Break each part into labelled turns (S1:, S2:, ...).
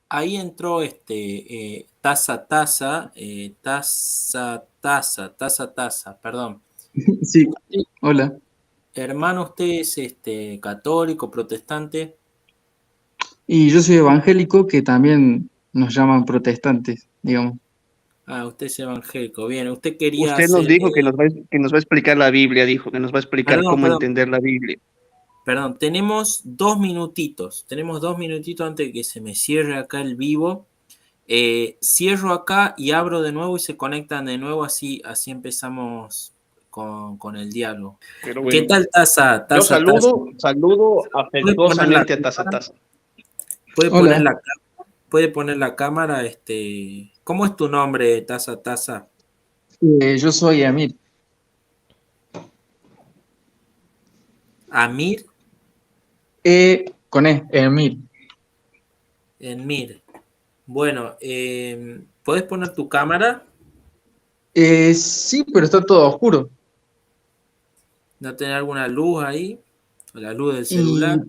S1: ahí entró taza, perdón.
S2: Sí, hola.
S1: Hermano, ¿usted es católico, protestante?
S2: Y yo soy evangélico, que también nos llaman protestantes, digamos.
S1: Ah, usted es evangélico. Bien, usted quería
S3: Usted nos
S1: hacer...
S3: dijo que nos va a explicar la Biblia, dijo, que nos va a explicar
S1: Perdón,
S3: cómo
S1: perdón,
S3: entender la Biblia.
S1: perdón. Tenemos 2 minutitos antes de que se me cierre acá el vivo. Cierro acá y abro de nuevo y se conectan de nuevo, así empezamos con el diálogo.
S3: Pero
S1: ¿Qué
S3: bueno,
S1: tal, Taza?
S3: yo
S1: Taza, Taza.
S3: saludo
S1: ¿Puede poner la
S3: afectuosamente a Taza
S1: cámara?
S3: Taza.
S1: ¿Puede poner
S2: Hola,
S1: la, puede poner la cámara? ¿Cómo es tu nombre, Taza, Taza?
S2: yo soy Amir.
S1: Amir,
S2: Con Emir.
S1: Enmir. Bueno, ¿puedes poner tu cámara?
S2: Sí, pero está todo oscuro.
S1: ¿No tener alguna luz ahí? ¿O la luz del
S2: Y
S1: celular?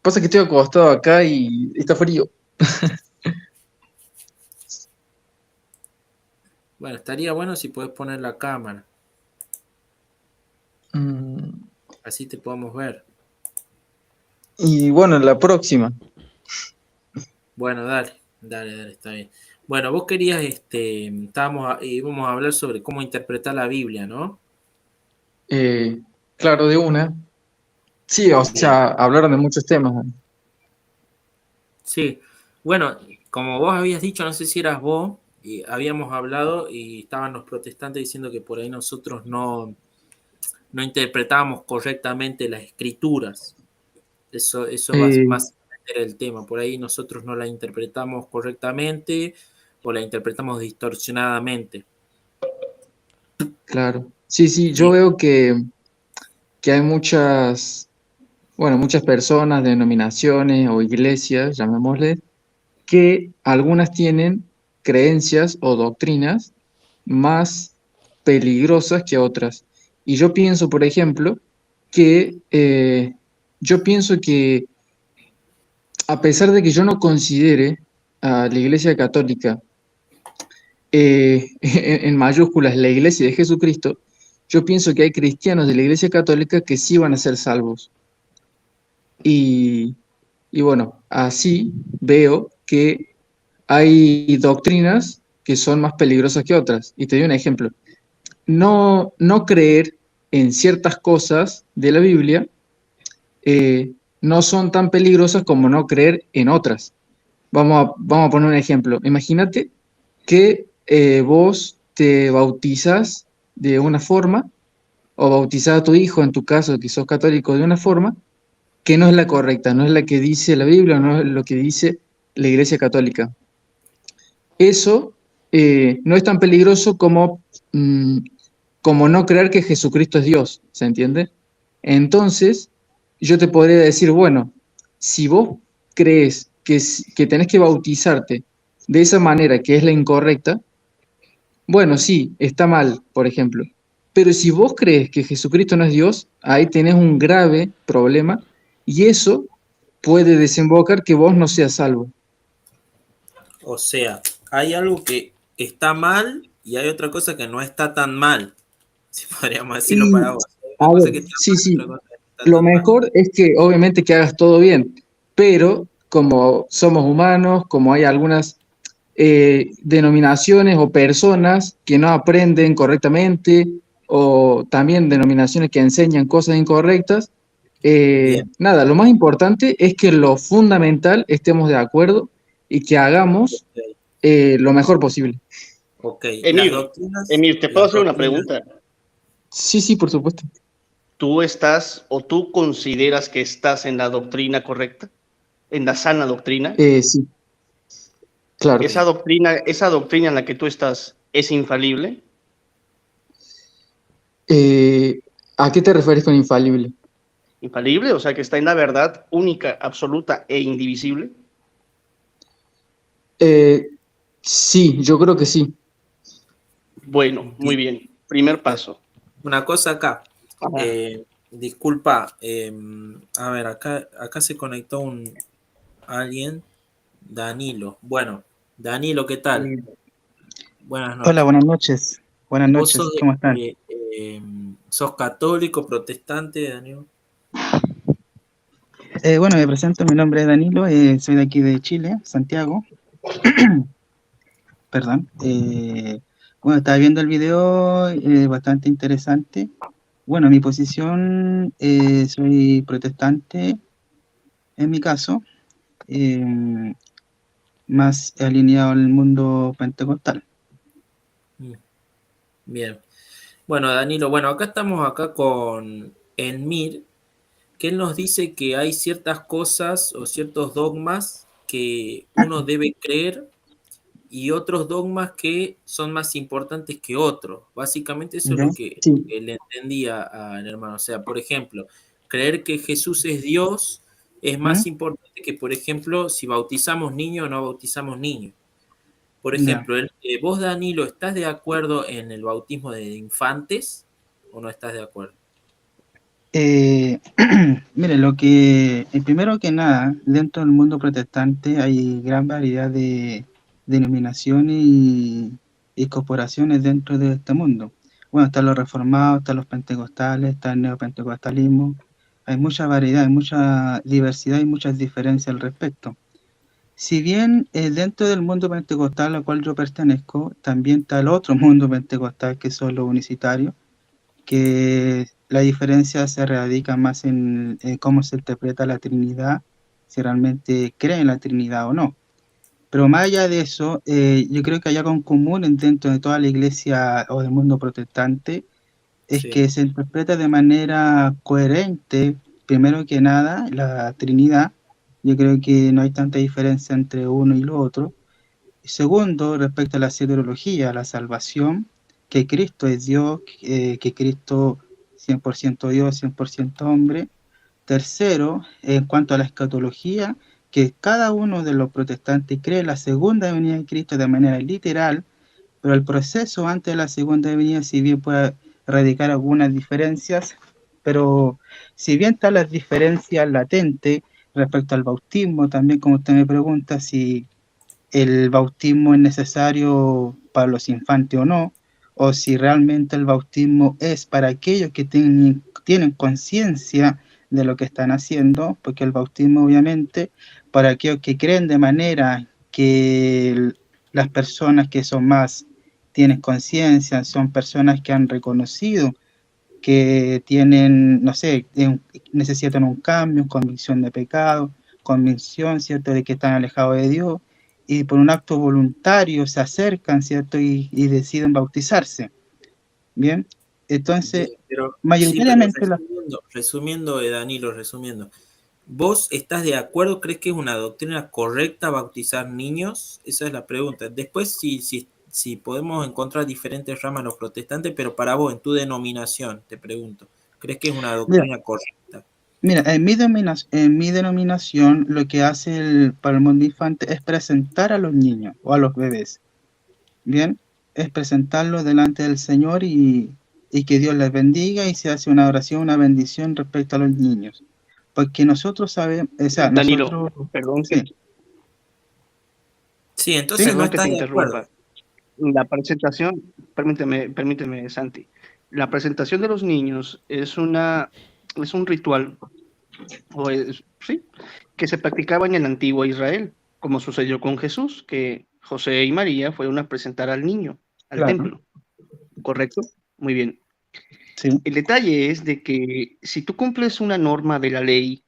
S2: pasa que estoy acostado acá y está frío.
S1: Bueno, estaría bueno si puedes poner la cámara.
S2: Mm,
S1: Así te podemos ver.
S2: y bueno, la próxima.
S1: Bueno, dale, está bien. Bueno, vos querías, íbamos a hablar sobre cómo interpretar la Biblia, ¿no?
S2: Eh, claro, de una. Sí, o
S1: Bien.
S2: sea, hablaron de muchos temas.
S1: Sí. Bueno, como vos habías dicho, no sé si eras vos, y habíamos hablado y estaban los protestantes diciendo que por ahí nosotros no interpretábamos correctamente las escrituras. Eso
S2: Eh,
S1: básicamente era el tema. Por ahí nosotros no la interpretamos correctamente o la interpretamos distorsionadamente.
S2: claro. Sí, sí, yo
S1: Y
S2: veo que hay muchas, bueno, muchas personas, denominaciones o iglesias, llamémosle, que algunas tienen creencias o doctrinas más peligrosas que otras. Y yo pienso, por ejemplo, que a pesar de que yo no considere a la Iglesia Católica en mayúsculas la Iglesia de Jesucristo, yo pienso que hay cristianos de la Iglesia Católica que sí van a ser salvos. Y, y bueno, así veo que hay doctrinas que son más peligrosas que otras. Y te doy un ejemplo. No creer en ciertas cosas de la Biblia no son tan peligrosas como no creer en otras. Vamos a poner un ejemplo. Imagínate que vos te bautizas de una forma o bautizás a tu hijo, en tu caso, que sos católico, de una forma que no es la correcta, no es la que dice la Biblia, no es lo que dice la Iglesia Católica. Eso no es tan peligroso mm, como no creer que Jesucristo es Dios, ¿se entiende? Entonces, yo te podría decir, bueno, si vos crees que tenés que bautizarte de esa manera que es la incorrecta, bueno, sí, está mal, por ejemplo. Pero si vos crees que Jesucristo no es Dios, ahí tenés un grave problema y eso puede desembocar que vos no seas salvo.
S1: o sea, hay algo que está mal y hay otra cosa que no está tan mal, si podríamos decirlo
S2: Y,
S1: para vos. Hay
S2: a
S1: una cosa
S2: ver,
S1: que está
S2: sí,
S1: mal y
S2: sí,
S1: otra cosa que no está
S2: lo
S1: tan mal.
S2: mejor es que obviamente que hagas todo bien, pero como somos humanos, como hay algunas denominaciones o personas que no aprenden correctamente o también denominaciones que enseñan cosas incorrectas,
S1: Bien,
S2: nada, lo más importante es que lo fundamental estemos de acuerdo y que hagamos
S1: ok,
S2: lo mejor posible.
S1: ok.
S3: Emir, Emir, ¿te puedo
S1: Las
S3: hacer una
S1: doctrinas,
S3: pregunta?
S2: Sí, sí, por supuesto.
S3: ¿Tú estás o tú consideras que estás en la doctrina correcta? ¿En la sana doctrina?
S2: Sí, claro.
S3: Esa doctrina en la que tú estás es infalible?
S2: Eh, ¿A qué te refieres con infalible?
S3: Infalible, o sea, que está en la verdad única, absoluta e indivisible.
S2: Eh, sí, yo creo que sí.
S3: Bueno, muy
S1: bien.
S3: bien. Primer
S1: Eh,
S3: paso.
S1: Una cosa acá.
S3: Ajá.
S1: Disculpa, a ver, acá se conectó alguien. Danilo. Bueno, Danilo, ¿qué tal?
S3: Eh,
S1: Buenas
S2: Hola,
S1: noches.
S2: buenas noches. Buenas
S1: ¿Vos sos,
S2: noches, ¿cómo están?
S1: sos católico, protestante, Danilo?
S2: Bueno, me presento, mi nombre es Danilo, soy de aquí de Chile, Santiago, perdón. Bueno, estaba viendo el video, bastante interesante. Bueno, mi posición, soy protestante en mi caso, eh, más alineado al mundo pentecostal.
S1: Mm, bien. Bueno, Danilo, bueno, acá estamos acá con Enmir, que él nos dice que hay ciertas cosas o ciertos dogmas que uno debe creer y otros dogmas que son más importantes que otros. Básicamente eso es
S2: ¿Ya?
S1: lo
S2: Sí,
S1: que le entendía al hermano. O sea, por ejemplo, creer que Jesús es Dios es
S2: ¿Mm?
S1: más importante que, por ejemplo, si bautizamos niños o no bautizamos niños. Por
S2: Ya.
S1: ejemplo, vos, Danilo, ¿estás de acuerdo en el bautismo de infantes o no estás de acuerdo?
S2: Eh, Mire, primero que nada, dentro del mundo protestante hay gran variedad de denominaciones y corporaciones dentro de este mundo. Bueno, están los reformados, están los pentecostales, está el neopentecostalismo. Hay mucha variedad, hay mucha diversidad y muchas diferencias al respecto. Si bien dentro del mundo pentecostal al cual yo pertenezco, también está el otro mundo pentecostal que son los unicitarios, que la diferencia se radica más en cómo se interpreta la Trinidad, si realmente creen en la Trinidad o no. Pero más allá de eso, yo creo que hay algo en común dentro de toda la iglesia o del mundo protestante, es
S1: Sí,
S2: que se interpreta de manera coherente, primero que nada, la Trinidad. Yo creo que no hay tanta diferencia entre uno y lo otro. Segundo, respecto a la soteriología, la salvación, que Cristo es Dios, que Cristo 100% Dios, 100% hombre. Tercero, en cuanto a la escatología, que cada uno de los protestantes cree en la segunda venida de Cristo de manera literal, pero el proceso antes de la segunda venida, si bien puede radicar algunas diferencias, pero si bien están las diferencias latentes respecto al bautismo, también como usted me pregunta si el bautismo es necesario para los infantes o no, o si realmente el bautismo es para aquellos que tienen conciencia de lo que están haciendo, porque el bautismo obviamente para aquellos que creen de manera que las personas que son más tienen conciencia, son personas que han reconocido que tienen, no sé, necesitan un cambio, convicción de pecado, convicción, ¿cierto?, de que están alejados de Dios, y por un acto voluntario se acercan, ¿cierto?, y deciden bautizarse. Bien, entonces,
S1: bien, pero sí, pero
S2: mayoritariamente
S1: resumiendo, Danilo, resumiendo, ¿vos estás de acuerdo? ¿Crees que es una doctrina correcta bautizar niños? Esa es la pregunta. Después, si podemos encontrar diferentes ramas en los protestantes, pero para vos, en tu denominación, te pregunto, ¿crees que es una
S2: mira,
S1: doctrina correcta?
S2: mira, en mi denominación lo que hace para el mundo infante es presentar a los niños o a los bebés. Bien, es presentarlo delante del Señor y que Dios les bendiga y se hace una oración, una bendición respecto a los niños. Porque nosotros sabemos, o sea,
S3: Danilo,
S2: nosotros,
S3: perdón que,
S2: sí,
S1: Sí, entonces
S2: sí,
S1: no
S3: perdón que te
S1: estás de acuerdo.
S3: interrumpa. La presentación, permíteme, Santi. La presentación de los niños es un ritual, sí, que se practicaba en el antiguo Israel, como sucedió con Jesús, que José y María fueron a presentar al niño al
S2: claro,
S3: templo, ¿correcto? Muy bien.
S2: sí.
S3: El detalle es de que si tú cumples una norma de la ley,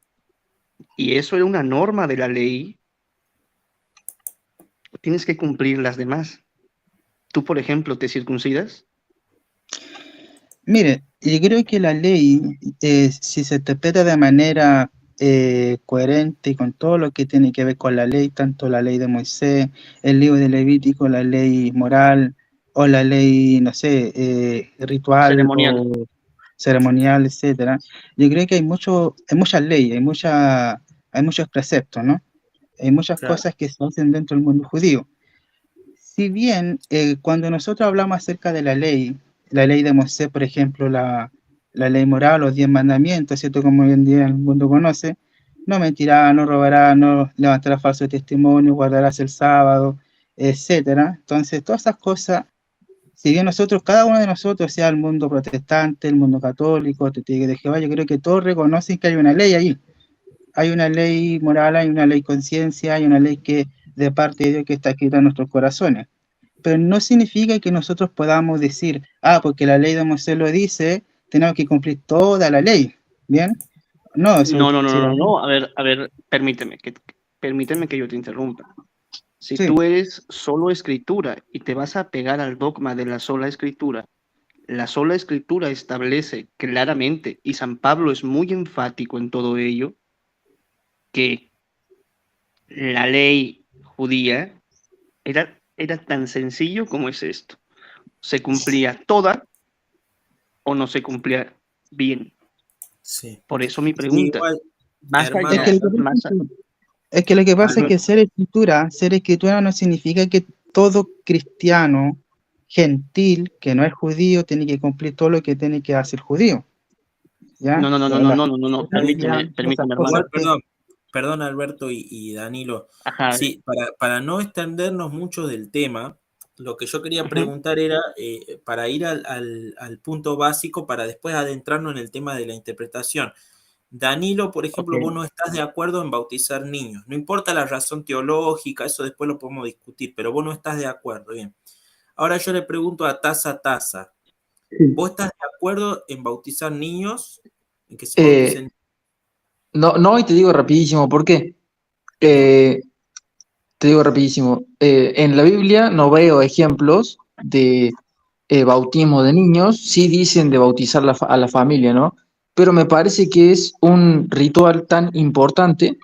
S3: y eso era una norma de la ley, tienes que cumplir las demás. Tú, por ejemplo, te circuncidas.
S2: Mire, yo creo que la ley, si se interpreta de manera coherente y con todo lo que tiene que ver con la ley, tanto la ley de Moisés, el libro de Levítico, la ley moral o la ley, no sé, ritual
S3: Ceremonial.
S2: o ceremonial, etcétera, yo creo que hay muchas leyes, hay muchos preceptos, ¿no? Hay muchas
S1: Claro,
S2: cosas que se hacen dentro del mundo judío. Si bien cuando nosotros hablamos acerca de la ley de Moisés, por ejemplo, la ley moral, los 10 mandamientos, ¿cierto? Como hoy en día el mundo conoce,
S4: no mentirás, no robarás, no levantarás falso testimonio, guardarás el sábado, etcétera. Entonces, todas esas cosas, si bien nosotros, cada uno de nosotros, sea el mundo protestante, el mundo católico, testigo de Jehová, yo creo que todos reconocen que hay una ley ahí. Hay una ley moral, hay una ley conciencia, hay una ley que de parte de Dios que está escrita en nuestros corazones. Pero no significa que nosotros podamos decir, porque la ley de Moisés lo dice, tenemos que cumplir toda la ley. ¿Bien? No, eso
S3: No, no, no,
S4: sí,
S3: no, no. A ver, permíteme que yo te interrumpa. Si
S4: sí.
S3: tú eres solo escritura y te vas a pegar al dogma de la sola escritura establece claramente, y San Pablo es muy enfático en todo ello, que la ley judía era tan sencillo como es esto. Se cumplía toda o no se cumplía bien.
S1: Sí.
S3: Por eso mi
S1: Sí,
S3: pregunta,
S1: igual,
S3: más
S4: Es
S1: hermano,
S4: que
S3: allá,
S4: lo que pasa
S3: más
S4: es que lo que pasa es
S1: Albert,
S4: que ser escritura no significa que todo cristiano gentil que no es judío tiene que cumplir todo lo que tiene que hacer judío. ¿Ya?
S3: no, no, no, no, no,
S4: La
S3: no, no, no, no,
S4: escritura ya esas
S3: permíteme,
S4: cosas
S3: hermano.
S1: igual,
S4: que
S1: perdón Alberto y Danilo.
S3: Ajá,
S1: Sí, para no extendernos mucho del tema, lo que yo quería
S3: ujú,
S1: preguntar era, para ir al punto básico, para después adentrarnos en el tema de la interpretación. Danilo, por
S3: ok.
S1: ejemplo, vos no estás de acuerdo en bautizar niños. No importa la razón teológica, eso después lo podemos discutir, pero vos no estás de acuerdo. Bien. Ahora yo le pregunto a Taza.
S2: Sí.
S1: ¿Vos estás de acuerdo en bautizar niños? ¿En que se
S2: Eh,
S1: bauticen?
S2: no, no, y te digo rapidísimo, ¿por qué?
S1: ¿Por qué?
S2: Eh, Te digo rapidísimo. En la Biblia no veo ejemplos de bautismo de niños, sí dicen de bautizar a la familia, ¿no? Pero me parece que es un ritual tan importante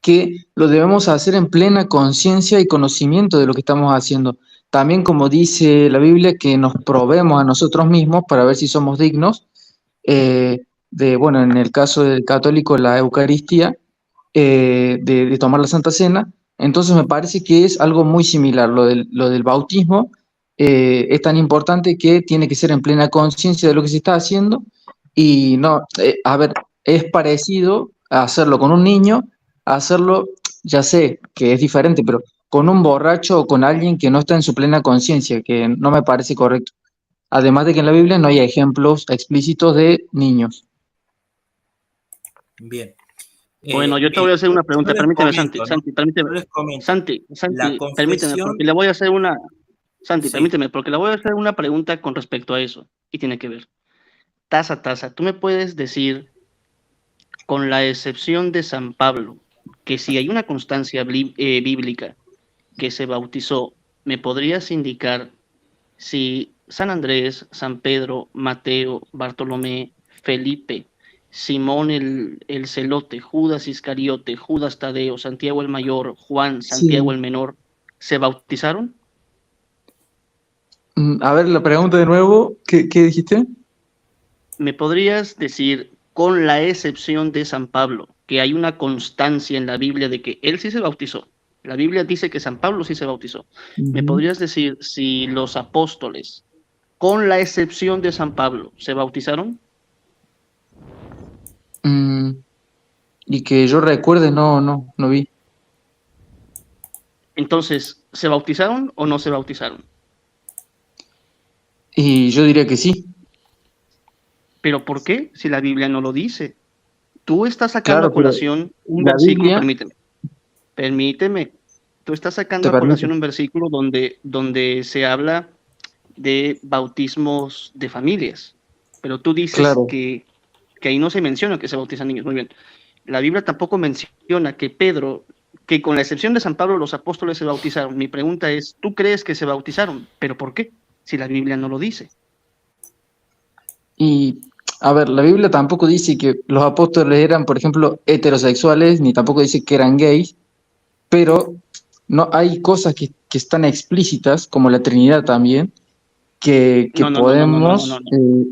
S2: que lo debemos hacer en plena conciencia y conocimiento de lo que estamos haciendo. También, como dice la Biblia, que nos probemos a nosotros mismos para ver si somos dignos bueno, en el caso del católico, la Eucaristía, de tomar la Santa Cena. Entonces me parece que es algo muy similar. Lo del bautismo es tan importante que tiene que ser en plena conciencia de lo que se está haciendo. Y no, a ver, es parecido a hacerlo con un niño, a hacerlo, ya sé que es diferente, pero con un borracho o con alguien que no está en su plena conciencia, que no me parece correcto. Además de que en la Biblia no hay ejemplos explícitos de niños.
S1: Bien.
S3: Bueno, yo te voy
S1: Bien,
S3: a hacer una
S1: yo
S3: pregunta,
S1: les
S3: permíteme, Santi,
S1: comento, ¿no?
S3: Santi, permíteme,
S1: Yo les comento.
S3: Santi,
S1: La
S3: Santi, permíteme, porque
S1: confesión,
S3: le voy a hacer una, Santi,
S1: sí,
S3: permíteme, porque le voy a hacer una pregunta con respecto a eso, y tiene que ver. Taza, ¿tú me puedes decir, con la excepción de San Pablo, que si hay una constancia bíblica que se bautizó, ¿me podrías indicar si San Andrés, San Pedro, Mateo, Bartolomé, Felipe, Simón el Celote, Judas Iscariote, Judas Tadeo, Santiago el Mayor, Juan, Santiago
S2: Sí.
S3: el Menor, se bautizaron?
S2: A ver, la pregunta de nuevo, ¿qué dijiste?
S3: ¿Me podrías decir, con la excepción de San Pablo, que hay una constancia en la Biblia de que él sí se bautizó? La Biblia dice que San Pablo sí se bautizó. ¿Me
S2: Ujú.
S3: podrías decir si los apóstoles, con la excepción de San Pablo, se bautizaron?
S2: Mm, y que yo recuerde, no vi.
S3: Entonces, ¿se bautizaron o no se bautizaron?
S2: Y yo diría que sí.
S3: ¿Pero por qué? Si la Biblia no lo dice. Tú estás sacando a
S2: Claro, pero
S3: colación un
S2: la
S3: versículo,
S2: Biblia
S3: permíteme. Tú estás sacando
S2: te
S3: a
S2: permite.
S3: colación un versículo donde se habla de bautismos de familias. Pero tú dices
S2: Claro.
S3: que ahí no se menciona que se bautizan niños. Muy bien. La Biblia tampoco menciona que Pedro, que con la excepción de San Pablo, los apóstoles se bautizaron. Mi pregunta es, ¿tú crees que se bautizaron? ¿Pero por qué? Si la Biblia no lo dice.
S2: Y, a ver, la Biblia tampoco dice que los apóstoles eran, por ejemplo, heterosexuales, ni tampoco dice que eran gays, pero no hay cosas que están explícitas, como la Trinidad también, que
S3: No, no, no, no, no, no, no, no.
S2: podemos,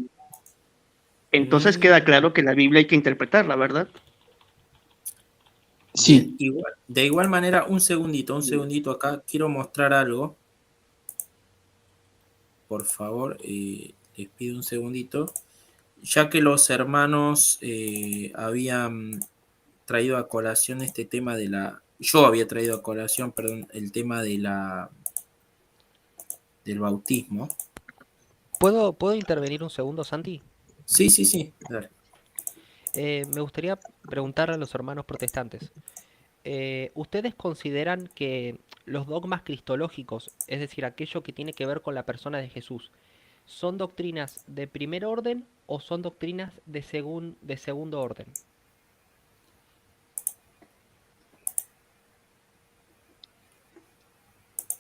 S3: Entonces queda claro que la Biblia hay que interpretarla, ¿verdad?
S1: bien.
S2: sí.
S1: De igual manera, un segundito acá. Quiero mostrar algo. Por favor, les pido un segundito. Ya que los hermanos habían traído a colación este tema yo había traído a colación, perdón, el tema del bautismo.
S5: ¿Puedo intervenir un segundo, Santi?
S1: Sí, sí, sí, dale.
S5: Me gustaría preguntar a los hermanos protestantes. ¿Ustedes consideran que los dogmas cristológicos, es decir, aquello que tiene que ver con la persona de Jesús, son doctrinas de primer orden o son doctrinas de segundo orden?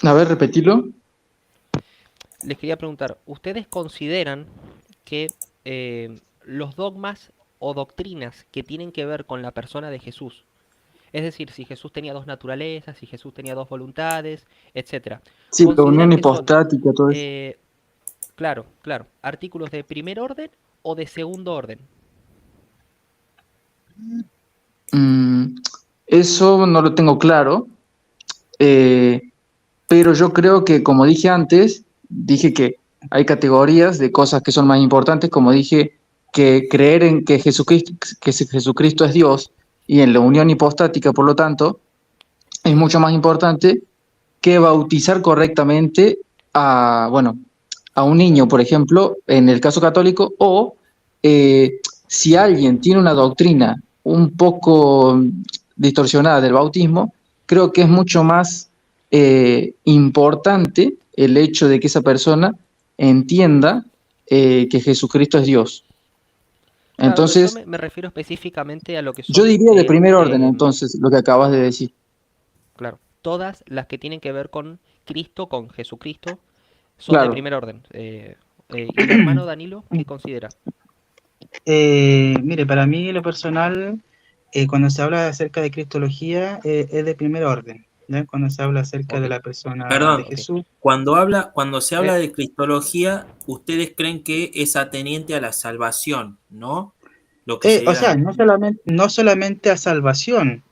S2: A ver, repetilo.
S5: Les quería preguntar, ¿ustedes consideran que los dogmas o doctrinas que tienen que ver con la persona de Jesús, es decir, si Jesús tenía dos naturalezas, si Jesús tenía dos voluntades, etcétera,
S2: Sí, la unión
S5: consideran que son,
S2: hipostática, todo eso.
S5: claro, artículos de primer orden o de segundo orden?
S2: Eso no lo tengo claro, pero yo creo que, como dije antes, dije que hay categorías de cosas que son más importantes, como dije, que creer en que Jesucristo es Dios y en la unión hipostática, por lo tanto, es mucho más importante que bautizar correctamente bueno, a un niño, por ejemplo, en el caso católico, o si alguien tiene una doctrina un poco distorsionada del bautismo, creo que es mucho más importante el hecho de que esa persona entienda que Jesucristo es Dios.
S5: Claro, yo
S2: Entonces,
S5: me refiero específicamente a lo que
S2: yo
S5: son,
S2: diría de primer orden, entonces, lo que acabas de decir.
S5: claro, todas las que tienen que ver con Cristo, con Jesucristo, son de
S2: Claro.
S5: primer orden. ¿Y el hermano Danilo qué considera?
S4: Mire, para mí, en lo personal, cuando se habla acerca de cristología, es de primer orden, ¿ya? Cuando se habla acerca de la persona
S1: Perdón,
S4: de Jesús.
S1: cuando se habla de cristología, ustedes creen que es ateniente a la salvación, ¿no? Lo que
S4: O
S1: sería
S4: sea, no solamente a salvación,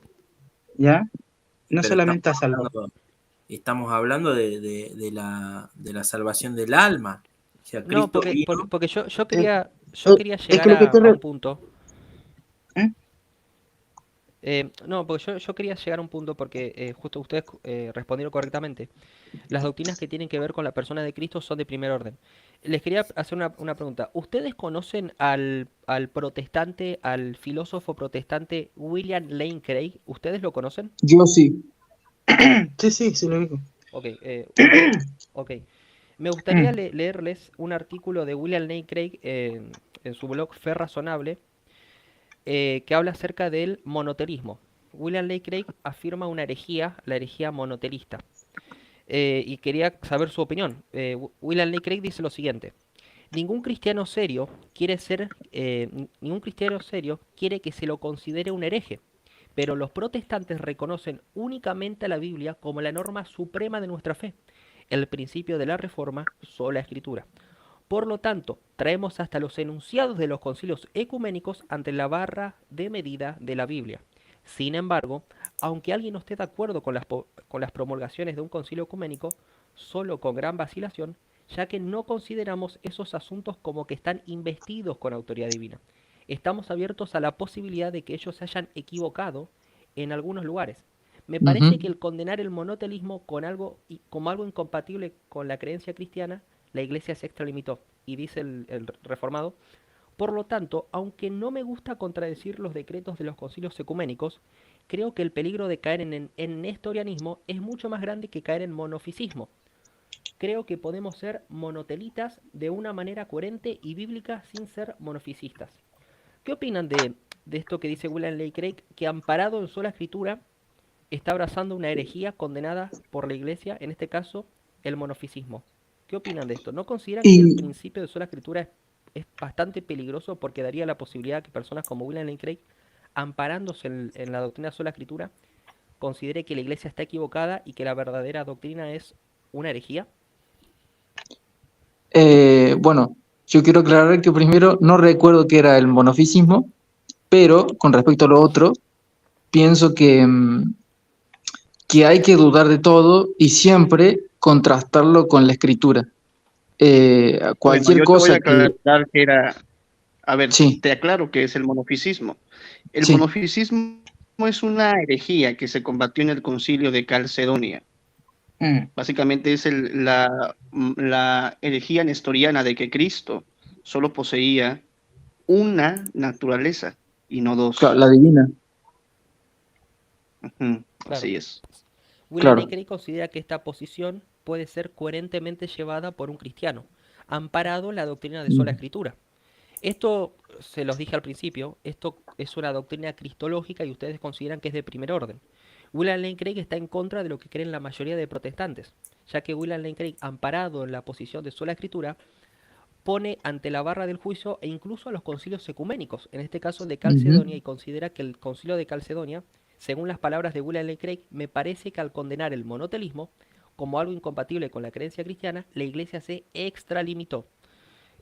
S4: ¿ya? No
S1: pero
S4: solamente a salvación.
S1: estamos hablando de la salvación del alma. O sea,
S5: No,
S1: Cristo vino.
S5: porque yo quería
S4: Es que
S5: llegar
S4: lo que
S5: a un punto.
S4: ¿Eh?
S5: No, porque yo quería llegar a un punto porque justo ustedes respondieron correctamente. Las doctrinas que tienen que ver con la persona de Cristo son de primer orden. Les quería hacer una pregunta. ¿Ustedes conocen al protestante, al filósofo protestante William Lane Craig? ¿Ustedes lo conocen?
S2: Yo sí.
S4: Sí, lo digo.
S5: Ok, ok. Me gustaría leerles un artículo de William Lane Craig en su blog Fe Razonable, que habla acerca del monotelismo. William Lane Craig afirma una herejía, la herejía monotelista. Y quería saber su opinión. William Lane Craig dice lo siguiente: ningún cristiano serio quiere que se lo considere un hereje, pero los protestantes reconocen únicamente a la Biblia como la norma suprema de nuestra fe, el principio de la Reforma, sola Escritura. Por lo tanto, traemos hasta los enunciados de los concilios ecuménicos ante la barra de medida de la Biblia. Sin embargo, aunque alguien no esté de acuerdo con las promulgaciones de un concilio ecuménico, solo con gran vacilación, ya que no consideramos esos asuntos como que están investidos con autoridad divina. Estamos abiertos a la posibilidad de que ellos se hayan equivocado en algunos lugares. Me parece que el condenar el monotelismo como algo incompatible con la creencia cristiana, la Iglesia se extralimitó. Y dice el reformado: por lo tanto, aunque no me gusta contradecir los decretos de los concilios ecuménicos, creo que el peligro de caer en nestorianismo es mucho más grande que caer en monofisismo. Creo que podemos ser monotelitas de una manera coherente y bíblica sin ser monofisistas. ¿Qué opinan de esto que dice William Lane Craig, que amparado en sola escritura está abrazando una herejía condenada por la Iglesia, en este caso el monofisismo? ¿Qué opinan de esto? ¿No consideran que el principio de sola escritura es bastante peligroso porque daría la posibilidad que personas como William Lane Craig, amparándose en la doctrina de sola escritura, considere que la Iglesia está equivocada y que la verdadera doctrina es una herejía?
S2: Bueno, yo quiero aclarar que primero no recuerdo qué era el monofisismo, pero con respecto a lo otro, pienso que hay que dudar de todo y siempre contrastarlo con la escritura. Cualquier
S3: yo
S2: cosa
S3: te voy a aclarar que era... A ver,
S2: Sí.
S3: te aclaro que es el monofisismo. El
S2: Sí.
S3: monofisismo es una herejía que se combatió en el concilio de Calcedonia. Básicamente es la herejía nestoriana de que Cristo solo poseía una naturaleza y no dos.
S2: Claro, la divina,
S3: Ujú,
S5: Claro.
S3: así es.
S5: William
S2: claro.
S5: Lane Craig considera que esta posición puede ser coherentemente llevada por un cristiano, amparado en la doctrina de sola
S2: Mm.
S5: escritura. Esto, se los dije al principio, esto es una doctrina cristológica y ustedes consideran que es de primer orden. William Lane Craig está en contra de lo que creen la mayoría de protestantes, ya que William Lane Craig, amparado en la posición de sola escritura, pone ante la barra del juicio e incluso a los concilios ecuménicos, en este caso el de Calcedonia,
S2: Ujú.
S5: y considera que el concilio de Calcedonia, según las palabras de William Lane Craig, me parece que al condenar el monotelismo como algo incompatible con la creencia cristiana, la Iglesia se extralimitó.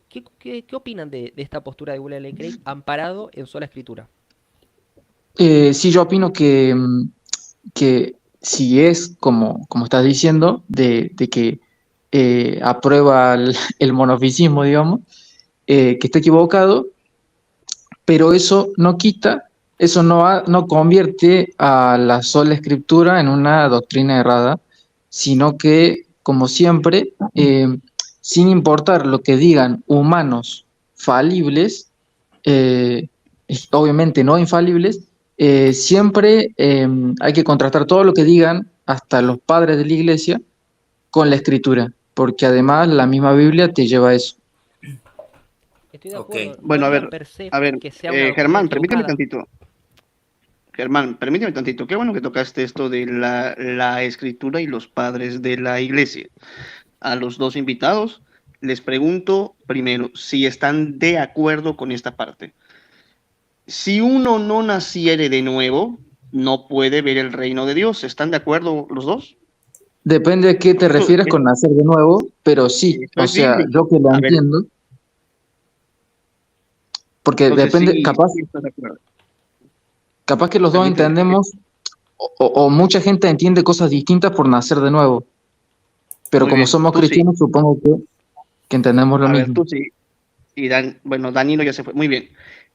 S5: ¿Qué opinan de esta postura de William Lane Craig amparado en sola escritura?
S2: Sí, yo opino que si es como estás diciendo, de que aprueba el monofisismo, digamos, que está equivocado, pero eso no quita, eso no convierte a la sola escritura en una doctrina errada, sino que, como siempre, sin importar lo que digan humanos falibles, obviamente no infalibles, siempre hay que contrastar todo lo que digan, hasta los padres de la iglesia, con la escritura, porque además la misma Biblia te lleva a eso.
S5: Estoy de
S1: Ok.
S5: acuerdo, no
S3: Bueno,
S5: es la per se
S3: a ver,
S5: que sea una doctrina
S3: Germán, permíteme
S5: equivocada.
S3: tantito. Germán, permíteme tantito. Qué bueno que tocaste esto de la escritura y los padres de la iglesia. A los dos invitados les pregunto primero si están de acuerdo con esta parte. Si uno no naciere de nuevo, no puede ver el reino de Dios. ¿Están de acuerdo los dos?
S2: Depende a qué te
S3: Porque
S2: refieres con nacer de nuevo, pero sí,
S3: esto
S2: o
S3: es
S2: sea, yo
S3: bíblico.
S2: que lo
S3: A ver,
S2: entiendo, porque
S3: entonces
S2: depende,
S3: sí, sí estás de acuerdo.
S2: capaz que los dos
S3: Permíteme.
S2: entendemos, o mucha gente entiende cosas distintas por nacer de nuevo, pero
S3: Muy
S2: como
S3: bien,
S2: somos
S3: tú sí.
S2: cristianos, supongo que entendemos lo
S3: A ver,
S2: mismo.
S3: tú sí. Y bueno, Danilo ya se fue. Muy bien.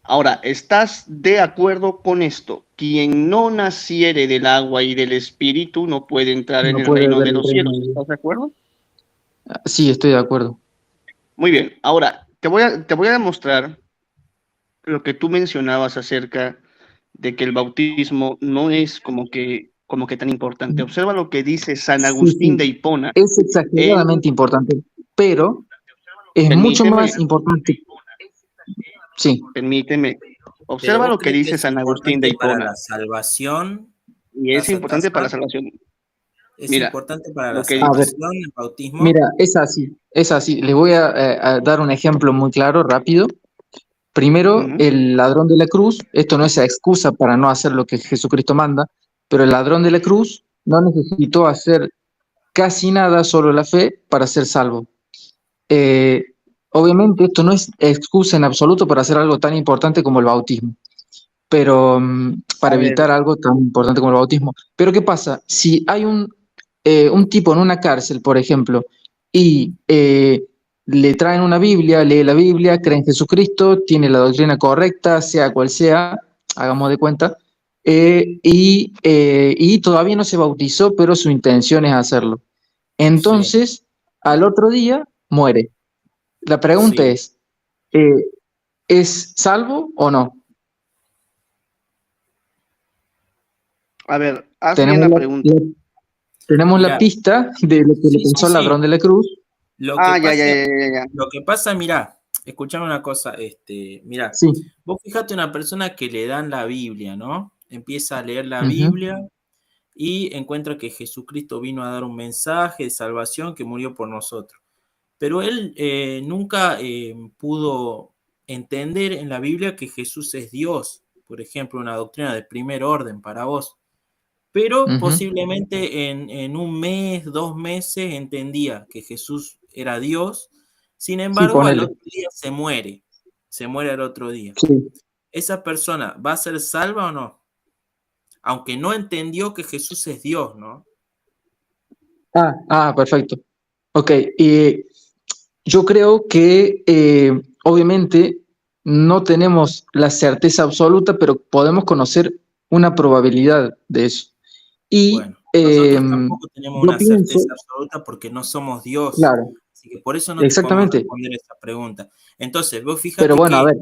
S3: Ahora, ¿estás de acuerdo con esto? Quien no naciere del agua y del espíritu no puede entrar en
S2: No
S3: el
S2: puede
S3: reino
S2: ver
S3: de
S2: el
S3: los
S2: reino
S3: cielos.
S2: de Dios.
S3: ¿Estás de acuerdo?
S2: Sí, estoy de acuerdo.
S3: Muy bien. Ahora, te voy a demostrar lo que tú mencionabas acerca de que el bautismo no es como que tan importante. Observa lo que dice San
S2: Sí,
S3: Agustín de
S2: sí,
S3: Hipona.
S2: es
S3: Él,
S2: exageradamente importante, pero es mucho
S3: permíteme,
S2: más importante. Sí,
S3: permíteme.
S1: Pero
S3: Observa
S1: vos
S3: lo que
S1: crees que
S3: dice
S1: es
S3: San Agustín de
S1: importante para
S3: Hipona.
S1: la salvación,
S3: Y es
S1: taza,
S3: importante para la
S1: taza.
S3: salvación.
S1: Es
S3: Mira,
S1: importante para la
S3: lo que
S2: a ver,
S1: salvación, el bautismo.
S2: mira, es así, es así. Les voy a dar un ejemplo muy claro, rápido. Primero,
S3: Ujú.
S2: el ladrón de la cruz, esto no es excusa para no hacer lo que Jesucristo manda, pero el ladrón de la cruz no necesitó hacer casi nada, solo la fe, para ser salvo. Eh, Obviamente esto no es excusa en absoluto para hacer algo tan importante como el bautismo, pero
S3: A
S2: para
S3: ver,
S2: evitar algo tan importante como el bautismo. Pero ¿qué pasa? Si hay un tipo en una cárcel, por ejemplo, y le traen una Biblia, lee la Biblia, cree en Jesucristo, tiene la doctrina correcta, sea cual sea, hagamos de cuenta, y todavía no se bautizó, pero su intención es hacerlo.
S1: Sí,
S2: Entonces, al otro día, muere. La pregunta
S1: sí.
S2: eh, ¿es salvo o no?
S3: haz bien
S2: Tenemos
S3: la
S2: la,
S3: pregunta.
S2: la- tenemos la
S1: Mira,
S2: pista de lo que le
S1: sí, sí,
S2: pensó el ladrón
S1: sí.
S2: de la cruz.
S1: Lo que
S3: Ah, ya, ya,
S1: pasa,
S3: ya, ya, ya.
S1: lo que pasa, mirá, escuchame una cosa, mirá,
S2: Sí.
S1: vos fíjate una persona que le dan la Biblia, ¿no? Empieza a leer la
S2: Ujú.
S1: Biblia y encuentra que Jesucristo vino a dar un mensaje de salvación que murió por nosotros. Pero él nunca pudo entender en la Biblia que Jesús es Dios, por ejemplo, una doctrina de primer orden para vos. Pero
S2: Ujú.
S1: posiblemente en un mes, 2 meses entendía que Jesús era Dios. Sin
S2: Sí,
S1: embargo, al
S2: ponele.
S1: otro día se muere al otro día.
S2: Sí.
S1: ¿Esa persona va a ser salva o no? Aunque no entendió que Jesús es Dios, ¿no?
S2: Perfecto. Ok, yo creo que obviamente no tenemos la certeza absoluta, pero podemos conocer una probabilidad de eso. Y
S1: Bueno, nosotros tampoco tenemos
S2: yo
S1: una
S2: pienso,
S1: certeza absoluta porque no somos Dios.
S2: claro,
S1: Así que por eso no te podemos
S2: exactamente.
S1: responder esa pregunta. Entonces, vos
S2: Pero
S1: fíjate
S2: bueno, a
S1: que
S2: ver,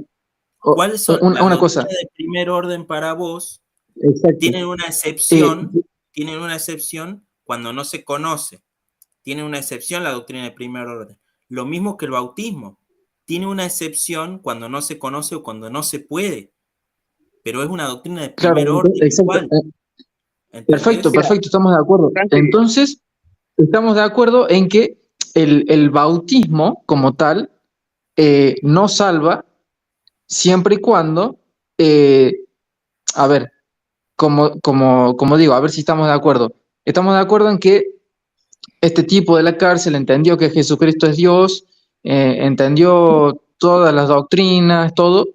S1: cuáles son las
S2: una cosa,
S1: doctrinas de primer orden para vos.
S2: exacto.
S1: Tienen una excepción cuando no se conoce. Tiene una excepción la doctrina de primer orden. Lo mismo que el bautismo. Tiene una excepción cuando no se conoce o cuando no se puede. Pero es una doctrina de
S2: Claro,
S1: primer orden
S2: exacto.
S1: igual.
S2: Perfecto,
S1: ¿Entendés?
S3: Mira,
S2: perfecto, estamos de acuerdo.
S3: Santi,
S2: Entonces, estamos de acuerdo en que el bautismo como tal no salva siempre y cuando, eh, a ver, como digo, a ver si estamos de acuerdo. Estamos de acuerdo en que este tipo de la cárcel entendió que Jesucristo es Dios, entendió todas las doctrinas, todo.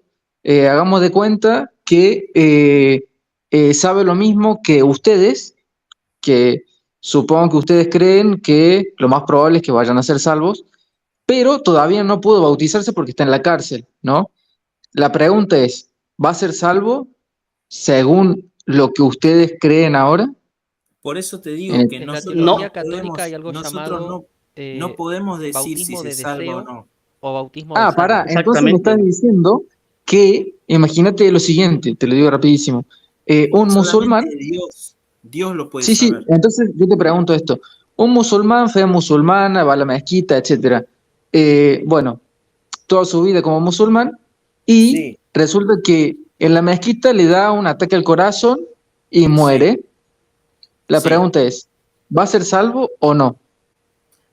S2: Hagamos de cuenta que sabe lo mismo que ustedes, que supongo que ustedes creen que lo más probable es que vayan a ser salvos, pero todavía no pudo bautizarse porque está en la cárcel, ¿no? La pregunta es, ¿va a ser salvo según lo que ustedes creen ahora?
S1: Por eso te
S2: Eh,
S1: digo que
S5: En la
S1: nosotros
S5: teología
S3: no,
S5: católica hay algo
S1: nosotros
S5: llamado
S1: no podemos decir si
S5: bautismo
S1: se
S5: de
S1: salva o
S5: deseo
S1: no.
S5: o bautismo de
S2: pará,
S5: sangre.
S2: entonces me estás
S3: exactamente.
S2: diciendo que, imagínate lo siguiente, te lo digo rapidísimo, un
S1: Solamente
S2: musulmán,
S1: Dios lo puede
S2: sí, sí,
S1: saber.
S2: entonces yo te pregunto esto, un musulmán, fe musulmana, va a la mezquita, etcétera, bueno, toda su vida como musulmán y
S1: Sí,
S2: resulta que en la mezquita le da un ataque al corazón y
S1: sí,
S2: muere. La
S1: sí.
S2: pregunta es, ¿va a ser salvo o no?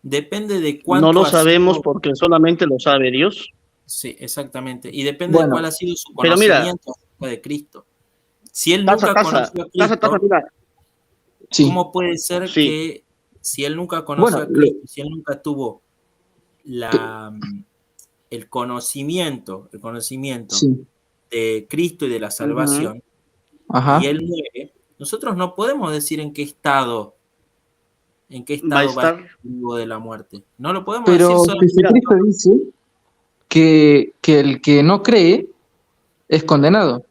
S1: Depende de
S3: No
S1: cuánto
S3: lo
S1: ha
S3: sabemos
S1: sido,
S3: porque solamente lo sabe Dios.
S1: sí, exactamente. Y depende de cuál
S2: Bueno,
S1: ha sido su
S3: Pero mira,
S1: conocimiento acerca de Cristo. Si él
S3: taza,
S1: nunca
S3: taza,
S1: conoció a
S3: taza, taza,
S1: Cristo,
S3: mira,
S2: sí.
S1: ¿cómo puede ser
S3: sí.
S1: que si él nunca conoció
S2: Bueno,
S1: a Cristo, si él nunca tuvo
S2: que-
S1: la, el conocimiento
S2: sí,
S1: de Cristo y de la
S3: Ujú.
S1: salvación, y
S2: ajá.
S1: él muere, nosotros no podemos decir en qué
S3: Va a
S1: estado va a
S3: estar.
S1: estar luego de la muerte. No lo podemos decir
S2: Pero
S1: solamente.
S3: Mira,
S2: Jesucristo dice que el que no cree es condenado.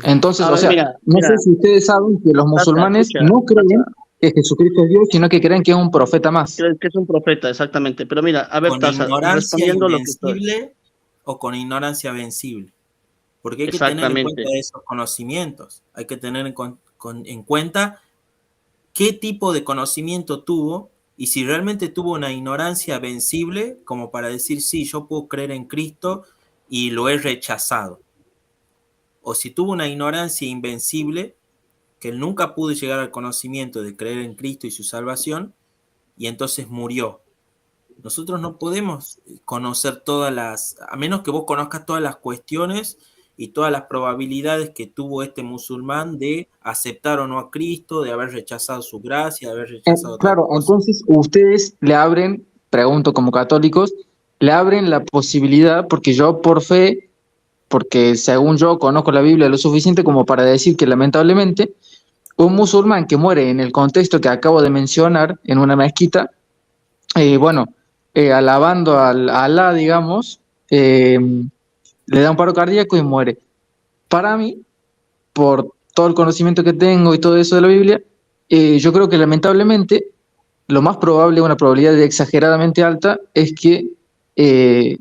S2: Entonces,
S3: a
S2: o
S3: ver,
S2: sea,
S3: mira,
S2: no sé
S3: mira,
S2: si ustedes saben que los
S3: taza,
S2: musulmanes
S3: escucha,
S2: no
S3: taza,
S2: creen que Jesucristo es Dios, sino que creen que es un profeta más.
S3: crees que es un profeta, exactamente. Pero mira, a ver,
S1: ¿Con
S3: taza,
S1: ignorancia
S3: respondiendo a lo que estoy.
S1: invencible o con ignorancia vencible? Porque hay que tener en cuenta
S3: Exactamente.
S1: esos conocimientos. Hay que tener en cuenta qué tipo de conocimiento tuvo y si realmente tuvo una ignorancia vencible como para decir, sí, yo puedo creer en Cristo y lo he rechazado. O si tuvo una ignorancia invencible que él nunca pudo llegar al conocimiento de creer en Cristo y su salvación y entonces murió. Nosotros no podemos conocer a menos que vos conozcas todas las cuestiones y todas las probabilidades que tuvo este musulmán de aceptar o no a Cristo, de haber rechazado su gracia, de haber rechazado tal
S2: Claro,
S1: cosa.
S2: entonces ustedes le abren, pregunto como católicos, le abren la posibilidad, porque yo por fe, porque según yo conozco la Biblia lo suficiente como para decir que lamentablemente un musulmán que muere en el contexto que acabo de mencionar, en una mezquita, bueno, alabando a Alá, digamos, le da un paro cardíaco y muere. Para mí, por todo el conocimiento que tengo y todo eso de la Biblia, yo creo que lamentablemente lo más probable, una probabilidad exageradamente alta, es eh,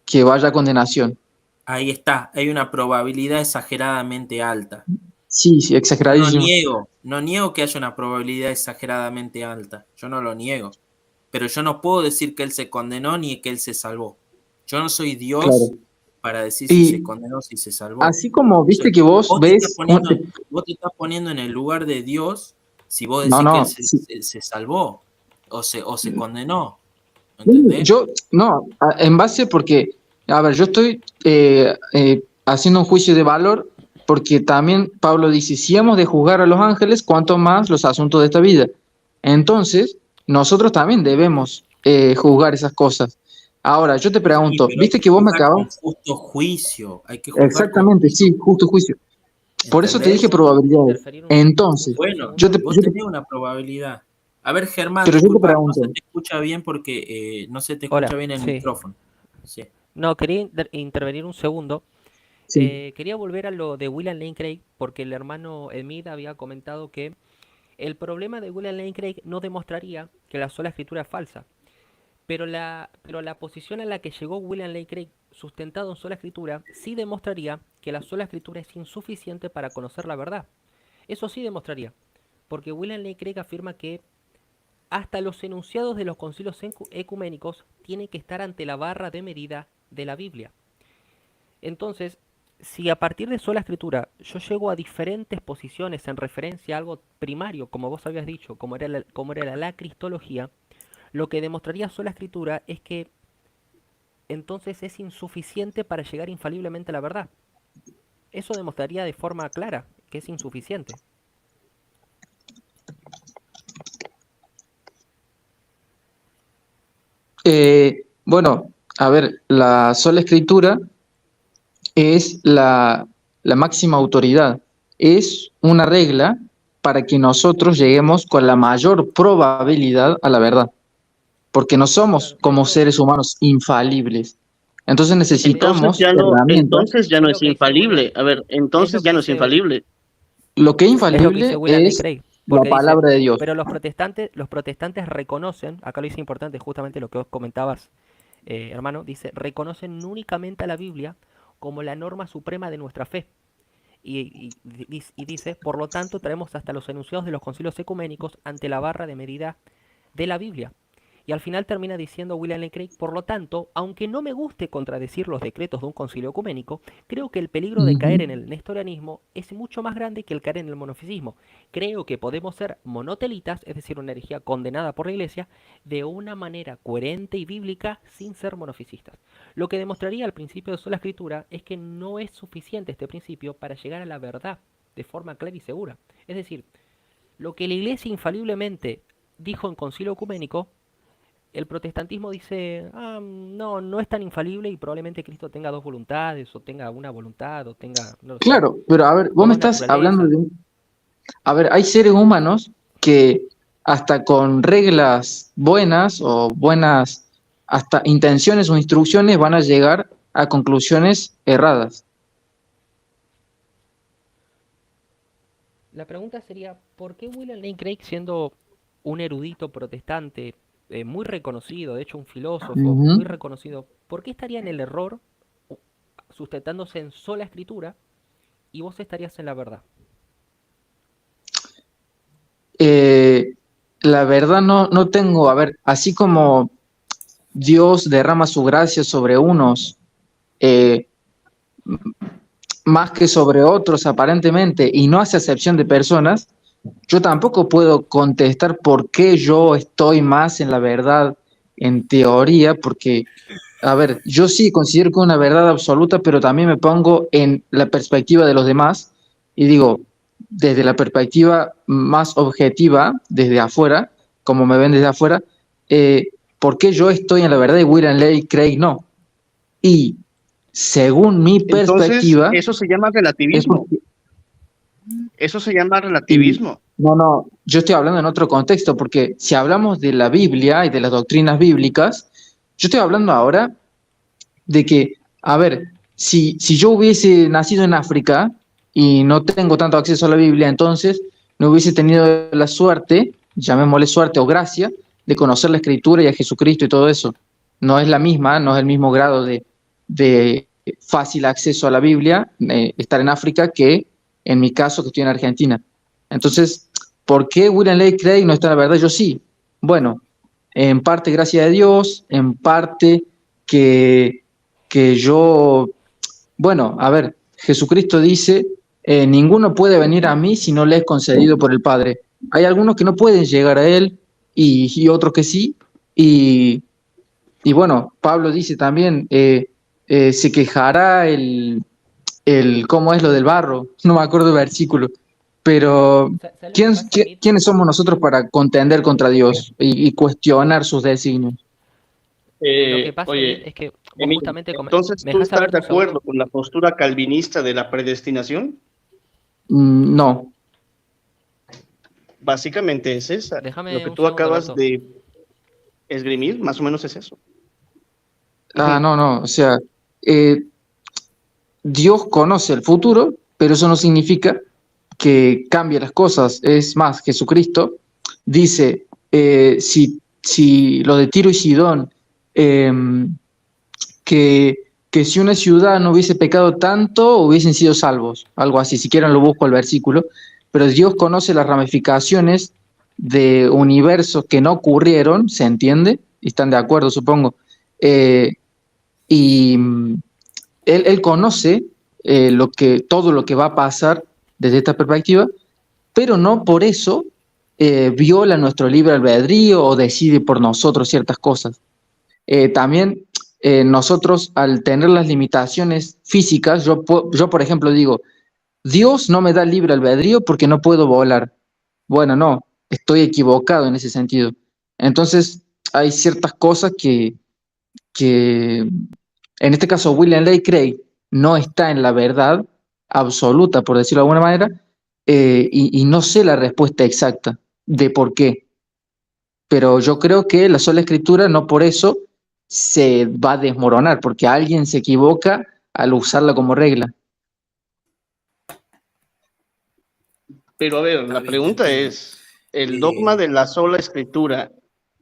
S2: que vaya a condenación.
S1: Ahí está, hay una probabilidad exageradamente alta.
S2: Sí, sí,
S1: Yo
S2: exageradísimo.
S1: no niego que haya una probabilidad exageradamente alta, yo no lo niego, pero yo no puedo decir que él se condenó ni que él se salvó. Yo no soy
S2: Claro.
S1: Dios para decir si se
S2: Y
S1: condenó o si se salvó.
S2: así como viste
S1: Entonces,
S2: que vos ves,
S1: vos te estás poniendo en el lugar de Dios si vos
S2: no,
S1: decís que él
S2: no, sí.
S1: se salvó o se condenó, ¿entendés?
S2: Yo, no, en base porque, a ver, yo estoy haciendo un juicio de valor porque también Pablo dice, si hemos de juzgar a los ángeles, cuanto más los asuntos de esta vida. Entonces, nosotros también debemos juzgar esas cosas. Ahora, yo te
S1: Sí,
S2: pregunto,
S1: pero hay
S2: viste
S1: que
S2: que vos me
S1: juzgar
S2: acabas,
S1: con justo juicio, hay que juzgar con
S2: exactamente,
S1: justo
S2: sí, justo
S1: juicio,
S2: juicio. Por eso te dije
S1: ¿entendés?
S5: ¿Puedo
S2: probabilidades.
S5: interferir
S2: Entonces,
S5: un
S1: Bueno,
S2: yo te,
S5: segundo?
S1: vos
S2: yo te-
S1: tenés una probabilidad. A ver, Germán,
S2: pero yo te
S1: disculpa, no se
S2: pregunto,
S1: te escucha bien porque no se te escucha
S5: Hola,
S1: bien el
S5: sí.
S1: micrófono. Sí.
S5: No, quería intervenir un segundo.
S2: Sí.
S5: Quería volver a lo de William Lane Craig, porque el hermano Emid había comentado que el problema de William Lane Craig no demostraría que la sola escritura es falsa, pero la posición a la que llegó William Lane Craig, sustentado en sola escritura, sí demostraría que la sola escritura es insuficiente para conocer la verdad. Eso sí demostraría, porque William Lane Craig afirma que hasta los enunciados de los concilios ecuménicos tienen que estar ante la barra de medida de la Biblia. Entonces, si a partir de sola escritura yo llego a diferentes posiciones en referencia a algo primario, como vos habías dicho, como era la cristología, lo que demostraría sola escritura es que entonces es insuficiente para llegar infaliblemente a la verdad. Eso demostraría de forma clara que es insuficiente.
S2: Bueno, a ver, la sola escritura es la máxima autoridad. Es una regla para que nosotros lleguemos con la mayor probabilidad a la verdad, porque no somos
S5: Claro, de
S2: como
S5: hecho,
S2: seres humanos infalibles. Entonces
S5: de hecho,
S2: necesitamos herramientas.
S3: Entonces ya
S5: es
S3: no
S5: lo
S3: es
S5: que dice William,
S3: infalible. A ver,
S5: es
S3: entonces
S5: lo que
S3: ya no es
S5: dice,
S3: infalible.
S2: Lo que es
S5: es lo que dice
S2: infalible
S5: William Lane
S2: es
S5: Craig,
S2: la
S5: porque dice,
S2: palabra de Dios.
S5: pero los protestantes reconocen, acá lo dice importante justamente lo que vos comentabas, hermano, dice, reconocen únicamente a la Biblia como la norma suprema de nuestra fe. Y dice, por lo tanto, traemos hasta los enunciados de los concilios ecuménicos ante la barra de medida de la Biblia. Y al final termina diciendo William Lane Craig, por lo tanto, aunque no me guste contradecir los decretos de un concilio ecuménico, creo que el peligro de caer en
S2: Ujú.
S5: el nestorianismo es mucho más grande que el caer en el monofisismo. Creo que podemos ser monotelitas, es decir, una herejía condenada por la Iglesia, de una manera coherente y bíblica sin ser monofisistas. Lo que demostraría el principio de sola escritura es que no es suficiente este principio para llegar a la verdad de forma clara y segura. Es decir, lo que la Iglesia infaliblemente dijo en concilio ecuménico, el protestantismo dice, no, no es tan infalible y probablemente Cristo tenga dos voluntades o tenga una voluntad o tenga, no lo sé,
S2: Claro, pero a ver, vos
S5: o
S2: me
S5: dos
S2: estás hablando
S5: naturalezas.
S2: de A ver, hay seres humanos que hasta con reglas buenas o buenas, hasta intenciones o instrucciones van a llegar a conclusiones erradas.
S5: La pregunta sería, ¿por qué William Lane Craig, siendo un erudito protestante muy reconocido, de hecho un filósofo
S2: Ujú.
S5: muy reconocido, ¿por qué estaría en el error sustentándose en sola escritura y vos estarías en la verdad?
S2: Eh, la verdad no tengo, a ver, así como Dios derrama su gracia sobre unos, eh, más que sobre otros aparentemente, y no hace acepción de personas, yo tampoco puedo contestar por qué yo estoy más en la verdad en teoría, porque, a ver, yo sí considero que es una verdad absoluta, pero también me pongo en la perspectiva de los demás y digo, desde la perspectiva más objetiva, desde afuera, como me ven desde afuera, ¿por qué yo estoy en la verdad y William Lane Craig no? Y según mi
S3: Entonces,
S2: perspectiva,
S3: eso se llama
S2: es
S3: relativismo.
S2: porque
S3: Eso se llama
S2: Y
S3: relativismo.
S2: no, yo estoy hablando en otro contexto, porque si hablamos de la Biblia y de las doctrinas bíblicas, yo estoy hablando ahora de que, a ver, si yo hubiese nacido en África y no tengo tanto acceso a la Biblia, entonces no hubiese tenido la suerte, llamémosle suerte o gracia, de conocer la Escritura y a Jesucristo y todo eso. No es la misma, no es el mismo grado de fácil acceso a la Biblia, estar en África, que en mi caso, que estoy en Argentina. Entonces, ¿por qué William Lane Craig no está en la verdad? Yo sí. Bueno, en parte gracias a Dios, en parte que, que yo, bueno, a ver, Jesucristo dice, ninguno puede venir a mí si no le es concedido por el Padre. Hay algunos que no pueden llegar a Él y otros que sí. Y, y bueno, Pablo dice también, se quejará ¿cómo es lo del barro? No me acuerdo el versículo, pero
S5: ¿Sabes lo que pasa, Mid?
S2: ¿quiénes somos nosotros para contender contra Dios y cuestionar sus designios?
S5: Lo que pasa, Mid,
S3: Oye,
S5: es que vos
S3: Emilio,
S5: justamente...
S3: entonces
S5: ¿Me
S3: tú
S5: dejas
S3: estás
S5: hablar
S3: de
S5: un segundo?
S3: acuerdo con la postura calvinista de la predestinación.
S2: No.
S3: Básicamente es esa. Lo
S5: Déjame
S3: que
S5: un
S3: tú
S5: segundo,
S3: acabas
S5: Alberto.
S3: de esgrimir, más o menos es eso.
S2: Ah,
S3: Ujú.
S2: no, o sea, eh, Dios conoce el futuro, pero eso no significa que cambie las cosas. Es más, Jesucristo dice, si lo de Tiro y Sidón, eh, que si una ciudad no hubiese pecado tanto, hubiesen sido salvos, algo así, si quieren lo busco el versículo, pero Dios conoce las ramificaciones de universos que no ocurrieron, ¿se entiende? Y están de acuerdo, supongo. Y él conoce todo lo que va a pasar desde esta perspectiva, pero no por eso viola nuestro libre albedrío o decide por nosotros ciertas cosas. También nosotros, al tener las limitaciones físicas, yo, por ejemplo, digo, Dios no me da libre albedrío porque no puedo volar. Bueno, no, estoy equivocado en ese sentido. Entonces, hay ciertas cosas que en este caso, William Lane Craig no está en la verdad absoluta, por decirlo de alguna manera, y no sé la respuesta exacta de por qué. Pero yo creo que la sola escritura no por eso se va a desmoronar, porque alguien se equivoca al usarla como regla.
S3: Pero a ver,
S1: Está
S3: la
S1: bien,
S3: pregunta
S1: entiendo.
S3: es, ¿el dogma de la sola escritura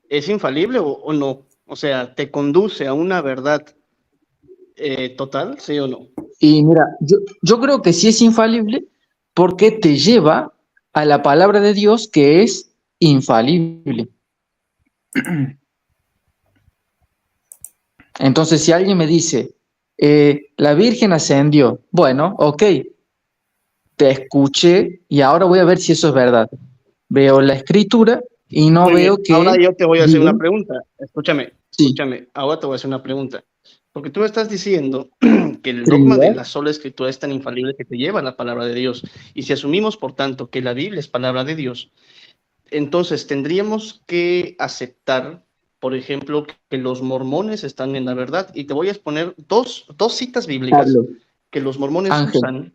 S3: es infalible o no? O sea, ¿te conduce a una verdad total, sí o no?
S2: Y mira, yo creo que sí es infalible porque te lleva a la palabra de Dios que es infalible. Entonces, si alguien me dice, la Virgen ascendió, bueno, ok, te escuché y ahora voy a ver si eso es verdad. Veo la escritura y no
S3: Muy
S2: veo
S3: bien, ahora
S2: que
S3: yo te voy a hacer una
S2: digan,
S3: pregunta.
S2: sí,
S3: Escúchame, ahora te voy a hacer una pregunta. Porque tú me estás diciendo que el dogma de
S2: Trinidad.
S3: la sola escritura es tan infalible que te lleva a la palabra de Dios. Y si asumimos, por tanto, que la Biblia es palabra de Dios, entonces tendríamos que aceptar, por ejemplo, que los mormones están en la verdad. Y te voy a exponer dos citas bíblicas
S2: Pablo,
S3: que los mormones
S2: Ángel,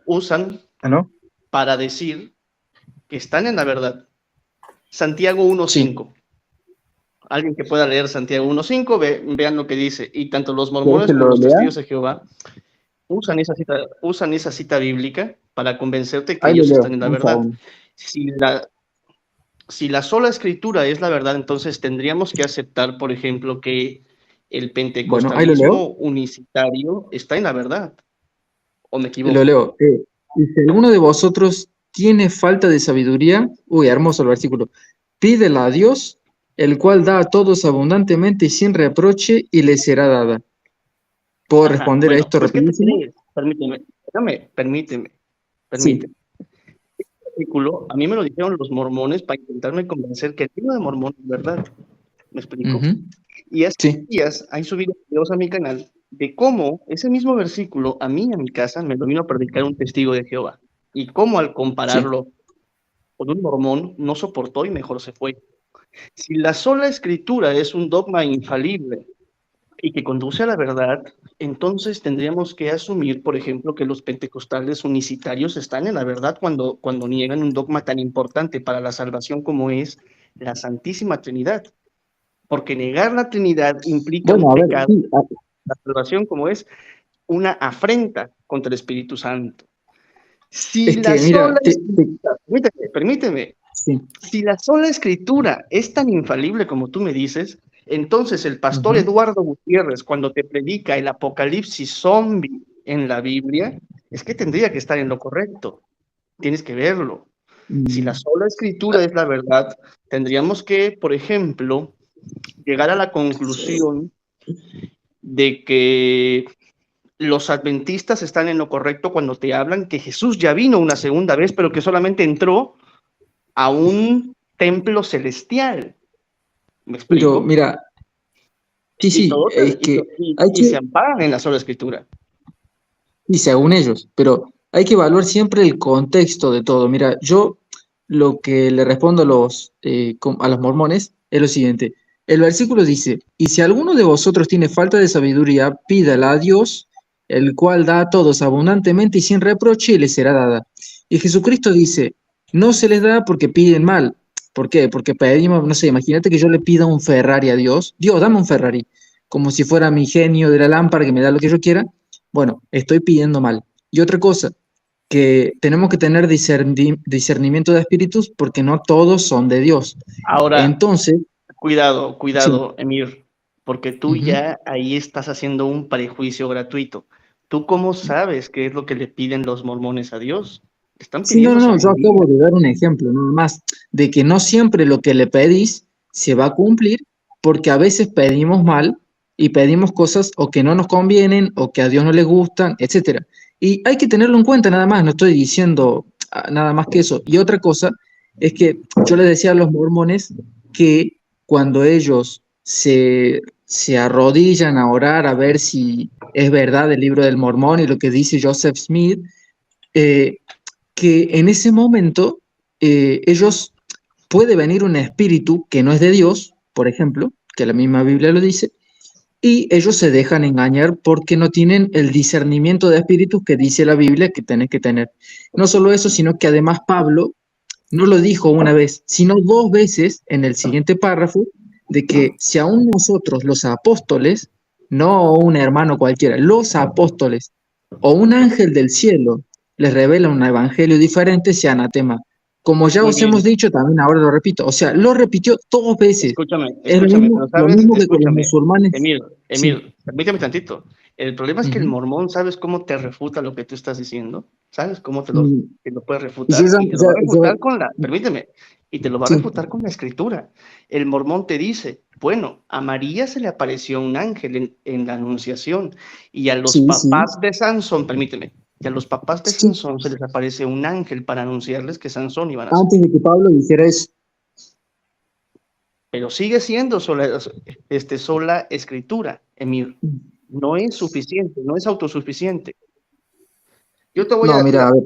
S3: usan
S4: ¿no?
S3: para decir que están en la verdad. Santiago
S2: sí.
S3: 1.5. Alguien que pueda leer Santiago 1.5, vean lo que dice. Y tanto los
S2: ¿Quieres
S3: mormones
S2: que
S3: como
S2: lo
S3: los
S2: lea?
S3: testigos de Jehová usan esa cita bíblica para convencerte que
S2: Ahí lo
S3: ellos están
S2: leo,
S3: en la
S2: un
S3: verdad.
S2: segundo.
S3: Si la sola escritura es la verdad, entonces tendríamos que aceptar, por ejemplo, que el
S2: Bueno, ahí lo leo.
S3: pentecostalismo unicitario está en la verdad. ¿O me
S2: Lo
S3: equivoco?
S2: leo. Y si alguno de vosotros tiene falta de sabiduría, uy, hermoso el versículo, pídela a Dios, el cual da a todos abundantemente y sin reproche, y le será dada. ¿Puedo
S3: Ajá,
S2: responder a
S3: bueno,
S2: esto
S3: pues ¿qué te
S2: rapidísimo?
S3: crees? Permíteme.
S2: Sí.
S3: Artículo, a mí me lo dijeron los mormones para intentarme convencer que el libro de Mormón es verdad. ¿Me explico?
S2: Ujú.
S3: Y hace
S2: Sí.
S3: días hay subido videos a mi canal de cómo ese mismo versículo a mí, a mi casa, me lo vino a predicar un testigo de Jehová. Y cómo al
S2: Sí.
S3: compararlo con un mormón no soportó y mejor se fue. Si la sola escritura es un dogma infalible y que conduce a la verdad, entonces tendríamos que asumir, por ejemplo, que los pentecostales unicitarios están en la verdad cuando niegan un dogma tan importante para la salvación como es la Santísima Trinidad. Porque negar la Trinidad implica
S2: Bueno,
S3: un
S2: a ver,
S3: pecado,
S2: sí.
S3: la salvación como es una afrenta contra el Espíritu Santo. Si
S2: Es
S3: la
S2: que, mira,
S3: sola escritura, permíteme,
S2: sí.
S3: si la sola escritura es tan infalible como tú me dices, entonces el pastor
S2: Ujú.
S3: Eduardo Gutiérrez, cuando te predica el apocalipsis zombie en la Biblia, es que tendría que estar en lo correcto. Tienes que verlo. Si la
S2: Mm,
S3: sola escritura es la verdad, tendríamos que, por ejemplo, llegar a la conclusión de que los adventistas están en lo correcto cuando te hablan que Jesús ya vino una segunda vez, pero que solamente entró a un templo celestial. ¿Me
S2: Pero,
S3: explico?
S2: mira, sí,
S3: Y
S2: sí,
S3: todos
S2: es que hay
S3: y se
S2: que,
S3: amparan en la sola escritura.
S2: y según ellos, pero hay que evaluar siempre el contexto de todo. Mira, yo lo que le respondo a los mormones es lo siguiente. El versículo dice, y si alguno de vosotros tiene falta de sabiduría, pídala a Dios, el cual da a todos abundantemente y sin reproche, y le será dada. Y Jesucristo dice, no se les da porque piden mal. ¿Por qué? Porque pedimos, no sé, imagínate que yo le pida un Ferrari a Dios. Dios, dame un Ferrari, como si fuera mi genio de la lámpara que me da lo que yo quiera. bueno, estoy pidiendo mal. Y otra cosa, que tenemos que tener discernimiento de espíritus porque no todos son de Dios.
S3: Ahora,
S2: Entonces,
S3: cuidado,
S2: sí,
S3: cuidado, Emir, porque tú
S2: ujú.
S3: ya ahí estás haciendo un prejuicio gratuito. ¿Tú cómo sabes qué es lo que le piden los mormones a Dios? Le están
S2: Sí, no,
S3: pidiendo
S2: no, yo
S3: sabiduría.
S2: acabo de dar un ejemplo, nada más, de que no siempre lo que le pedís se va a cumplir, porque a veces pedimos mal y pedimos cosas o que no nos convienen o que a Dios no le gustan, etcétera. Y hay que tenerlo en cuenta nada más, no estoy diciendo nada más que eso. Y otra cosa es que yo les decía a los mormones que cuando ellos se arrodillan a orar a ver si es verdad el libro del Mormón y lo que dice Joseph Smith, eh, que en ese momento ellos puede venir un espíritu que no es de Dios, por ejemplo, que la misma Biblia lo dice, y ellos se dejan engañar porque no tienen el discernimiento de espíritus que dice la Biblia que tienen que tener. No solo eso, sino que además Pablo no lo dijo una vez, sino dos veces en el siguiente párrafo, de que si aún nosotros, los apóstoles, no un hermano cualquiera, los apóstoles o un ángel del cielo les revela un evangelio diferente, sea anatema. Como ya
S3: Muy
S2: os hemos
S3: bien.
S2: dicho, también ahora lo repito, o sea, lo repitió dos veces.
S3: Escúchame,
S2: Es
S3: escúchame, pero
S2: lo
S3: sabes,
S2: mismo que con los
S3: escúchame,
S2: musulmanes.
S3: Emir,
S2: Sí.
S3: Emir, permíteme tantito. El problema es que el
S2: Ujú.
S3: mormón, ¿sabes cómo te refuta lo que tú estás diciendo? ¿Sabes cómo
S2: Mm,
S3: te lo puede
S2: y yo
S3: refutar? Y te lo va a refutar con la, permíteme, y te lo va a
S2: sí.
S3: refutar con la escritura. El mormón te dice, bueno, a María se le apareció un ángel en la Anunciación, y a los
S2: Sí, sí,
S3: papás de Sansón, permíteme, y a los papás de
S2: sí.
S3: Sansón se les aparece un ángel para anunciarles que Sansón iba a nacer.
S2: Antes de que Pablo dijera eso.
S3: Pero sigue siendo sola escritura, Emir. No es suficiente, no es autosuficiente. Yo te voy
S2: No,
S3: a,
S2: mira,
S3: mira,
S2: a ver.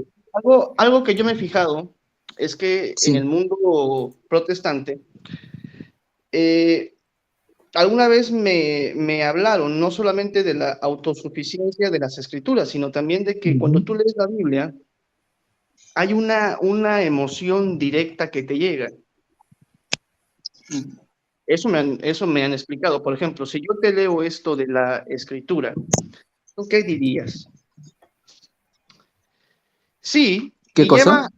S3: algo que yo me he fijado es que en el
S2: Sí.
S3: mundo protestante, eh, alguna vez me hablaron no solamente de la autosuficiencia de las escrituras, sino también de que
S2: Ujú.
S3: cuando tú lees la Biblia, hay una emoción directa que te llega. Eso me han explicado. Por ejemplo, si yo te leo esto de la escritura, ¿tú qué dirías? Sí,
S2: ¿Qué
S3: y
S2: cosa?
S3: lleva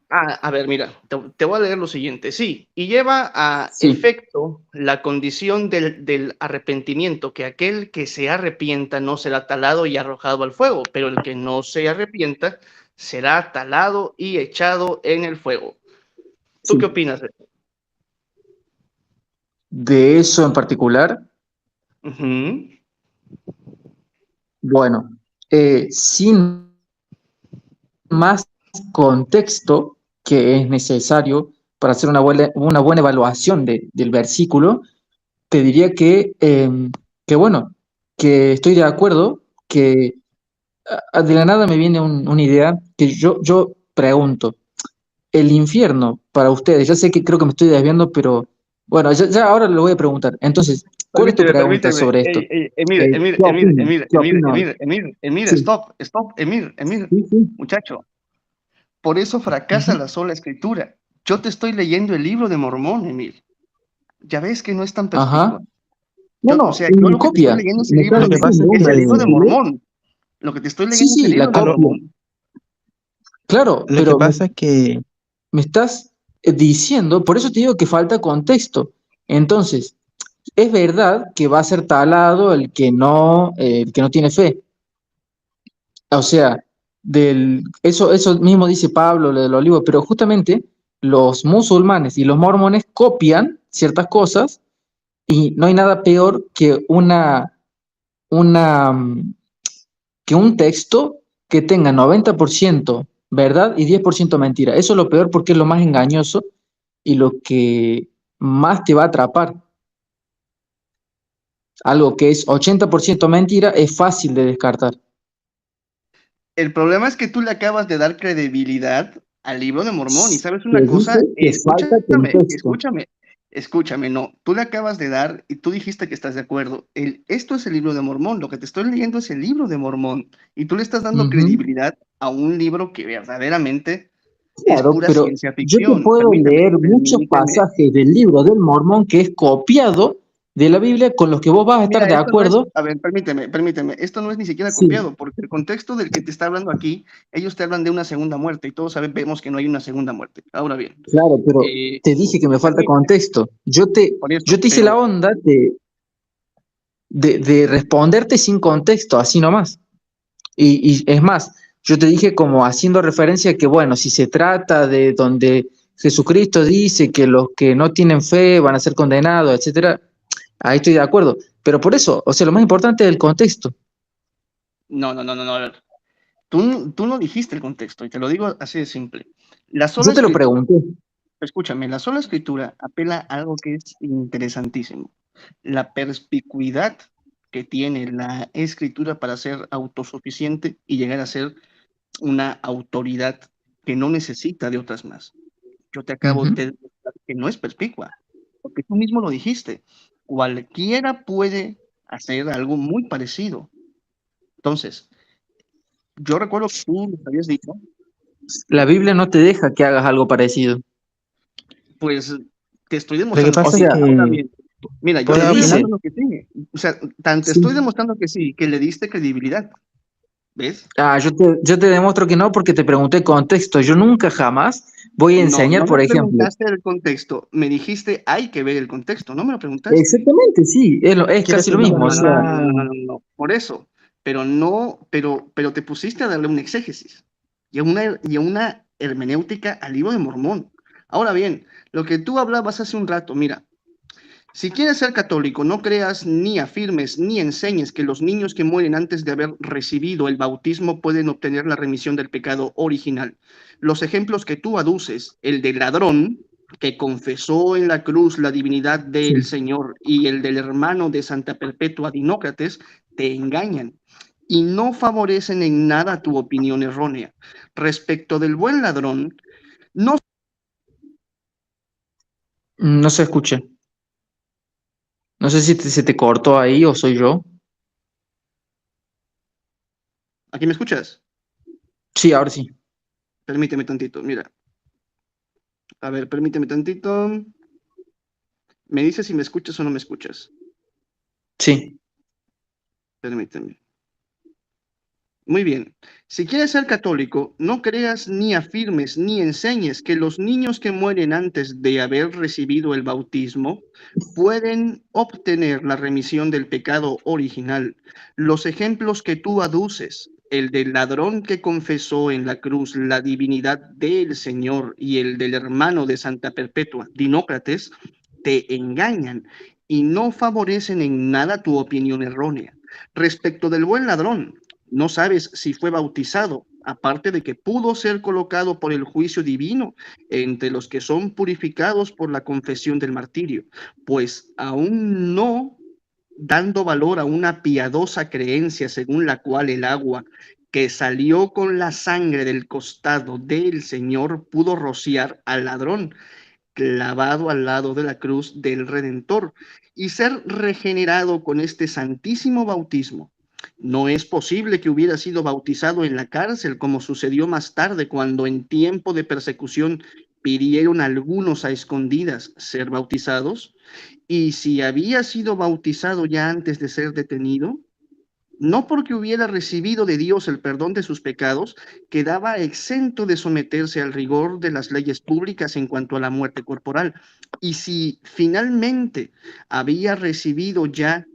S3: a ver, mira, te voy a leer lo siguiente. Sí, y lleva a
S2: Sí.
S3: efecto la condición del arrepentimiento, que aquel que se arrepienta no será talado y arrojado al fuego, pero el que no se arrepienta será talado y echado en el fuego. ¿Tú qué
S2: Sí.
S3: opinas de eso?
S2: De eso en particular,
S3: Ujú.
S2: bueno, sin más contexto que es necesario para hacer una buena evaluación del versículo, te diría que bueno, que estoy de acuerdo, que de la nada me viene una idea que yo pregunto, el infierno para ustedes, ya sé que creo que me estoy desviando, pero bueno, ya ahora lo voy a preguntar. Entonces, ¿cuál es tu
S3: Permíteme,
S2: pregunta
S3: permíteme.
S2: sobre esto?
S3: Ey, ey, Emir, Emir,
S2: ¿Qué
S3: Emir,
S2: opino?
S3: Emir,
S2: ¿Qué
S3: Emir,
S2: opino?
S3: Emir, Emir, Emir,
S2: Sí,
S3: stop, stop, Emir, Emir.
S2: sí, sí.
S3: Muchacho, por eso fracasa
S2: Ujú.
S3: la sola escritura. Yo te estoy leyendo el libro de Mormón, Emil. Ya ves que no es tan
S2: Ajá.
S3: perspicuo.
S2: No,
S3: O
S2: no,
S3: sea, yo
S2: y
S3: lo que te estoy
S2: copia.
S3: leyendo es el
S2: Me estás
S3: libro
S4: Lo que pasa es
S3: es
S2: diciendo,
S3: el libro de
S4: que
S3: Mormón. Lo que te estoy
S2: sí,
S3: leyendo es el
S2: sí, la
S3: libro de
S4: a
S2: copia.
S3: Mormón.
S2: Claro,
S4: lo que
S2: pero
S4: pasa es que
S2: me estás diciendo, por eso te digo que falta contexto. Entonces, es verdad que va a ser talado el que no tiene fe. O sea, eso mismo dice Pablo, lo del olivo, pero justamente los musulmanes y los mormones copian ciertas cosas y no hay nada peor que una, que un texto que tenga 90% verdad y 10% mentira. Eso es lo peor porque es lo más engañoso y lo que más te va a atrapar. Algo que es 80% mentira es fácil de descartar.
S3: El problema es que tú le acabas de dar credibilidad al libro de Mormón. Y sabes
S2: Te
S3: una
S2: dije
S3: cosa,
S2: que falta contexto.
S3: escúchame, no. Tú le acabas de dar y tú dijiste que estás de acuerdo. Esto es el libro de Mormón. Lo que te estoy leyendo es el libro de Mormón. Y tú le estás dando
S2: Ujú.
S3: credibilidad a un libro que verdaderamente es
S2: Claro,
S3: pura
S2: pero
S3: ciencia
S2: yo te
S3: ficción.
S2: puedo leer muchos
S3: Permíteme.
S2: pasajes del libro del Mormón que es copiado de la Biblia con los que vos vas a estar
S3: Mira,
S2: de
S3: esto no es,
S2: acuerdo.
S3: a ver, permíteme, esto no es ni siquiera
S2: Sí,
S3: copiado, porque el contexto del que te está hablando aquí, ellos te hablan de una segunda muerte y todos sabemos que no hay una segunda muerte. Ahora bien,
S2: claro, pero
S3: eh,
S2: te dije que me falta
S3: permíteme,
S2: contexto.
S3: por
S2: Yo
S3: eso,
S2: te hice la
S3: pero
S2: onda de responderte sin contexto, así nomás. Y es más, yo te dije como haciendo referencia a que, bueno, si se trata de donde Jesucristo dice que los que no tienen fe van a ser condenados, etcétera, ahí estoy de acuerdo. Pero por eso, o sea, lo más importante es el contexto.
S3: no, a ver, tú no dijiste el contexto y te lo digo así de simple. La sola
S2: Yo te lo
S3: escritura,
S2: pregunté.
S3: escúchame, la sola escritura apela a algo que es interesantísimo, la perspicuidad que tiene la escritura para ser autosuficiente y llegar a ser una autoridad que no necesita de otras más. Yo te acabo
S2: Ujú.
S3: de decir que no es perspicua, porque tú mismo lo dijiste. Cualquiera puede hacer algo muy parecido. Entonces, yo recuerdo que tú nos habías dicho,
S2: La Biblia no te deja que hagas algo parecido.
S3: pues te estoy
S4: Lo que
S3: demostrando que
S2: O
S4: pasa
S3: sí.
S4: es
S2: sea,
S3: Ahora
S4: que,
S3: bien, mira, yo te
S2: te
S4: ¿puedo
S3: estoy
S2: dice,
S4: opinar?
S3: demostrando que sí. O sea, tan te estoy
S2: sí.
S3: demostrando que sí, que le diste credibilidad. ¿Ves?
S2: Ah, yo te demuestro que no porque te pregunté contexto. Yo nunca jamás voy a
S3: No,
S2: enseñar,
S3: no me
S2: por ejemplo.
S3: preguntaste el contexto. Me dijiste, hay que ver el contexto. No me lo preguntaste.
S2: Exactamente, sí, es
S4: Quiero
S2: casi lo
S4: hacer una
S2: mismo. O sea,
S3: No. Por eso. Pero no, pero te pusiste a darle un exégesis y a una hermenéutica al libro de Mormón. Ahora bien, lo que tú hablabas hace un rato, mira, si quieres ser católico, no creas ni afirmes ni enseñes que los niños que mueren antes de haber recibido el bautismo pueden obtener la remisión del pecado original. Los ejemplos que tú aduces, el del ladrón que confesó en la cruz la divinidad del
S2: sí.
S3: Señor y el del hermano de Santa Perpetua Dinócrates, te engañan y no favorecen en nada tu opinión errónea. Respecto del buen ladrón, no...
S2: No se escucha. No sé si se te cortó ahí o soy yo.
S3: ¿Aquí me escuchas?
S2: Sí, ahora sí.
S3: Permíteme tantito, mira. A ver, permíteme tantito. Me dices si me escuchas o no me escuchas.
S2: Sí.
S3: Permíteme. Muy bien. Si quieres ser católico, no creas ni afirmes ni enseñes que los niños que mueren antes de haber recibido el bautismo pueden obtener la remisión del pecado original. Los ejemplos que tú aduces, el del ladrón que confesó en la cruz la divinidad del Señor y el del hermano de Santa Perpetua, Dinócrates, te engañan y no favorecen en nada tu opinión errónea. Respecto del buen ladrón, no sabes si fue bautizado, aparte de que pudo ser colocado por el juicio divino entre los que son purificados por la confesión del martirio, pues aún no dando valor a una piadosa creencia según la cual el agua que salió con la sangre del costado del Señor pudo rociar al ladrón clavado al lado de la cruz del Redentor y ser regenerado con este santísimo bautismo. No es posible que hubiera sido bautizado en la cárcel, como sucedió más tarde cuando en tiempo de persecución pidieron algunos a escondidas ser bautizados. Y si había sido bautizado ya antes de ser detenido, no porque hubiera recibido de Dios el perdón de sus pecados, quedaba exento de someterse al rigor de las leyes públicas en cuanto a la muerte corporal. Y si finalmente había recibido ya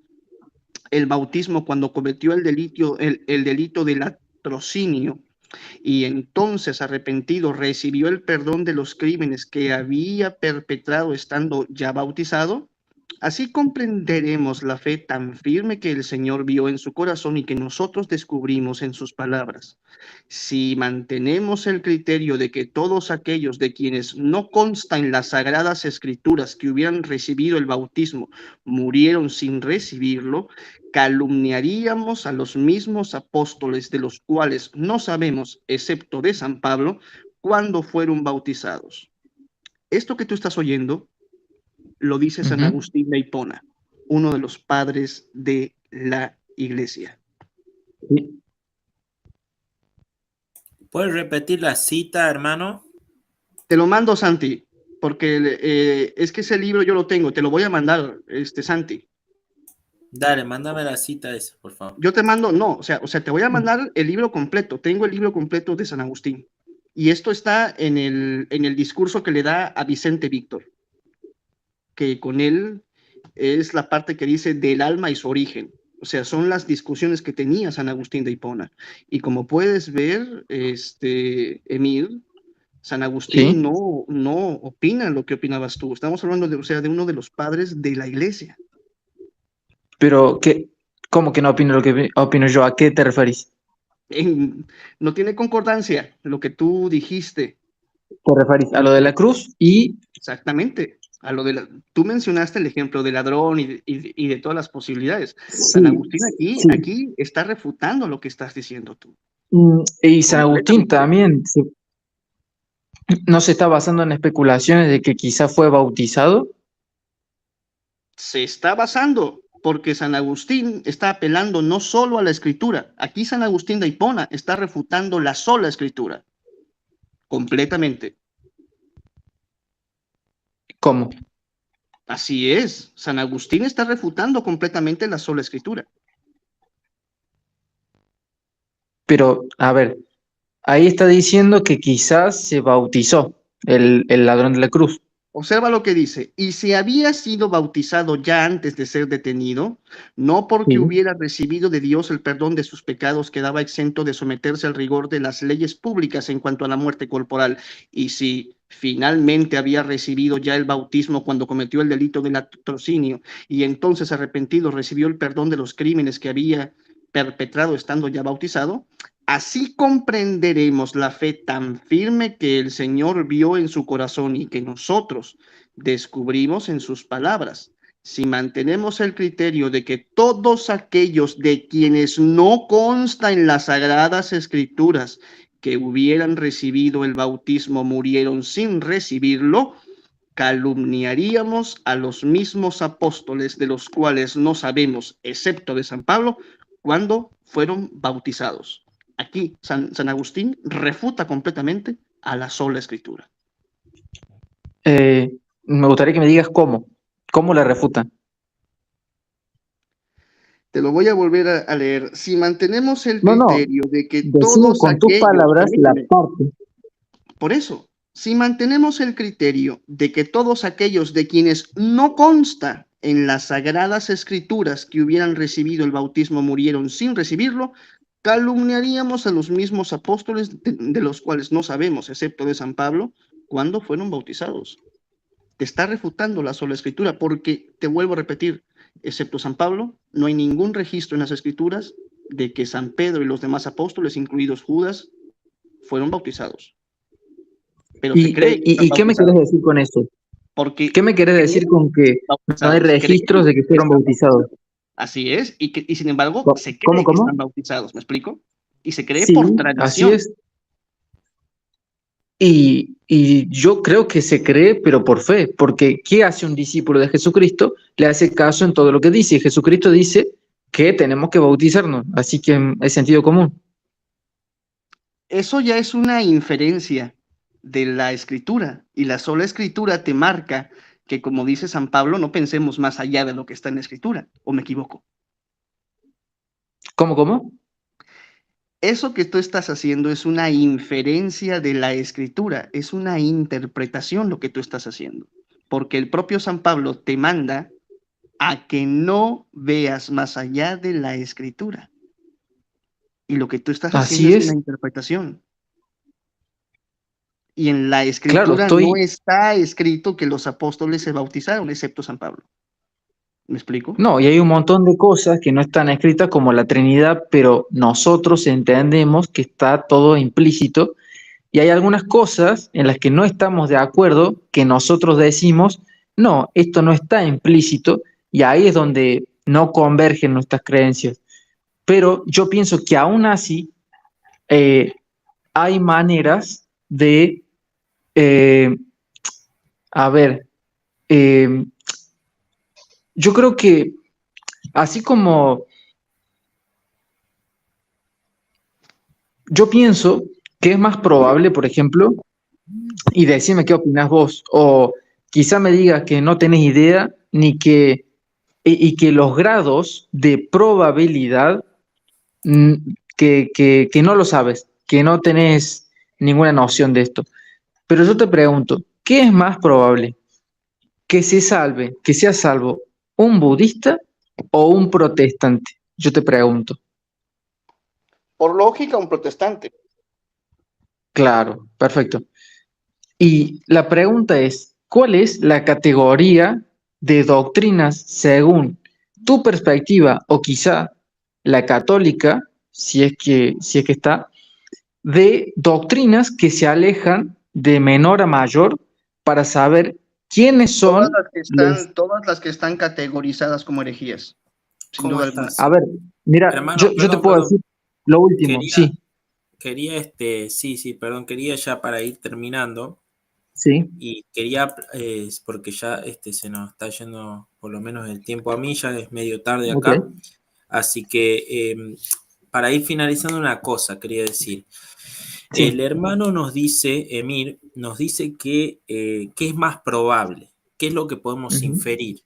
S3: el bautismo cuando cometió el delito del latrocinio, y entonces arrepentido recibió el perdón de los crímenes que había perpetrado estando ya bautizado, así comprenderemos la fe tan firme que el Señor vio en su corazón y que nosotros descubrimos en sus palabras. Si mantenemos el criterio de que todos aquellos de quienes no consta en las sagradas escrituras que hubieran recibido el bautismo murieron sin recibirlo, calumniaríamos a los mismos apóstoles de los cuales no sabemos, excepto de San Pablo, cuándo fueron bautizados. Esto que tú estás oyendo lo dice San
S2: Ujú.
S3: Agustín de Hipona, uno de los padres de la iglesia.
S2: Sí.
S1: ¿Puedes repetir la cita, hermano?
S3: Te lo mando, Santi, porque es que ese libro yo lo tengo, te lo voy a mandar, Santi.
S1: Dale, mándame la cita esa, por favor.
S3: Yo te mando, no, o sea, te voy a mandar el libro completo. Tengo el libro completo de San Agustín. Y esto está en el discurso que le da a Vicente Víctor, que con él es la parte que dice del alma y su origen. O sea, son las discusiones que tenía San Agustín de Hipona. Y como puedes ver, Emir, San Agustín
S2: ¿Sí?
S3: no opina lo que opinabas tú. Estamos hablando de, o sea, de uno de los padres de la iglesia.
S2: Pero, ¿cómo que no opino lo que opino yo? ¿A qué te referís?
S3: No tiene concordancia lo que tú dijiste.
S2: ¿Te referís a lo de la cruz?
S3: Exactamente. A lo de tú mencionaste el ejemplo del ladrón y de todas las posibilidades. San
S2: Sí,
S3: Agustín
S2: sí.
S3: aquí está refutando lo que estás diciendo tú.
S2: Y San Agustín
S3: Completamente.
S2: también no se está basando en especulaciones de que quizá fue bautizado.
S3: Se está basando porque San Agustín está apelando no solo a la escritura. Aquí San Agustín de Hipona está refutando la sola escritura. Completamente.
S2: ¿Cómo?
S3: Así es. San Agustín está refutando completamente la sola escritura.
S2: Pero, a ver, ahí está diciendo que quizás se bautizó el ladrón de la cruz.
S3: Observa lo que dice, y si había sido bautizado ya antes de ser detenido, no porque
S2: Sí.
S3: hubiera recibido de Dios el perdón de sus pecados, quedaba exento de someterse al rigor de las leyes públicas en cuanto a la muerte corporal, y si finalmente había recibido ya el bautismo cuando cometió el delito del latrocinio, y entonces arrepentido recibió el perdón de los crímenes que había perpetrado estando ya bautizado, así comprenderemos la fe tan firme que el Señor vio en su corazón y que nosotros descubrimos en sus palabras. Si mantenemos el criterio de que todos aquellos de quienes no consta en las sagradas escrituras que hubieran recibido el bautismo murieron sin recibirlo, calumniaríamos a los mismos apóstoles de los cuales no sabemos, excepto de San Pablo, cuándo fueron bautizados. Aquí San Agustín refuta completamente a la sola escritura.
S2: Me gustaría que me digas cómo la refutan.
S3: Te lo voy a volver a leer. Si mantenemos el
S2: No,
S3: criterio de que
S2: decime
S3: todos
S2: con tus
S3: aquellos,
S2: palabras la
S3: permíteme,
S2: parte.
S3: por eso, si mantenemos el criterio de que todos aquellos de quienes no consta en las sagradas escrituras que hubieran recibido el bautismo murieron sin recibirlo, calumniaríamos a los mismos apóstoles de los cuales no sabemos, excepto de San Pablo, cuándo fueron bautizados. Te está refutando la sola escritura, porque te vuelvo a repetir, excepto San Pablo, no hay ningún registro en las escrituras de que San Pedro y los demás apóstoles, incluidos Judas, fueron bautizados. Pero se cree que están
S2: ¿Y qué me querés
S3: bautizados.
S2: decir con eso?
S3: Porque
S2: ¿Qué me querés decir con que no hay registros de que fueron bautizados?
S3: Así es, y sin embargo se cree
S2: ¿Cómo?
S3: que están bautizados, ¿me explico? Y se cree
S2: Sí,
S3: por
S2: así
S3: tradición.
S2: es. Y yo creo que se cree, pero por fe, porque ¿qué hace un discípulo de Jesucristo? Le hace caso en todo lo que dice. Y Jesucristo dice que tenemos que bautizarnos, así que es sentido común.
S3: Eso ya es una inferencia de la escritura, y la sola escritura te marca que, como dice San Pablo, no pensemos más allá de lo que está en la escritura, ¿o me equivoco?
S2: ¿Cómo?
S3: Eso que tú estás haciendo es una inferencia de la escritura, es una interpretación lo que tú estás haciendo, porque el propio San Pablo te manda a que no veas más allá de la escritura. Y lo que tú estás haciendo
S2: Así
S3: es
S2: es.
S3: una interpretación. Y en la
S2: Claro,
S3: escritura no está escrito que los apóstoles se bautizaron, excepto San Pablo. ¿Me explico?
S2: No, y hay un montón de cosas que no están escritas como la Trinidad, pero nosotros entendemos que está todo implícito. Y hay algunas cosas en las que no estamos de acuerdo, que nosotros decimos, no, esto no está implícito, y ahí es donde no convergen nuestras creencias. Pero yo pienso que aún así hay maneras de, a ver, eh, yo creo que así como yo pienso que es más probable, por ejemplo, y decime qué opinás vos, o quizá me digas que no tenés idea, ni que y que los grados de probabilidad que no lo sabes, que no tenés ninguna noción de esto. Pero yo te pregunto, ¿qué es más probable? ¿Que se salve, que sea salvo un budista o un protestante? Yo te pregunto.
S3: Por lógica, un protestante.
S2: Claro, perfecto. Y la pregunta es, ¿cuál es la categoría de doctrinas según tu perspectiva o quizá la católica, si es que está, de doctrinas que se alejan de menor a mayor para saber quiénes son los...
S3: Todas las que están categorizadas como herejías, sin
S1: ¿Cómo
S3: duda
S1: es
S3: alguna.
S1: eso?
S2: A ver, mira,
S1: Hermano,
S2: yo te
S1: perdón,
S2: puedo
S1: perdón.
S2: decir lo último,
S1: Quería,
S2: sí,
S1: perdón, quería ya para ir terminando
S2: sí,
S1: y quería, porque ya se nos está yendo por lo menos el tiempo a mí, ya es medio tarde
S2: ok,
S1: acá, así que para ir finalizando una cosa, quería decir, el
S2: sí,
S1: hermano nos dice, Emir, nos dice que ¿qué es más probable? ¿Qué es lo que podemos
S2: ujú,
S1: inferir?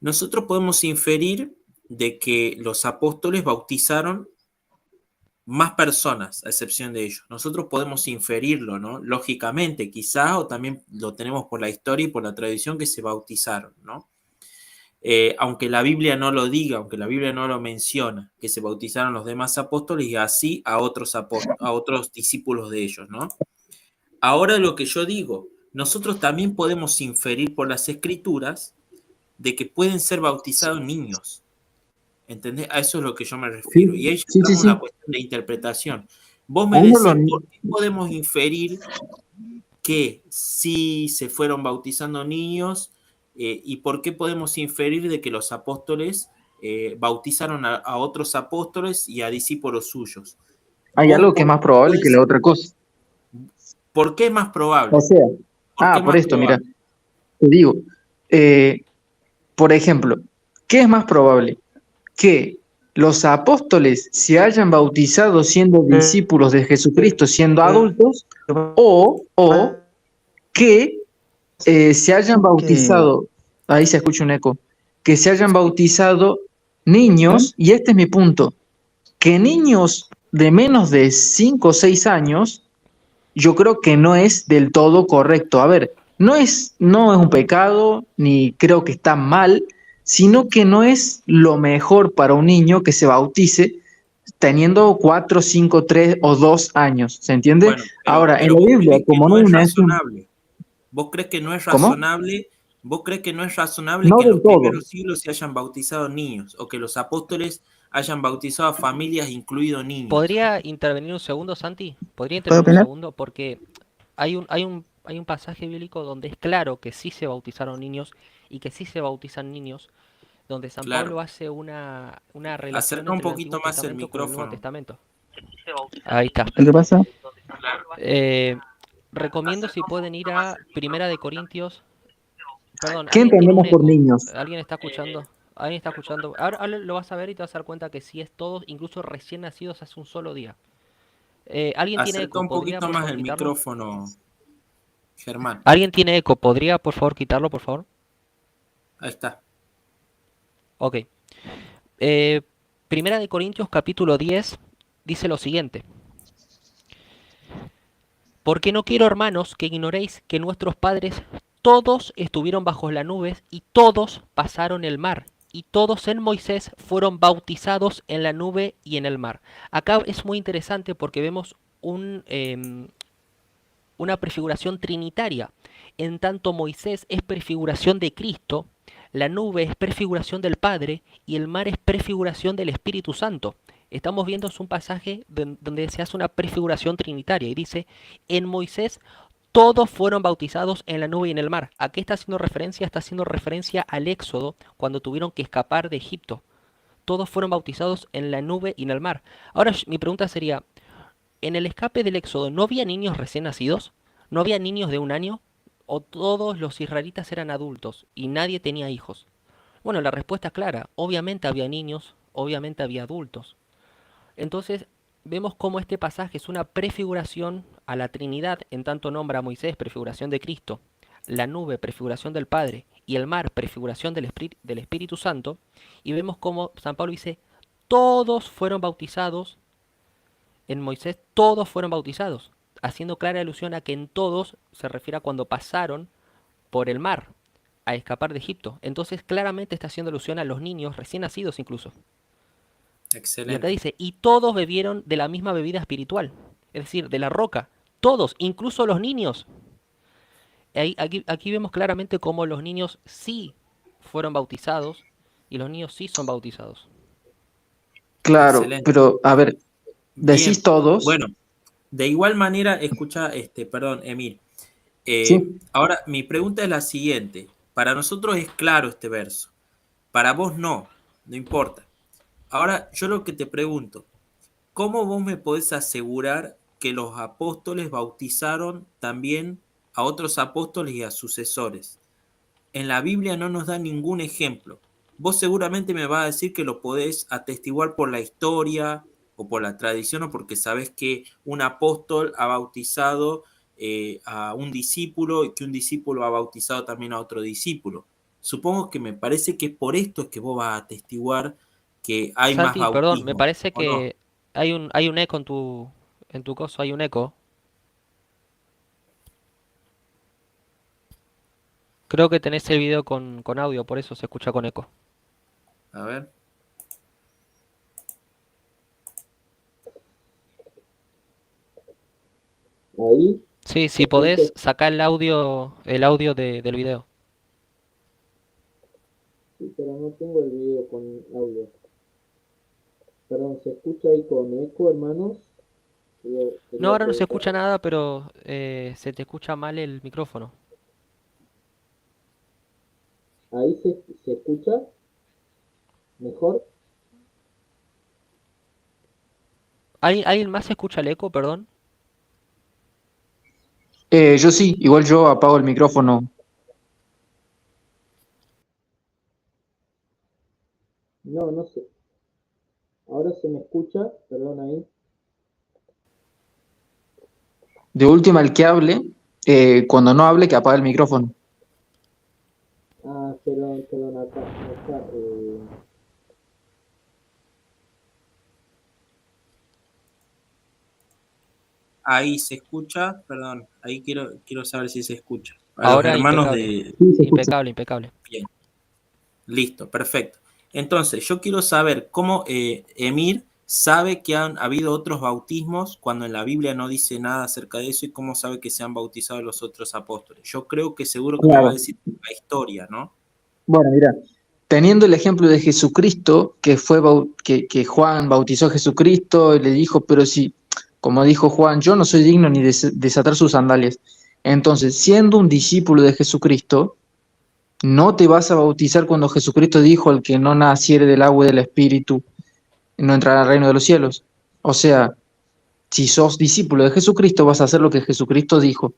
S1: Nosotros podemos inferir de que los apóstoles bautizaron más personas, a excepción de ellos. Nosotros podemos inferirlo, ¿no? Lógicamente, quizás, o también lo tenemos por la historia y por la tradición que se bautizaron, ¿no? Aunque la Biblia no lo diga, aunque la Biblia no lo menciona, que se bautizaron los demás apóstoles y así a otros discípulos de ellos, ¿no? Ahora lo que yo digo, nosotros también podemos inferir por las escrituras de que pueden ser bautizados niños. ¿Entendés? A eso es lo que yo me refiero.
S2: sí,
S1: Y ahí ya
S2: sí, sí,
S1: estamos en una
S2: sí.
S1: cuestión de interpretación. Vos me
S2: Uno lo,
S1: decís, ¿por qué podemos inferir que sí se fueron bautizando niños y por qué podemos inferir de que los apóstoles bautizaron a otros apóstoles y a discípulos suyos?
S2: hay
S1: ¿Vos
S2: algo que es
S1: por
S2: más
S1: qué
S2: probable que
S1: podés,
S2: la otra cosa.
S1: por qué es más
S2: O
S1: probable?
S2: sea,
S1: ¿Por qué es
S2: por
S1: más
S2: esto, mira,
S1: probable?
S2: te digo, eh, por ejemplo, ¿qué es más probable? Que los apóstoles se hayan bautizado siendo discípulos de Jesucristo, siendo adultos, o que se hayan
S4: Que,
S2: bautizado, ahí se escucha un eco, que se hayan bautizado
S4: ¿sí?
S2: niños, y este es mi punto, que niños de menos de 5 o 6 años yo creo que no es del todo correcto. A ver, no es un pecado, ni creo que está mal, sino que no es lo mejor para un niño que se bautice teniendo 4, 5, 3 o 2 años. ¿Se entiende?
S1: Bueno,
S2: Ahora, en
S1: pero
S2: la
S1: vos
S2: Biblia,
S1: crees que
S2: como no
S1: no
S2: hay
S1: es
S2: una ejemplo,
S1: razonable. ¿Vos crees que no es
S2: ¿cómo?
S1: razonable? ¿Vos crees que no es razonable
S2: No
S1: que en
S2: del
S1: los
S2: todo.
S1: primeros siglos se hayan bautizado niños o que los apóstoles hayan bautizado a familias, incluidos niños?
S5: ¿Podría intervenir un segundo, Santi? ¿Podría
S4: ¿Puedo
S5: intervenir un
S4: opinar?
S5: segundo? Porque hay un pasaje bíblico donde es claro que sí se bautizaron niños y que sí se bautizan niños, donde San
S1: Claro.
S5: Pablo hace una relación
S1: Acerca un
S5: entre el Antiguo
S1: poquito más el
S5: Testamento con el Nuevo
S1: micrófono.
S5: Testamento. Ahí está.
S4: ¿Qué pasa?
S5: Eh, recomiendo si pueden ir a Primera de Corintios. Perdón,
S2: ¿Qué
S5: alguien tiene un
S2: entendemos por
S5: eco.
S2: niños?
S5: ¿Alguien está escuchando? ¿Alguien está escuchando? Ahora lo vas a ver y te vas a dar cuenta que sí es todos, incluso recién nacidos hace un solo día. ¿Alguien tiene
S1: Acerca
S5: eco?
S1: un
S5: ¿Podría
S1: poquito
S5: por
S1: más
S5: favor
S1: el
S5: quitarlo?
S1: micrófono, Germán.
S5: ¿Alguien tiene eco? ¿Podría por favor quitarlo, por favor?
S1: Ahí está.
S5: Ok. Eh, Primera de Corintios capítulo 10 dice lo siguiente. Porque no quiero, hermanos, que ignoréis que nuestros padres todos estuvieron bajo las nubes y todos pasaron el mar. Y todos en Moisés fueron bautizados en la nube y en el mar. Acá es muy interesante porque vemos una prefiguración trinitaria. En tanto Moisés es prefiguración de Cristo, la nube es prefiguración del Padre y el mar es prefiguración del Espíritu Santo. Estamos viendo un pasaje donde se hace una prefiguración trinitaria y dice, en Moisés todos fueron bautizados en la nube y en el mar. ¿A qué está haciendo referencia? Está haciendo referencia al Éxodo cuando tuvieron que escapar de Egipto. Todos fueron bautizados en la nube y en el mar. Ahora mi pregunta sería, en el escape del Éxodo, ¿no había niños recién nacidos? ¿No había niños de un año? ¿O todos los israelitas eran adultos y nadie tenía hijos? Bueno, la respuesta es clara. Obviamente había niños, obviamente había adultos. Entonces, vemos cómo este pasaje es una prefiguración a la Trinidad, en tanto nombra a Moisés, prefiguración de Cristo, la nube, prefiguración del Padre, y el mar, prefiguración del Espíritu Santo, y vemos como San Pablo dice, todos fueron bautizados en Moisés, todos fueron bautizados, haciendo clara alusión a que en todos se refiere a cuando pasaron por el mar a escapar de Egipto. Entonces claramente está haciendo alusión a los niños recién nacidos incluso. Y acá
S1: Excelente.
S5: dice, y todos bebieron de la misma bebida espiritual, es decir, de la roca, todos, incluso los niños. Aquí vemos claramente cómo los niños sí fueron bautizados y los niños sí son bautizados.
S2: Claro,
S1: Excelente.
S2: pero a ver, decís
S1: Bien.
S2: todos,
S1: Bueno, de igual manera, escucha, perdón, Emil.
S2: ¿sí?
S1: Ahora, mi pregunta es la siguiente. Para nosotros es claro este verso. Para vos no importa. Ahora, yo lo que te pregunto, ¿cómo vos me podés asegurar que los apóstoles bautizaron también a otros apóstoles y a sucesores? En la Biblia no nos da ningún ejemplo. Vos seguramente me vas a decir que lo podés atestiguar por la historia o por la tradición o porque sabés que un apóstol ha bautizado a un discípulo y que un discípulo ha bautizado también a otro discípulo. Supongo que me parece que por esto es que vos vas a atestiguar que hay más
S5: Santi, perdón, me
S1: bautismo,
S5: parece
S1: ¿o no?
S5: que hay un eco en tu coso, hay un eco. Creo que tenés el video con audio, por eso se escucha con eco.
S1: A ver. Ahí,
S5: Sí, si podés, sacar el audio del video.
S1: sí, pero no tengo el video con audio. Perdón, ¿se escucha ahí con eco, hermanos?
S5: No,
S1: Quería
S5: ahora no se
S1: preguntar.
S5: escucha nada, pero se te escucha mal el micrófono.
S1: Ahí se escucha mejor.
S5: ¿Alguien más escucha el eco, perdón?
S2: Yo sí, igual yo apago el micrófono.
S1: No, no sé. Ahora se me escucha, perdón ahí.
S2: De última, el que hable, cuando no hable, que apague el micrófono.
S1: Ah, perdón, acá. Ahí se escucha, perdón, ahí quiero saber si se escucha. A los
S5: Ahora
S1: hermanos
S5: impecable.
S1: de...
S2: Sí, se escucha.
S5: Impecable, impecable.
S1: Bien, listo, perfecto. Entonces, yo quiero saber cómo Emir sabe que han habido otros bautismos cuando en la Biblia no dice nada acerca de eso y cómo sabe que se han bautizado los otros apóstoles. Yo creo que seguro que me va a
S2: Claro.
S1: decir la historia, ¿no?
S2: Bueno, mira, teniendo el ejemplo de Jesucristo, que Juan bautizó a Jesucristo y le dijo, pero si, como dijo Juan, yo no soy digno ni de desatar sus sandalias. Entonces, siendo un discípulo de Jesucristo, no te vas a bautizar cuando Jesucristo dijo, el que no naciere del agua y del Espíritu no entrará al reino de los cielos. O sea, si sos discípulo de Jesucristo, vas a hacer lo que Jesucristo dijo.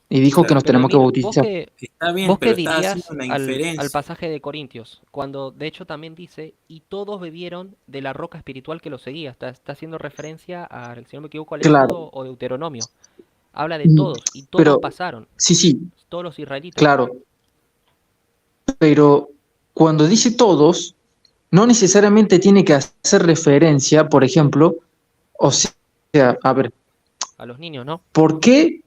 S2: Y dijo que
S1: Claro.
S2: nos
S5: Pero
S2: tenemos que
S5: Emir,
S2: bautizar.
S1: Está bien,
S5: ¿vos qué
S1: pero está haciendo
S5: dirías
S1: una
S5: al
S1: inferencia.
S5: pasaje de Corintios? Cuando de hecho también dice, y todos bebieron de la roca espiritual que los seguía. Está haciendo referencia a, si no me equivoco, al
S2: Claro.
S5: Éxodo o Deuteronomio. Habla de todos, y todos
S2: Pero,
S5: pasaron,
S2: sí,
S5: todos los israelitas.
S2: claro. Pero cuando dice todos, no necesariamente tiene que hacer referencia, por ejemplo, o sea, a ver,
S5: A los niños, ¿no?
S2: ¿por qué?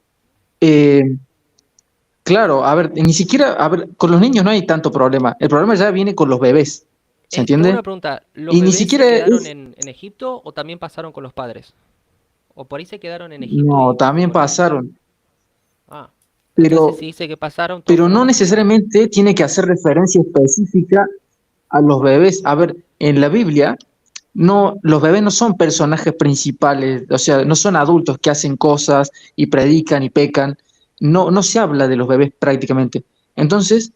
S2: Claro, a ver, ni siquiera, a ver, con los niños no hay tanto problema. El problema ya viene con los bebés, ¿se
S5: Tengo una
S2: entiende?
S5: pregunta, ¿los
S2: Y ni
S5: bebés se
S2: siquiera
S5: quedaron
S2: es,
S5: en Egipto o también pasaron con los padres? ¿O por ahí se quedaron en Egipto
S2: no,
S5: y
S2: también
S5: bueno?
S2: pasaron,
S5: Ah, entonces
S2: pero,
S5: si dice que pasaron, todos
S2: pero
S5: fueron
S2: no
S5: bautizados.
S2: necesariamente tiene que hacer referencia específica a los bebés. A ver, en la Biblia, no, los bebés no son personajes principales, o sea, no son adultos que hacen cosas y predican y pecan. No, no se habla de los bebés prácticamente. Entonces,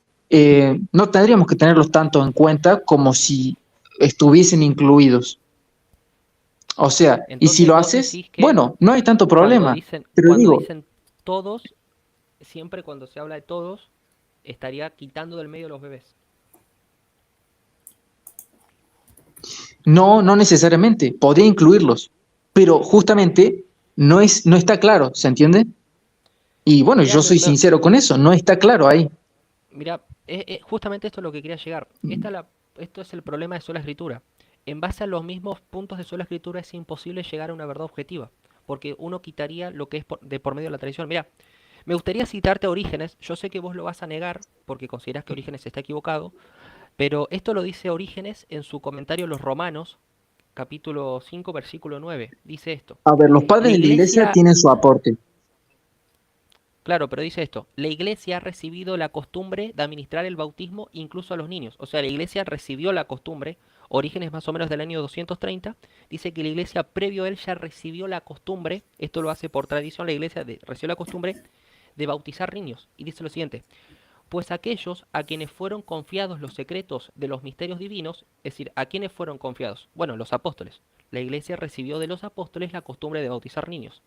S2: no tendríamos que tenerlos tanto en cuenta como si estuviesen incluidos. O sea, y si
S5: Entonces
S2: lo
S5: vos
S2: haces,
S5: decís que
S2: bueno, no hay tanto problema. Pero
S5: cuando
S2: digo,
S5: dicen todos, siempre cuando se habla de todos, estaría quitando del medio los bebés.
S2: no, no necesariamente, podría incluirlos, pero justamente no está claro, ¿se entiende? Y bueno,
S5: Mirá,
S2: yo soy sincero con eso, no está claro ahí.
S5: mirá, Justamente esto es lo que quería llegar. Esto es el problema de sola escritura. En base a los mismos puntos de sola escritura es imposible llegar a una verdad objetiva, porque uno quitaría lo que es por medio de la tradición. Mira, me gustaría citarte a Orígenes. Yo sé que vos lo vas a negar porque consideras que Orígenes está equivocado, pero esto lo dice Orígenes en su comentario a los Romanos, capítulo 5, versículo 9. Dice esto.
S2: A ver, los
S5: La
S2: padres de la iglesia
S5: iglesia,
S2: tienen su aporte.
S5: claro, pero dice esto. La iglesia ha recibido la costumbre de administrar el bautismo incluso a los niños. O sea, la iglesia recibió la costumbre. Orígenes más o menos del año 230. Dice que la iglesia previo a él ya recibió la costumbre. Esto lo hace por tradición. La iglesia recibió la costumbre de bautizar niños. Y dice lo siguiente. Pues aquellos a quienes fueron confiados los secretos de los misterios divinos, es decir, ¿a quienes fueron confiados? Bueno, los apóstoles. La iglesia recibió de los apóstoles la costumbre de bautizar niños.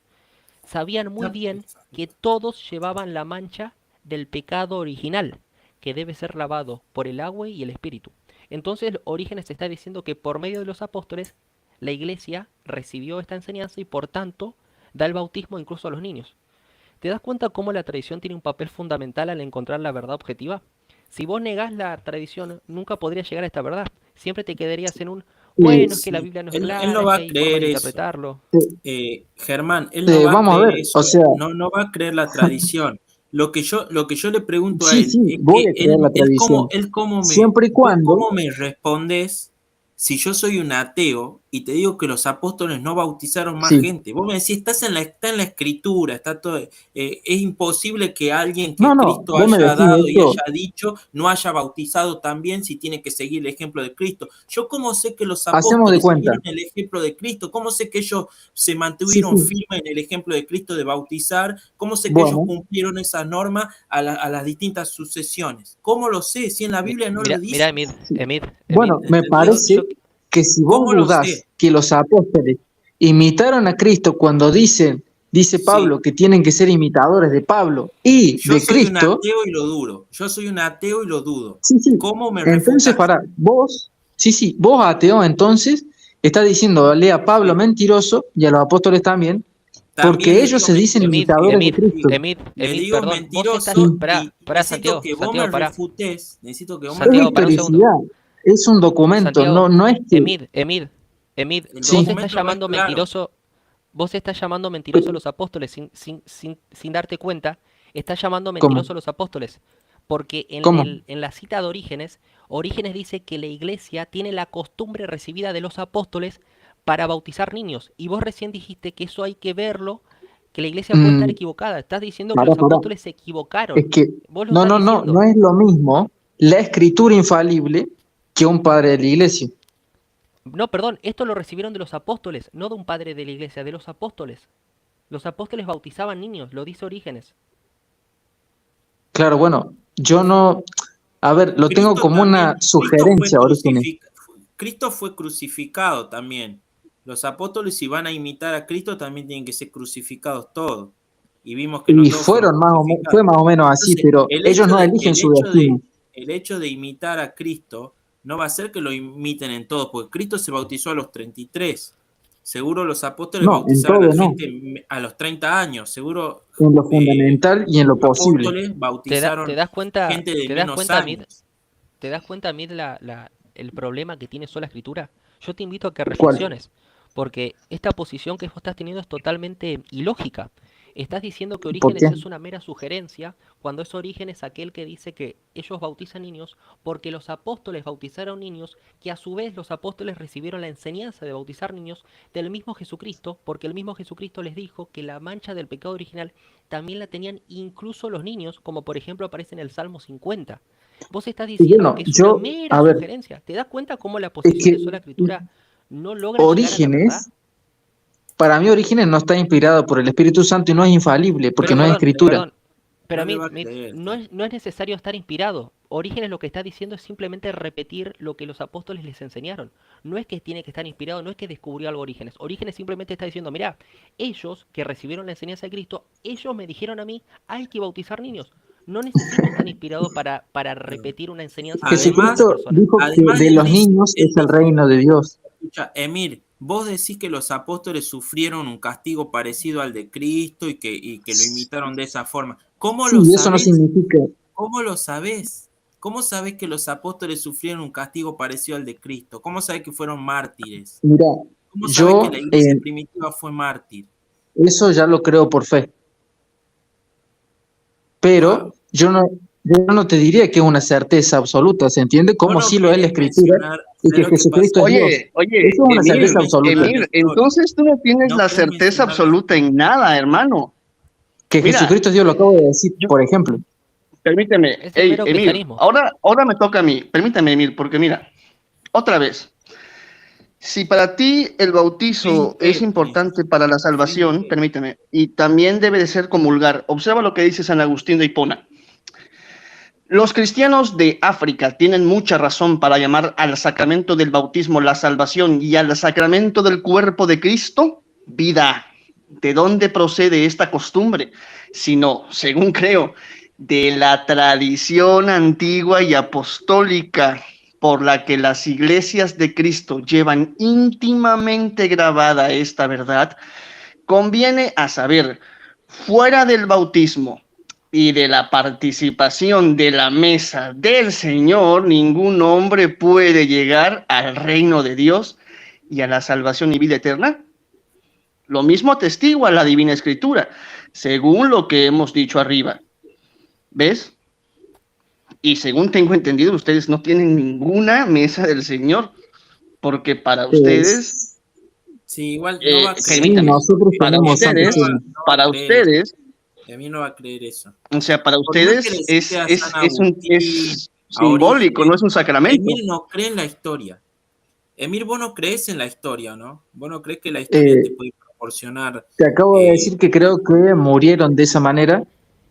S5: Sabían muy bien que todos llevaban la mancha del pecado original, que debe ser lavado por el agua y el espíritu. Entonces Orígenes está diciendo que por medio de los apóstoles la iglesia recibió esta enseñanza y por tanto da el bautismo incluso a los niños. ¿Te das cuenta cómo la tradición tiene un papel fundamental al encontrar la verdad objetiva? Si vos negás la tradición, nunca podrías llegar a esta verdad. Siempre te quedarías en un, bueno, es que la
S1: Sí.
S5: Biblia no es
S1: Él
S5: clara,
S1: no
S5: es
S1: va
S5: que
S1: a
S5: hay formas
S1: creer
S5: de
S1: eso.
S5: interpretarlo.
S1: Germán, él no va a
S2: Vamos a
S1: creer
S2: ver,
S1: eso.
S2: o sea,
S1: No va a creer la tradición. Lo que yo le pregunto a
S2: sí,
S1: él
S2: sí,
S1: es
S2: voy
S1: que
S2: a creer la tradición, siempre y
S1: vos
S2: cuando,
S1: cómo me respondés si yo soy un ateo y te digo que los apóstoles no bautizaron más
S2: sí.
S1: gente. Vos me decís, está en la escritura, está todo. Es imposible que alguien
S2: No,
S1: que
S2: no,
S1: Cristo
S2: vos me
S1: haya
S2: decís
S1: dado y
S2: esto,
S1: haya dicho no haya bautizado también si tiene que seguir el ejemplo de Cristo. Yo cómo sé que los
S2: hacemos de
S1: apóstoles
S2: cuenta.
S1: siguieron el ejemplo de Cristo, cómo sé que ellos se
S2: Sí,
S1: mantuvieron
S2: sí,
S1: firmes en el ejemplo de Cristo de bautizar, cómo sé que ellos
S2: bueno,
S1: cumplieron esa norma a las distintas sucesiones. ¿Cómo lo sé? Si en la Biblia no lo
S5: Mira,
S1: dice.
S2: sí.
S5: Emid,
S2: Bueno, me
S1: ¿Entendés?
S2: parece que si vos
S1: ¿Cómo lo
S2: dudás
S1: sé?
S2: que los apóstoles imitaron a Cristo cuando dice
S1: Sí.
S2: Pablo que tienen que ser imitadores de Pablo y
S1: Yo
S2: de
S1: soy un
S2: Cristo,
S1: ateo y lo duro. Yo soy un ateo y lo dudo.
S2: sí, sí.
S1: ¿Cómo me
S2: Entonces,
S1: refutás?
S2: para vos, sí, sí, vos ateo, entonces estás diciéndole a Pablo
S1: Sí.
S2: mentiroso y a los apóstoles también,
S1: También
S2: porque
S1: le
S2: ellos
S1: digo
S2: se dicen
S5: Emid,
S1: mentiroso.
S2: imitadores de
S5: Emid,
S2: Cristo.
S1: Sí. Le
S5: Emid,
S1: digo
S5: perdón, vos estás,
S1: mentiroso
S2: Sí.
S5: pará,
S1: y
S5: pará,
S1: necesito
S5: Santiago,
S1: que vos me
S5: Santiago, pará,
S1: refutes. Necesito que vos me
S2: Es
S5: Santiago, pará un
S1: refutes.
S5: segundo,
S2: historicidad, es un documento, no,
S5: Santiago,
S2: no es que,
S5: Emid,
S1: El
S2: sí,
S5: vos estás
S1: documento no es
S5: llamando
S1: claro.
S5: mentiroso, vos estás llamando mentiroso a los apóstoles sin darte cuenta, estás llamando
S2: ¿cómo?
S5: mentiroso a los apóstoles, porque
S2: ¿Cómo?
S5: en la cita de Orígenes, Orígenes dice que la iglesia tiene la costumbre recibida de los apóstoles para bautizar niños, y vos recién dijiste que eso hay que verlo, que la iglesia puede estar
S2: Mm,
S5: equivocada, estás diciendo que
S2: pará,
S5: los
S2: pará.
S5: apóstoles se
S2: Es
S5: equivocaron,
S2: que,
S5: vos lo
S2: no,
S5: estás
S2: no, no,
S5: diciendo.
S2: no es lo mismo la escritura infalible que un padre de la iglesia.
S5: No, perdón, esto lo recibieron de los apóstoles, no de un padre de la iglesia, de los apóstoles. Los apóstoles bautizaban niños, lo dice Orígenes.
S2: Claro, bueno, yo no, a ver, lo tengo
S1: Cristo
S2: como una
S1: también,
S2: sugerencia, Orígenes.
S1: Cristo fue crucificado también. Los apóstoles, si van a imitar a Cristo, también tienen que ser crucificados todos. Y vimos que no
S2: Y
S1: todos fueron
S2: fueron fue
S1: crucificados.
S2: más o menos así,
S1: Entonces,
S2: pero ellos no eligen su destino.
S1: el hecho de imitar a Cristo no va a ser que lo imiten en todos, porque Cristo se bautizó a los 33. Seguro los apóstoles
S2: No, en
S1: bautizaban a
S2: todo no,
S1: gente a los 30 años. Seguro
S2: en lo
S1: eh,
S2: fundamental y en lo
S1: los
S2: posible.
S1: apóstoles
S5: Te
S1: bautizaron
S5: das cuenta,
S1: gente de
S5: te das
S1: menos
S5: cuenta, Amid,
S1: años.
S5: te das cuenta, Amid, el problema que tiene sola escritura? Yo te invito a que
S2: ¿Cuál?
S5: reflexiones, porque esta posición que vos estás teniendo es totalmente ilógica. Estás diciendo que
S2: ¿Por qué?
S5: Orígenes es una mera sugerencia, cuando es Orígenes aquel que dice que ellos bautizan niños porque los apóstoles bautizaron niños, que a su vez los apóstoles recibieron la enseñanza de bautizar niños del mismo Jesucristo, porque el mismo Jesucristo les dijo que la mancha del pecado original también la tenían incluso los niños, como por ejemplo aparece en el Salmo 50. Vos estás
S2: Y
S5: diciendo
S2: bueno,
S5: que es una
S2: yo,
S5: mera
S2: a ver,
S5: sugerencia. ¿Te das cuenta cómo la
S2: es
S5: posición
S2: que
S5: de sola escritura no logra llegar a la verdad?
S2: Orígenes, para mí Orígenes no está inspirado por el Espíritu Santo y no es infalible, porque
S5: Pero
S2: no es
S5: perdón,
S2: escritura.
S5: perdón. Pero
S1: No
S5: a
S1: le
S5: mí
S1: va a creer.
S5: no es necesario estar inspirado. Orígenes lo que está diciendo es simplemente repetir lo que los apóstoles les enseñaron. No es que tiene que estar inspirado, no es que descubrió algo Orígenes. Orígenes simplemente está diciendo, mira, ellos que recibieron la enseñanza de Cristo, ellos me dijeron a mí, hay que bautizar niños. No necesito estar inspirado para repetir una enseñanza que venga de otra
S1: Además,
S2: Jesucristo
S5: persona.
S2: dijo que
S1: además
S2: de los niños
S1: él
S2: es el
S1: dice,
S2: reino de Dios.
S1: escucha, Emir, vos decís que los apóstoles sufrieron un castigo parecido al de Cristo y que lo imitaron de esa forma. ¿Cómo
S2: Sí,
S1: lo
S2: eso no
S1: sabés?
S2: significa,
S1: ¿Cómo lo sabés? ¿Cómo sabes que los apóstoles sufrieron un castigo parecido al de Cristo? ¿Cómo sabes que fueron mártires?
S2: Mira,
S1: ¿Cómo sabes que
S2: yo
S1: la iglesia primitiva fue mártir?
S2: eso ya lo creo por fe, pero yo no te diría que es una certeza absoluta, ¿se entiende? Como
S1: Vos no
S2: sí lo es la
S1: querés
S2: escritura
S1: mencionar,
S2: y
S1: ¿sabés
S2: que
S1: lo que
S2: Jesucristo
S1: pasa?
S2: es Dios.
S3: Oye,
S2: Eso es una certeza absoluta.
S3: Emir, entonces tú no tienes
S1: No
S3: la
S1: querés
S3: certeza
S1: mencionar la
S3: absoluta en nada, hermano.
S2: Que
S3: Mira,
S2: Jesucristo es Dios, lo acabo de decir,
S3: yo-
S2: por ejemplo.
S3: permíteme,
S5: Es el mero
S3: Emir,
S5: cristianismo.
S3: ahora me toca a mí, permíteme, Emir, porque mira, otra vez, si para ti el bautizo es importante para la salvación, permíteme, y también debe de ser comulgar, observa lo que dice San Agustín de Hipona. Los cristianos de África tienen mucha razón para llamar al sacramento del bautismo la salvación y al sacramento del cuerpo de Cristo vida. ¿De dónde procede esta costumbre? Sino, según creo, de la tradición antigua y apostólica por la que las iglesias de Cristo llevan íntimamente grabada esta verdad. Conviene a saber, fuera del bautismo y de la participación de la mesa del Señor, ningún hombre puede llegar al reino de Dios y a la salvación y vida eterna. Lo mismo atestigua la Divina Escritura, según lo que hemos dicho arriba. ¿Ves? Y según tengo entendido, ustedes no tienen ninguna mesa del Señor, porque para ustedes,
S1: Sí, igual no va a creer.
S2: Sí,
S3: permítame,
S2: nosotros
S3: para
S2: tenemos Santa
S3: ustedes,
S2: Cena.
S3: para ustedes,
S1: A mí no va a creer eso.
S3: o sea, para
S1: Por más que
S3: ustedes
S1: le cite a San Agustín,
S3: es
S1: a
S3: simbólico, no
S1: Orígenes,
S3: es un sacramento.
S1: Emir no cree en la historia. Emir, vos no crees en la historia, ¿no? Vos no crees que la historia te
S2: Eh,
S1: puede proporcionar.
S2: Te acabo de decir que creo que murieron de esa manera,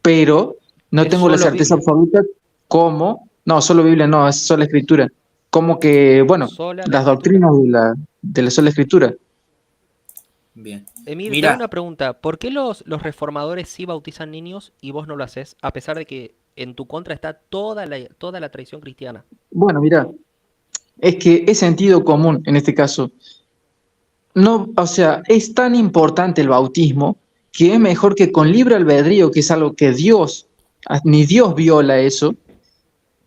S2: pero no
S5: Es
S2: tengo la
S5: solo
S2: certeza
S5: Biblia.
S2: absoluta cómo, no, solo Biblia, no, es sola escritura, como que, bueno,
S5: Sola la
S2: las
S5: escritura.
S2: doctrinas de la sola escritura.
S1: Bien.
S5: Emir, te
S1: Mira,
S5: hago una pregunta. ¿Por qué los reformadores sí bautizan niños y vos no lo haces? A pesar de que en tu contra está toda la tradición cristiana.
S2: Bueno, mira, es que es sentido común en este caso. No, o sea, es tan importante el bautismo que es mejor que con libre albedrío, que es algo que Dios, ni Dios viola eso,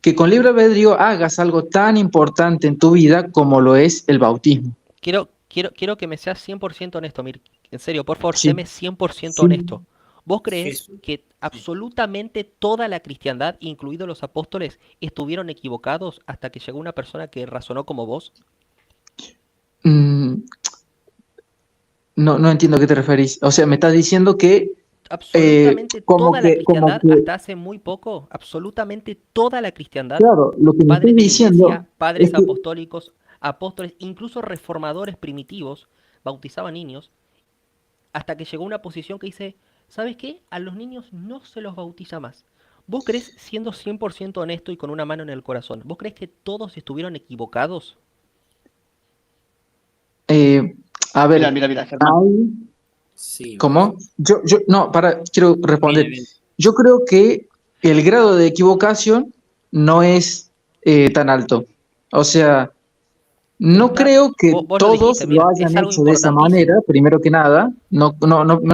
S2: que con libre albedrío hagas algo tan importante en tu vida como lo es el bautismo.
S5: Quiero que me seas 100% honesto, Mir. En serio, por favor,
S2: Sí,
S5: séme 100%
S2: sí.
S5: honesto. ¿Vos crees
S1: Jesús,
S5: que absolutamente toda la cristiandad, incluidos los apóstoles, estuvieron equivocados hasta que llegó una persona que razonó como vos?
S2: Mm, no entiendo a qué te referís. O sea, me estás diciendo que
S5: Absolutamente
S2: como
S5: toda la
S2: como
S5: cristiandad,
S2: que,
S5: hasta hace muy poco, absolutamente toda la cristiandad,
S2: claro, lo que me
S5: padres
S2: estás
S5: de la
S2: diciendo
S5: iglesia,
S2: es
S5: padres
S2: que,
S5: apostólicos, apóstoles, incluso reformadores primitivos, bautizaban niños, hasta que llegó una posición que dice, ¿sabes qué? A los niños no se los bautiza más. ¿Vos crees, siendo 100% honesto y con una mano en el corazón, vos crees que todos estuvieron equivocados?
S2: eh, a
S3: Mira,
S2: ver,
S3: Germán.
S1: sí.
S2: ¿cómo? No, quiero responder.
S1: Mire,
S2: Yo creo que el grado de equivocación no es tan alto. O sea, no
S5: Está,
S2: creo que
S5: vos lo
S2: todos
S5: dijiste,
S2: lo
S5: Mir, es
S2: hayan
S5: algo
S2: hecho de esa manera,
S5: importantísimo.
S2: primero que nada. No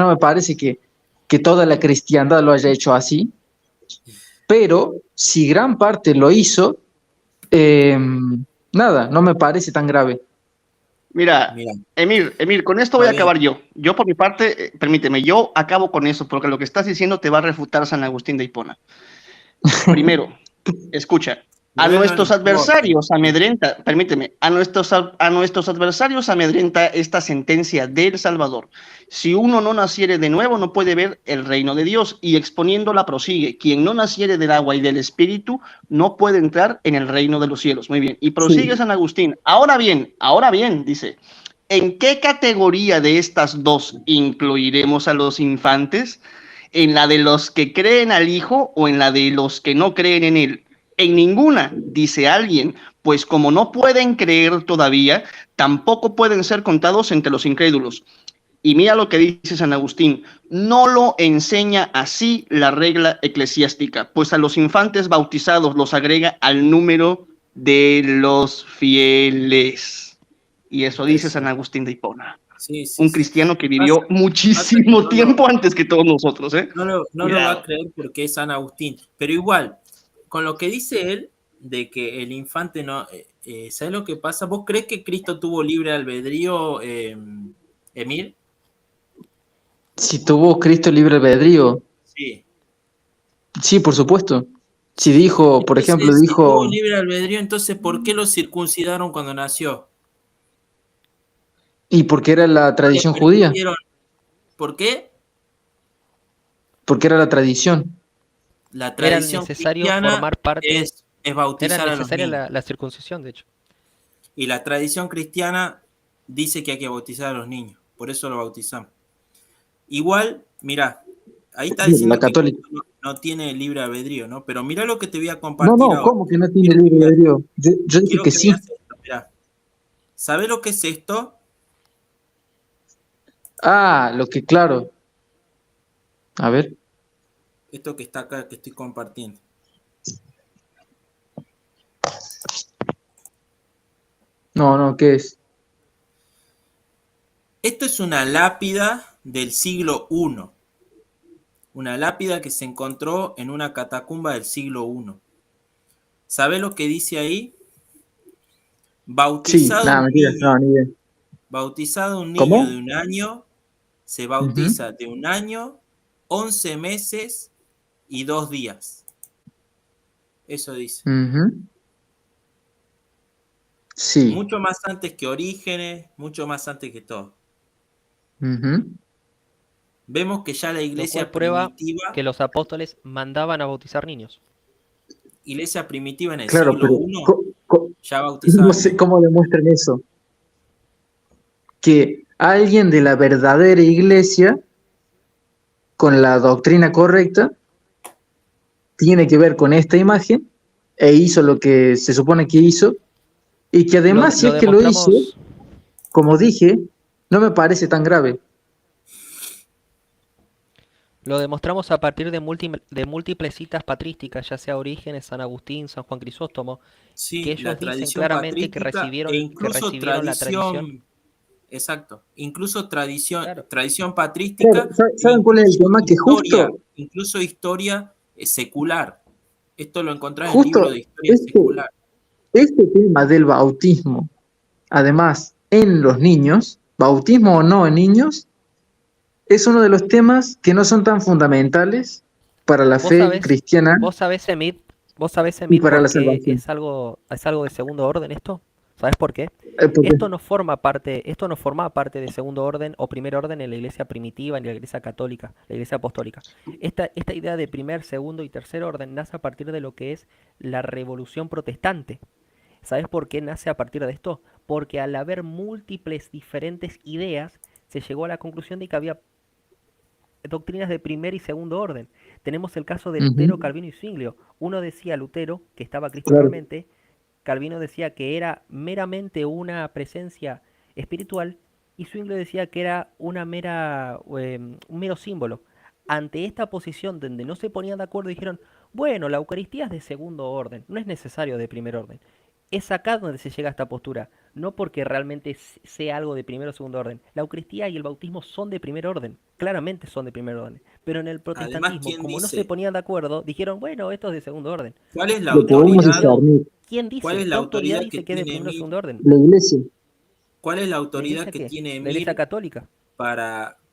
S2: me parece que toda la cristiandad lo haya hecho así, pero si gran parte lo hizo, eh, nada, no me parece tan grave.
S3: Mira,
S1: mira,
S3: Emir, con esto voy
S1: está
S3: a
S1: bien.
S3: acabar yo. Yo por mi parte, permíteme, yo acabo con eso, porque lo que estás diciendo te va a refutar San Agustín de Hipona. Primero, escucha, a
S1: Pero a él no le
S3: nuestros
S1: importa.
S3: adversarios amedrenta, permíteme, a nuestros adversarios amedrenta esta sentencia del Salvador. Si uno no naciere de nuevo, no puede ver el reino de Dios. Y exponiéndola prosigue, quien no naciere del agua y del espíritu, no puede entrar en el reino de los cielos. Muy bien. Y prosigue
S2: Sí,
S3: San Agustín. Ahora bien, dice, ¿en qué categoría de estas dos incluiremos a los infantes? ¿En la de los que creen al Hijo o en la de los que no creen en Él? En ninguna, dice alguien, pues como no pueden creer todavía, tampoco pueden ser contados entre los incrédulos. Y mira lo que dice San Agustín, no lo enseña así la regla eclesiástica, pues a los infantes bautizados los agrega al número de los fieles. Y eso dice San Agustín de Hipona,
S1: Sí, sí,
S3: un
S1: sí.
S3: cristiano que
S1: Pasa,
S3: vivió
S1: pasa que
S3: muchísimo tiempo antes que todos nosotros, ¿eh?
S1: no lo va a
S3: Cuidado.
S1: creer porque es San Agustín. Pero igual, con lo que dice él, de que el infante no... ¿sabes lo que pasa? ¿Vos crees que Cristo tuvo libre albedrío, Emil?
S2: Si tuvo Cristo libre albedrío,
S1: Sí.
S2: sí, por supuesto. Si dijo, por ejemplo,
S1: Entonces, si tuvo
S2: dijo,
S1: libre albedrío, entonces ¿por qué lo circuncidaron cuando nació?
S2: y porque era la
S1: Le
S2: tradición judía,
S1: permitieron... ¿Por qué?
S2: porque era la tradición.
S1: La
S5: Era
S1: tradición
S5: necesario
S1: cristiana
S5: formar parte,
S1: es
S5: era
S1: bautizar a los
S5: necesaria
S1: niños.
S5: la circuncisión, de hecho.
S1: Y la tradición cristiana dice que hay que bautizar a los niños. Por eso lo bautizamos. Igual, mira, ahí está
S2: La
S1: diciendo que
S2: católica.
S1: Cristo no tiene libre albedrío, ¿no? Pero mira lo que te voy a
S2: No,
S1: compartir
S2: no,
S1: ahora.
S2: ¿cómo que no tiene
S1: Quiero que
S2: libre
S1: veas,
S2: albedrío? Yo dije
S1: quiero
S2: que
S1: que
S2: sí.
S1: veas esto, mirá. ¿Sabes lo que es esto?
S2: Ah, lo que, claro. A ver.
S1: Esto que está acá, que estoy compartiendo.
S2: No, ¿qué es?
S1: Esto es una lápida del siglo I. Una lápida que se encontró en una catacumba del siglo I. ¿Sabes lo que dice ahí?
S2: Sí,
S1: Bautizado
S2: nada,
S1: un
S2: mentira, no,
S1: niño,
S2: ni idea.
S1: bautizado un niño
S2: ¿Cómo?
S1: de 1 año, se
S2: Ujú,
S1: bautiza de 1 año, 11 meses y 2 días. Eso dice.
S2: ujú. Sí.
S1: Mucho más antes que Orígenes, mucho más antes que todo.
S2: Ujú.
S1: Vemos que ya la
S5: Lo cual
S1: iglesia
S5: prueba
S1: primitiva,
S5: que los apóstoles mandaban a bautizar niños.
S1: en el
S2: Claro,
S1: siglo
S2: pero
S1: I, ya
S2: no
S1: bautizaba
S2: sé
S1: niños.
S2: cómo demuestran eso. Que alguien de la verdadera iglesia, con la doctrina correcta, tiene que ver con esta imagen e hizo lo que se supone que hizo, y que además, si
S5: Lo
S2: es que lo hizo,
S5: demostramos,
S2: como dije, no me parece tan grave.
S5: lo demostramos a partir de múltiples citas patrísticas, ya sea Orígenes, San Agustín, San Juan Crisóstomo, que
S1: Sí, la
S5: ellos dicen
S1: tradición
S5: claramente
S1: patrística e
S5: que
S1: incluso
S5: recibieron la tradición.
S1: tradición, exacto, incluso
S5: Claro.
S1: tradición
S2: Claro,
S1: patrística e
S2: ¿saben cuál es el tema? Que
S1: incluso historia secular. Esto lo encontrás en libros
S2: justo
S1: de historia
S2: este,
S1: secular.
S2: este tema del bautismo, además, en los niños, bautismo o no en niños, es uno de los temas que no son tan fundamentales para la
S5: Vos
S2: fe
S5: sabés,
S2: cristiana
S5: vos sabés, Emit, vos sabés,
S2: y
S5: Emit,
S2: para
S5: por
S2: la
S5: qué
S2: salvación.
S5: es algo de segundo orden esto. ¿Sabés por qué?
S2: Porque,
S5: Esto no formaba parte de segundo orden o primer orden en la iglesia primitiva, en la iglesia católica, la iglesia apostólica. Esta idea de primer, segundo y tercer orden nace a partir de lo que es la revolución protestante. ¿Sabes por qué nace a partir de esto? Porque al haber múltiples diferentes ideas, se llegó a la conclusión de que había doctrinas de primer y segundo orden. Tenemos el caso de
S2: ujú,
S5: Lutero, Calvino y Zwinglio. Uno decía Lutero que estaba Cristo
S2: claro,
S5: realmente, Calvino decía que era meramente una presencia espiritual y Zwinglio decía que era un mero símbolo. Ante esta posición donde no se ponían de acuerdo dijeron, bueno, la Eucaristía es de segundo orden, no es necesario de primer orden. Es acá donde se llega a esta postura, no porque realmente sea algo de primer o segundo orden. La Eucaristía y el bautismo son de primer orden, claramente son de primer orden. Pero en el
S1: Además,
S5: protestantismo,
S1: ¿quién
S5: como no se
S1: dice?
S5: ponían de acuerdo, dijeron, bueno, esto es de segundo orden.
S1: ¿Cuál es la
S2: lo
S5: No,
S2: podemos
S1: autoridad?
S5: cuidado.
S2: discernir.
S5: ¿Quién
S1: ¿Cuál
S5: dice?
S1: es
S5: ¿Qué
S1: la
S5: autoridad
S1: autoridad que
S5: dice que es de
S1: tiene
S5: primero o
S1: Emir?
S5: segundo orden?
S2: La iglesia,
S1: ¿Cuál es la
S5: ¿La
S1: autoridad
S5: iglesia
S1: que
S5: qué?
S1: tiene
S5: ¿La iglesia
S1: Emir
S5: católica?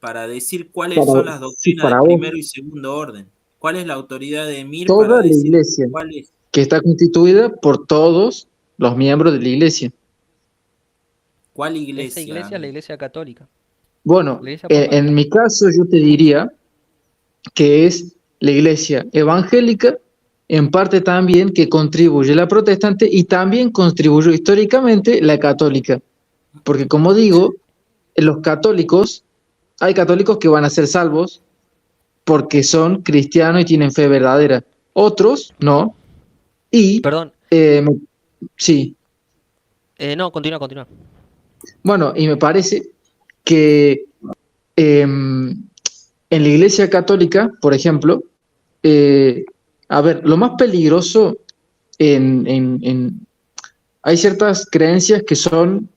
S1: para decir cuáles
S2: para,
S1: son las
S2: sí,
S1: doctrinas de
S2: para vos,
S1: primero y segundo orden? ¿Cuál es la autoridad de Emir para
S2: toda la
S1: decir
S2: iglesia,
S1: cuál es?
S2: que está constituida por todos los miembros de la iglesia.
S1: ¿Cuál
S5: Esa
S1: iglesia,
S5: iglesia es la
S1: Emir?
S5: iglesia católica,
S2: Bueno,
S5: la iglesia
S2: en
S5: apostólica.
S2: mi caso yo te diría que es la iglesia evangélica, en parte también que contribuye la protestante y también contribuyó históricamente la católica. Porque como digo, los católicos, hay católicos que van a ser salvos porque son cristianos y tienen fe verdadera. Otros no. Y
S5: Perdón,
S2: eh, me- sí,
S5: no, continúa, continúa.
S2: bueno, y me parece que en la Iglesia Católica, por ejemplo, eh, a ver, lo más peligroso hay ciertas creencias que son,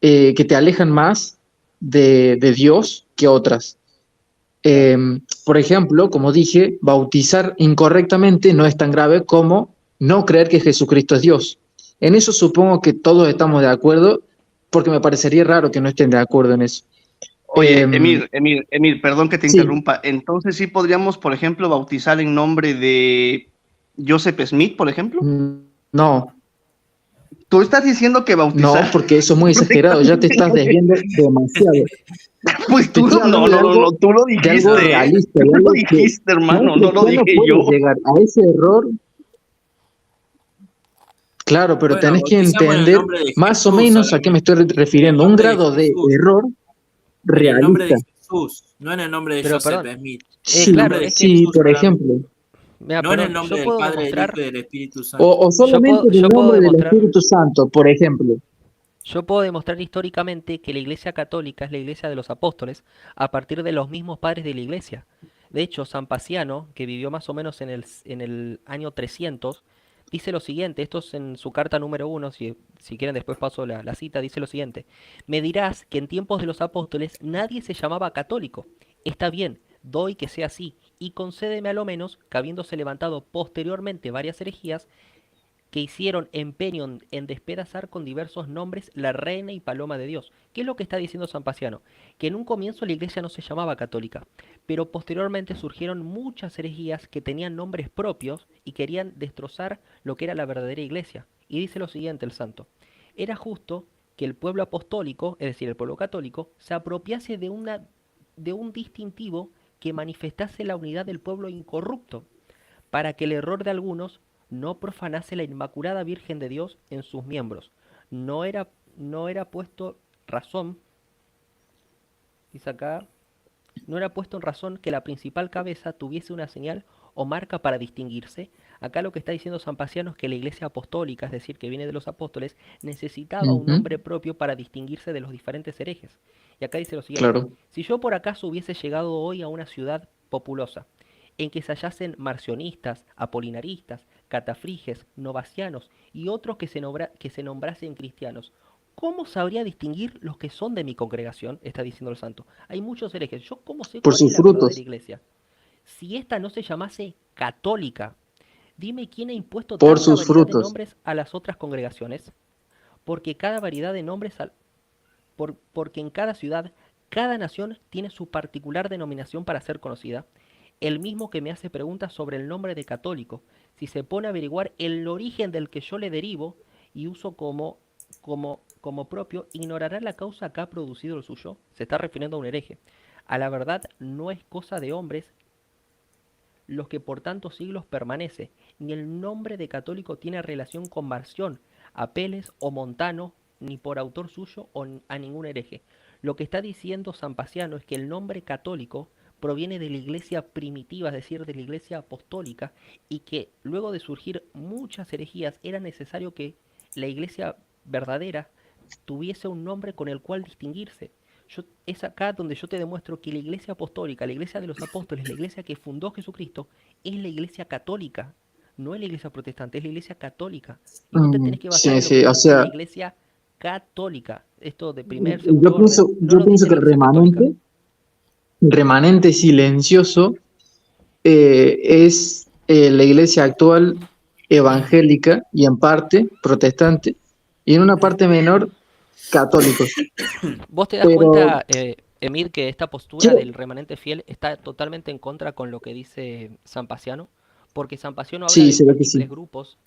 S2: que te alejan más de Dios que otras.
S5: Claro.
S2: Por ejemplo, como dije, bautizar incorrectamente no es tan grave como no creer que Jesucristo es Dios. En eso supongo que todos estamos de acuerdo, porque me parecería raro que no estén de acuerdo en eso.
S3: Oye,
S2: Em,
S3: Emir, perdón que te
S2: sí,
S3: interrumpa. Entonces sí podríamos, por ejemplo, bautizar en nombre de Joseph Smith, por ejemplo.
S2: no,
S3: Tú estás diciendo que
S2: no,
S3: bautizar
S2: porque eso es muy exagerado, ya te estás desviando demasiado.
S3: pues
S2: Te
S3: tú
S2: estoy
S3: no,
S2: hablando de algo,
S3: tú lo
S2: de algo
S3: dijiste, ¿eh?
S2: realista,
S3: Tú
S2: de
S3: lo
S2: algo que
S3: dijiste,
S2: un
S3: hermano, no lo
S2: cristiano
S3: dije
S2: puede
S3: yo.
S2: llegar a ese error. Claro, pero
S1: Bueno,
S2: tenés que
S1: bautizamos en el
S2: entender
S1: nombre de
S2: más o
S1: Jesús,
S2: menos a qué me estoy
S1: en el
S2: refiriendo. Un
S1: nombre de
S2: grado de
S1: Jesús,
S2: error
S1: en el nombre de
S2: realista.
S1: Jesús, no en el nombre de
S5: Pero
S1: Joseph
S5: perdón,
S1: Smith, en el
S2: Sí,
S1: nombre
S5: claro,
S1: de
S5: es que,
S2: sí,
S1: Jesús
S2: por
S1: solamente,
S2: ejemplo.
S5: mira,
S1: no en el
S5: perdón,
S1: nombre del Padre, del Hijo y del Espíritu Santo.
S2: O solamente del
S5: yo puedo
S2: nombre del
S5: demostrar,
S2: Espíritu Santo, por ejemplo.
S5: yo puedo demostrar históricamente que la Iglesia Católica es la Iglesia de los Apóstoles a partir de los mismos padres de la Iglesia. De hecho, San Paciano, que vivió más o menos en el año 300, dice lo siguiente, esto es en su carta número 1, si quieren después paso la cita, dice lo siguiente: me dirás que en tiempos de los apóstoles nadie se llamaba católico. Está bien, doy que sea así, y concédeme a lo menos que habiéndose levantado posteriormente varias herejías, que hicieron empeño en despedazar con diversos nombres la reina y paloma de Dios. ¿Qué es lo que está diciendo San Paciano? Que en un comienzo la iglesia no se llamaba católica, pero posteriormente surgieron muchas herejías que tenían nombres propios y querían destrozar lo que era la verdadera iglesia. Y dice lo siguiente el santo: era justo que el pueblo apostólico, es decir, el pueblo católico, se apropiase de un distintivo que manifestase la unidad del pueblo incorrupto, para que el error de algunos no profanase la Inmaculada Virgen de Dios en sus miembros. No era, no era puesto razón, dice acá, no era puesto en razón que la principal cabeza tuviese una señal o marca para distinguirse. Acá lo que está diciendo San Paciano es que la iglesia apostólica, es decir, que viene de los apóstoles, necesitaba un
S2: Ujú,
S5: nombre propio para distinguirse de los diferentes herejes. Y acá dice lo siguiente:
S2: claro.
S5: si yo por acaso hubiese llegado hoy a una ciudad populosa, en que se hallasen marcionistas, apolinaristas, catafriges, novacianos y otros que se nombrasen cristianos, ¿cómo sabría distinguir los que son de mi congregación? Está diciendo el santo. Hay muchos herejes. ¿Yo cómo sé
S2: Por
S5: cuál es
S2: sus
S5: la verdadera
S2: frutos.
S5: iglesia? Si esta no se llamase católica, dime quién ha impuesto
S2: Por
S5: tanta
S2: sus
S5: variedad de
S2: frutos.
S5: nombres a las otras congregaciones. Porque cada variedad de nombres, porque en cada ciudad, cada nación tiene su particular denominación para ser conocida. El mismo que me hace preguntas sobre el nombre de católico, si se pone a averiguar el origen del que yo le derivo y uso como propio, ignorará la causa que ha producido el suyo. Se está refiriendo a un hereje. A la verdad no es cosa de hombres los que por tantos siglos permanece, ni el nombre de católico tiene relación con Marción, Apeles o Montano, ni por autor suyo o a ningún hereje. Lo que está diciendo San Paciano es que el nombre católico proviene de la iglesia primitiva, es decir, de la iglesia apostólica, y que luego de surgir muchas herejías era necesario que la iglesia verdadera tuviese un nombre con el cual distinguirse. Es acá donde yo te demuestro que la iglesia apostólica, la iglesia de los apóstoles, la iglesia que fundó Jesucristo, es la iglesia católica, no es la iglesia protestante, es la iglesia católica. Y vos te tenés que basar
S2: Sí,
S5: en lo que
S2: sí, o
S5: dice la
S2: sea,
S5: iglesia católica. Esto de primer, segundo orden, no
S2: yo
S5: lo
S2: pienso
S5: dice
S2: que
S5: la iglesia católica.
S2: el remanente silencioso es la iglesia actual evangélica y en parte protestante y en una parte menor católicos.
S5: Vos te das
S2: Pero
S5: cuenta, Emir, que esta postura
S2: quiero,
S5: del remanente fiel está totalmente en contra con lo que dice San Paciano, porque San Paciano habla
S2: sí,
S5: de
S2: se ve que sí.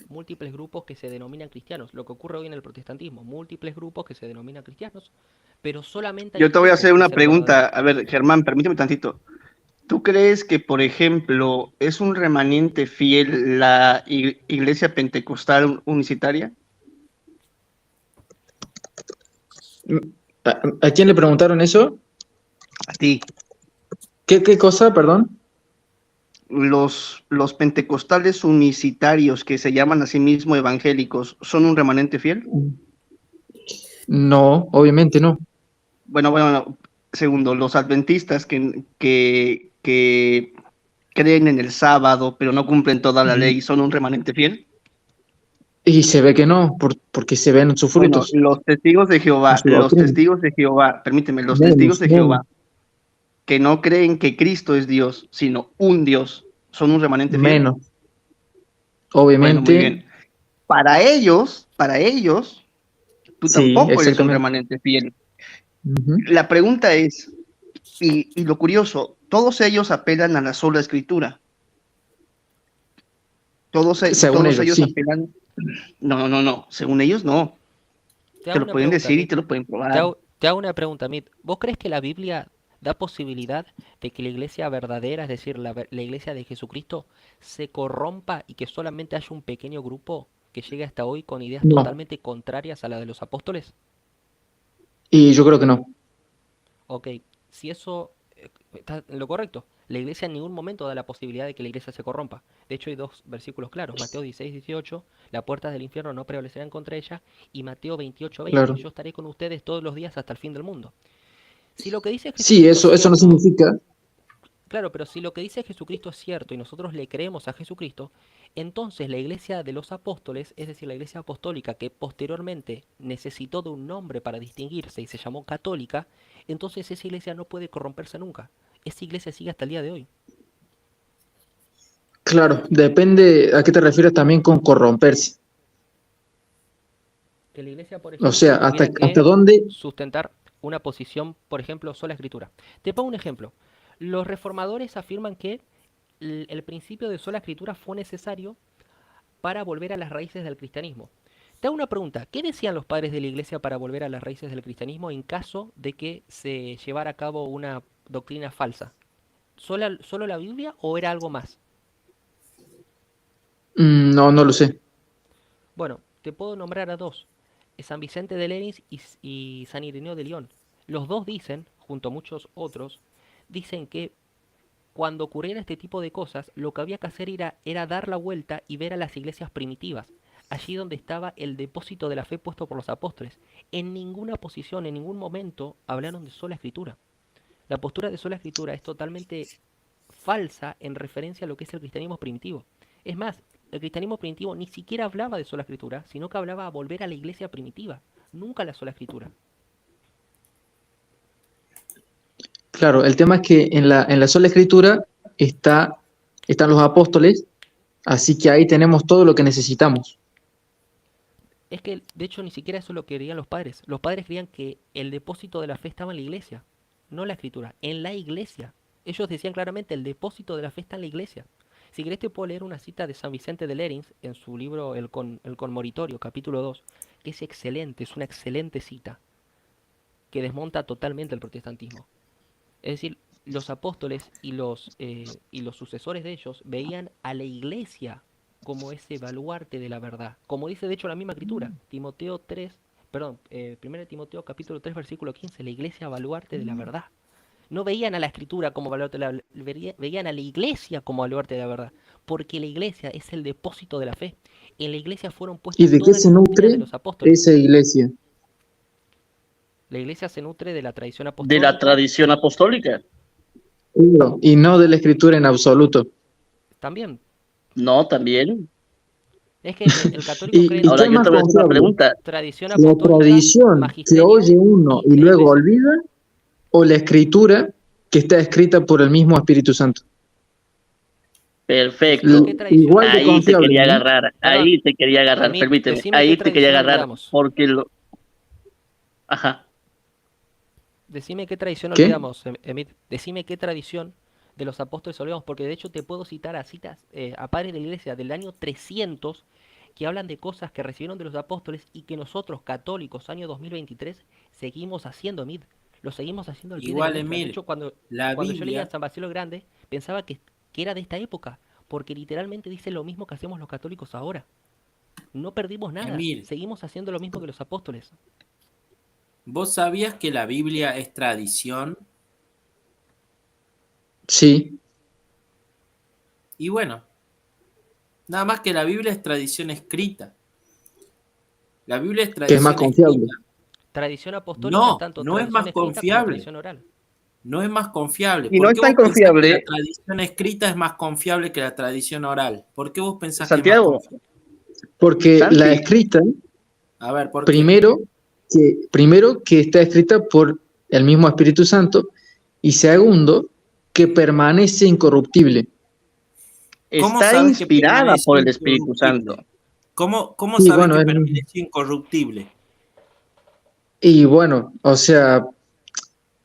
S5: múltiples grupos que se denominan cristianos, lo que ocurre hoy en el protestantismo, múltiples grupos que se denominan cristianos, pero solamente hay
S3: Yo
S5: un
S3: te voy a
S5: grupo
S3: hacer
S5: que
S3: una
S5: es el verdadero.
S3: pregunta. A ver, Germán, permíteme tantito. ¿Tú crees que, por ejemplo, es un remanente fiel la iglesia pentecostal unicitaria?
S2: ¿A quién le preguntaron eso?
S3: A ti.
S2: ¿Qué cosa, perdón?
S3: ¿Los pentecostales unicitarios que se llaman a sí mismos evangélicos son un remanente fiel?
S2: No, obviamente no.
S3: Bueno, segundo, los adventistas que creen en el sábado, pero no cumplen toda la ley, ¿son un remanente fiel?
S2: Y se ve que no, porque se ven sus
S3: Bueno,
S2: frutos,
S3: los testigos de
S2: en
S3: Jehová,
S2: su doctrina.
S3: permíteme, los testigos
S2: Menos,
S3: de
S2: menos,
S3: Jehová que no creen que Cristo es Dios, sino un Dios, ¿son un remanente fiel?
S2: menos.
S3: Bueno, muy
S2: Obviamente,
S3: bien. Para ellos, tú
S2: sí,
S3: tampoco eres un
S2: exactamente.
S3: remanente fiel.
S2: Ujú.
S3: La pregunta es, y lo curioso, todos ellos apelan a la sola escritura.
S2: Según
S3: Todos
S2: ellos,
S3: ellos
S2: sí.
S3: apelan. No. Según ellos, no.
S5: Te
S3: Te
S5: hago
S3: lo
S5: una
S3: pueden
S5: pregunta,
S3: decir y
S5: Mit.
S3: te lo pueden
S5: Te
S3: probar.
S5: te hago una pregunta, Mit. ¿Vos crees que la Biblia da posibilidad de que la iglesia verdadera, es decir, la iglesia de Jesucristo, se corrompa y que solamente haya un pequeño grupo que llegue hasta hoy con ideas
S2: No.
S5: totalmente contrarias a las de los apóstoles?
S2: Y yo creo que no.
S5: Ok, si eso está en lo correcto, la iglesia en ningún momento da la posibilidad de que la iglesia se corrompa. De hecho, hay dos versículos claros, Mateo 16, 18, las puertas del infierno no prevalecerán contra ella, y Mateo 28, 20,
S2: Claro.
S5: yo estaré con ustedes todos los días hasta el fin del mundo. Si lo que dice
S2: Sí,
S5: Jesucristo es
S2: eso no
S5: cierto,
S2: significa.
S5: claro, pero si lo que dice Jesucristo es cierto y nosotros le creemos a Jesucristo, entonces la iglesia de los apóstoles, es decir, la iglesia apostólica que posteriormente necesitó de un nombre para distinguirse y se llamó católica, entonces esa iglesia no puede corromperse nunca. Esa iglesia sigue hasta el día de hoy.
S2: Claro, depende a qué te refieres también con corromperse.
S5: Que la iglesia, por
S2: O sea,
S5: ejemplo, tuviera
S2: hasta
S5: que
S2: dónde.
S5: sustentar una posición, por ejemplo, sola escritura. Te pongo un ejemplo. Los reformadores afirman que el principio de sola escritura fue necesario para volver a las raíces del cristianismo. Te hago una pregunta, ¿qué decían los padres de la iglesia para volver a las raíces del cristianismo en caso de que se llevara a cabo una doctrina falsa? ¿Solo la Biblia o era algo más?
S2: No, no lo sé.
S5: Bueno, te puedo nombrar a dos, San Vicente de Lerins y San Ireneo de León. Los dos dicen, junto a muchos otros, dicen que cuando ocurriera este tipo de cosas, lo que había que hacer era dar la vuelta y ver a las iglesias primitivas, allí donde estaba el depósito de la fe puesto por los apóstoles. En ninguna posición, en ningún momento hablaron de sola escritura. La postura de sola escritura es totalmente falsa en referencia a lo que es el cristianismo primitivo. Es más, el cristianismo primitivo ni siquiera hablaba de sola escritura, sino que hablaba a volver a la iglesia primitiva, nunca a la sola escritura.
S2: Claro, el tema es que en la sola escritura están los apóstoles, así que ahí tenemos todo lo que necesitamos.
S5: Es que, de hecho, ni siquiera eso lo querían los padres. Los padres creían que el depósito de la fe estaba en la iglesia, no en la escritura, en la iglesia. Ellos decían claramente, el depósito de la fe está en la iglesia. Si querés te puedo leer una cita de San Vicente de Lerins en su libro El Conmoritorio, capítulo 2, que es excelente, es una excelente cita, que desmonta totalmente el protestantismo. Es decir, los apóstoles y los sucesores de ellos veían a la iglesia como ese baluarte de la verdad. Como dice de hecho la misma escritura, Timoteo 3, perdón, 1 Timoteo capítulo 3 versículo 15, la iglesia baluarte de la verdad. No veían a la escritura como baluarte de la verdad, veían a la iglesia como baluarte de la verdad, porque la iglesia es el depósito de la fe. En la iglesia fueron
S2: ¿Y
S5: puestas
S2: de qué
S5: todas
S2: se
S5: las doctrinas de
S2: nutre
S5: los apóstoles.
S2: esa iglesia?
S5: La iglesia se nutre de la tradición
S6: De la
S5: apostólica,
S6: tradición apostólica.
S2: Y no de la escritura en absoluto.
S5: también.
S6: No, también.
S5: Es que el católico cree
S2: ¿Y
S5: en
S2: qué
S6: Ahora
S2: es
S6: yo
S2: más
S6: te voy a hacer una
S2: confiable?
S6: pregunta.
S5: tradición
S2: ¿La
S5: apostólica,
S2: tradición que
S5: magisterio
S2: oye uno
S5: y
S2: y
S5: la
S2: luego
S5: iglesia.
S2: olvida o la escritura que está escrita por el mismo Espíritu Santo?
S5: Decime qué
S6: Perfecto.
S5: tradición
S2: Igual de
S6: Ahí te
S2: confiable,
S6: quería
S2: ¿no?
S6: agarrar.
S5: Perdón,
S6: Ahí te quería agarrar.
S5: Emit,
S6: Permíteme.
S5: decime qué
S6: Ahí te quería
S5: tradición
S6: agarrar
S5: olvidamos.
S6: porque lo... Ajá.
S5: Decime qué tradición
S2: ¿Qué?
S5: olvidamos, Emit. Decime qué tradición de los apóstoles olvidamos, porque de hecho te puedo citar a citas a padres de la iglesia del año 300 que hablan de cosas que recibieron de los apóstoles y que nosotros, católicos, año 2023, seguimos haciendo, Emit. Lo seguimos haciendo al pie de la
S1: Igual,
S5: letra. De
S1: Emil,
S5: hecho,
S1: la
S5: cuando yo leía
S1: Biblia,
S5: San Basilio el Grande, pensaba que era de esta época, porque literalmente dice lo mismo que hacemos los católicos ahora. No perdimos nada,
S1: Emil,
S5: seguimos haciendo lo mismo que los apóstoles.
S1: ¿vos sabías que la Biblia es tradición?
S2: Sí,
S1: Y bueno, nada más que la Biblia es tradición escrita. La Biblia es
S2: que es más
S1: tradición
S2: confiable.
S1: escrita.
S5: Tradición apostólica es
S1: No,
S5: tanto
S1: no es
S5: tradición
S1: más
S5: escrita como
S1: confiable.
S5: tradición oral.
S1: No es más confiable.
S3: Y no
S1: ¿Por
S3: es
S1: qué
S3: tan
S1: vos pensás que la
S3: confiable,
S1: tradición escrita es más confiable que la tradición oral? ¿Por qué vos pensás que es más
S3: Santiago,
S1: confiable?
S2: Porque la
S3: Santi,
S2: escrita,
S1: A ver, ¿por qué?
S2: primero que está escrita por el mismo Espíritu Santo, y segundo, que permanece incorruptible.
S1: ¿Cómo
S3: está
S1: sabes que
S3: inspirada por el
S1: permaneció
S3: Espíritu
S1: incorruptible?
S3: Santo.
S1: ¿Cómo
S2: Sí,
S1: sabes
S2: bueno,
S1: que permaneció incorruptible?
S2: y bueno, o sea,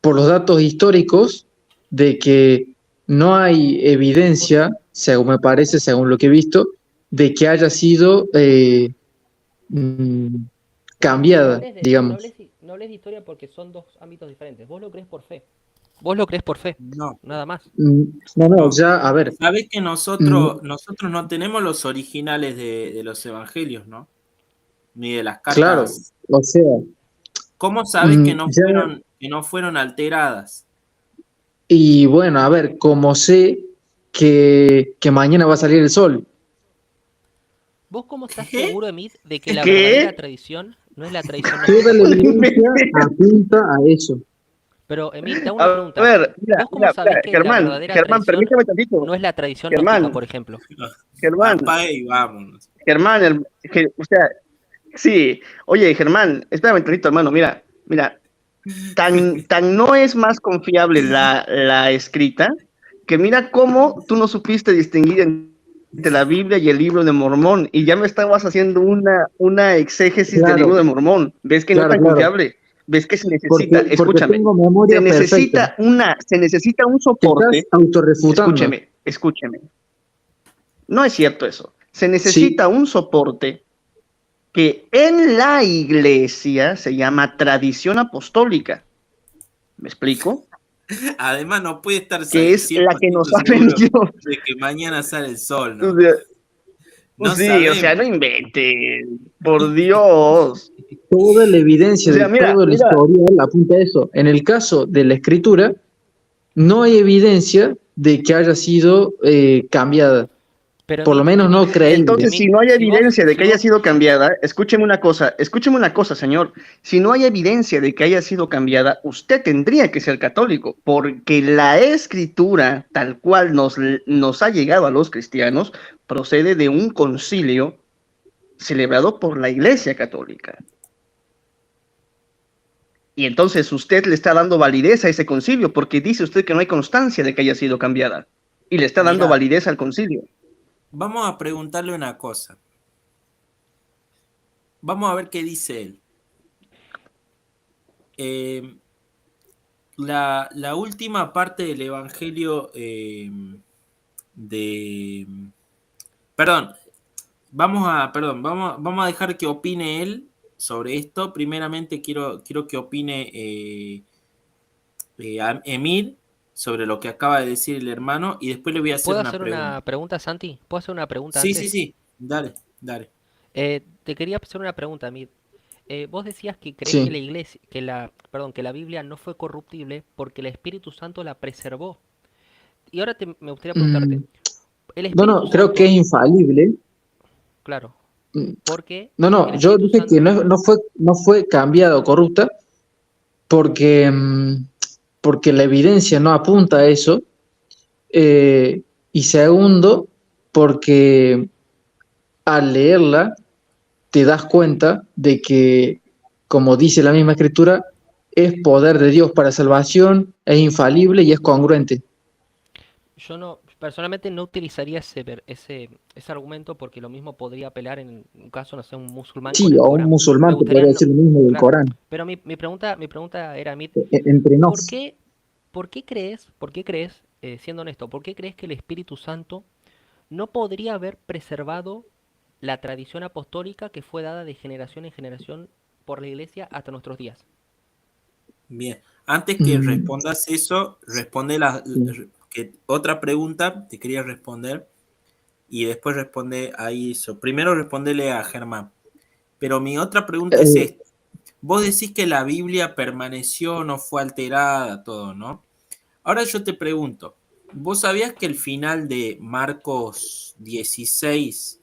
S2: por los datos históricos de que no hay evidencia, según me parece, según lo que he visto, de que haya sido mm,
S5: No
S2: cambiada,
S5: hables de, no
S2: digamos.
S5: hables, no hables de historia porque son dos ámbitos diferentes. Vos lo crees por fe. Vos lo crees por fe,
S1: No,
S5: nada más.
S2: No, no,
S1: no.
S2: ya, a ver,
S1: Sabes que
S2: mm,
S1: nosotros no tenemos los originales de los evangelios, ¿no? Ni de las
S2: claro,
S1: cartas.
S2: o sea,
S1: ¿Cómo sabes
S2: ya,
S1: que no fueron alteradas?
S2: y bueno, a ver, como sé que mañana va a salir el sol,
S5: ¿Vos cómo estás
S1: ¿Qué?
S5: seguro, Emid, de que la verdadera
S3: ¿Qué?
S5: tradición no es la tradición gnóstica,
S2: toda la
S5: por ejemplo?
S2: evidencia apunta a eso.
S5: Pero, Emid, te hago una
S3: A
S5: pregunta.
S3: ver, mira,
S5: ¿Vos cómo sabés que la
S3: Germán,
S5: verdadera
S3: Germán,
S5: tradición
S3: permíteme tantito.
S5: no es la tradición gnóstica,
S3: Germán,
S5: por ejemplo?
S3: Germán,
S1: Apague y vámonos.
S3: Germán, o sea, sí. Oye, Germán, espérame tantito, hermano, mira, tan no es más confiable la escrita, que mira cómo tú no supiste distinguir entre la Biblia y el libro de Mormón, y ya me estabas haciendo una exégesis del libro
S2: Claro,
S3: de Mormón. ¿Ves que no es
S2: claro,
S3: tan
S2: claro,
S3: confiable? ¿Ves que se
S2: porque,
S3: necesita?
S2: porque
S3: Escúchame,
S2: tengo memoria perfecta.
S3: se necesita un
S2: Te estás
S3: soporte.
S2: autorrefutando.
S3: Escúcheme. No es cierto eso. Se
S2: Sí,
S3: necesita un soporte que en la iglesia se llama tradición apostólica. ¿Me explico?
S1: Además, no puede estar
S3: Que es la que
S1: 100%
S3: nos ha
S1: seguro
S3: vendido.
S1: de que mañana sale el sol,
S3: O
S1: ¿no?
S3: sea, pues
S1: No
S3: sí, o sea,
S1: sabemos.
S3: no inventes, por Dios.
S2: toda la
S3: O
S2: evidencia de
S3: sea,
S2: todo el
S3: mira,
S2: historial apunta a eso. En el caso de la escritura, no hay evidencia de que haya sido cambiada,
S5: Pero,
S2: por lo
S5: Emid,
S2: menos no creíble.
S3: entonces si no hay evidencia de
S5: si
S3: que haya
S5: vos,
S3: sido cambiada, escúcheme una cosa, señor. Si no hay evidencia de que haya sido cambiada, usted tendría que ser católico, porque la escritura, tal cual nos ha llegado a los cristianos, procede de un concilio celebrado por la Iglesia Católica. Y entonces usted le está dando validez a ese concilio, porque dice usted que no hay constancia de que haya sido cambiada. Y le está dando
S1: Mirá,
S3: validez al concilio.
S1: vamos a preguntarle una cosa. Vamos a ver qué dice él. La última parte del Evangelio de... Perdón, vamos a dejar que opine él sobre esto. Primeramente quiero que opine Emir sobre lo que acaba de decir el hermano y después le voy a hacer
S5: ¿puedo
S1: una
S5: hacer una
S1: pregunta.
S5: pregunta, Santi? ¿Puedo hacer una pregunta
S1: Sí, sí,
S5: antes?
S1: sí, dale.
S5: Te quería hacer una pregunta, Emid. Vos decías que crees que la
S2: Sí.
S5: iglesia, que la Biblia no fue corruptible porque el Espíritu Santo la preservó. Y ahora me gustaría preguntarte,
S2: Mm,
S5: el
S2: no,
S5: Espíritu
S2: no, creo que es
S5: Santo,
S2: infalible.
S5: claro,
S2: Mm,
S5: porque
S2: no, no,
S5: el
S2: yo
S5: Espíritu
S2: dije que
S5: Santo,
S2: no fue cambiada o corrupta porque, porque la evidencia no apunta a eso. Y segundo, porque al leerla te das cuenta de que, como dice la misma escritura, es poder de Dios para salvación, es infalible y es congruente.
S5: yo no, personalmente no utilizaría ese argumento porque lo mismo podría apelar en un caso, no sé, un musulmán con
S2: Sí,
S5: el
S2: o un
S5: Corán. Me
S2: musulmán te
S5: gustaría,
S2: podría decir lo mismo del
S5: claro,
S2: Corán,
S5: pero mi pregunta era, Amit,
S2: entre
S5: ¿por
S2: nos.
S5: qué, por qué crees, siendo honesto, por qué crees que el Espíritu Santo no podría haber preservado la tradición apostólica que fue dada de generación en generación por la Iglesia hasta nuestros días?
S1: Bien. Antes que
S2: Mm,
S1: respondas eso, responde
S2: sí.
S1: que otra pregunta te quería responder y después responde ahí eso. Primero respondele a Germán. Pero mi otra pregunta es
S2: Eh,
S1: esta. Vos decís que la Biblia permaneció, no fue alterada, todo, ¿no? Ahora yo te pregunto, ¿vos sabías que el final de Marcos 16,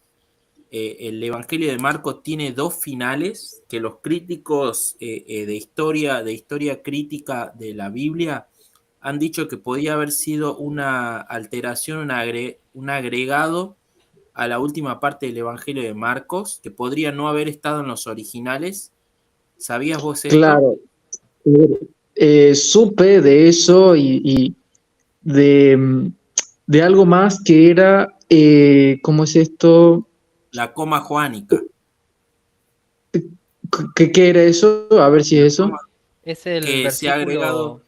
S1: el Evangelio de Marcos tiene dos finales que los críticos de historia crítica de la Biblia han dicho que podía haber sido una alteración, un agregado a la última parte del Evangelio de Marcos, que podría no haber estado en los originales? ¿Sabías vos esto?
S2: claro, supe de eso y de algo más que era ¿Cómo es esto?
S1: La coma joánica.
S2: ¿Qué era eso? A ver si es eso.
S5: Es el
S1: Que se ha agregado.
S5: versículo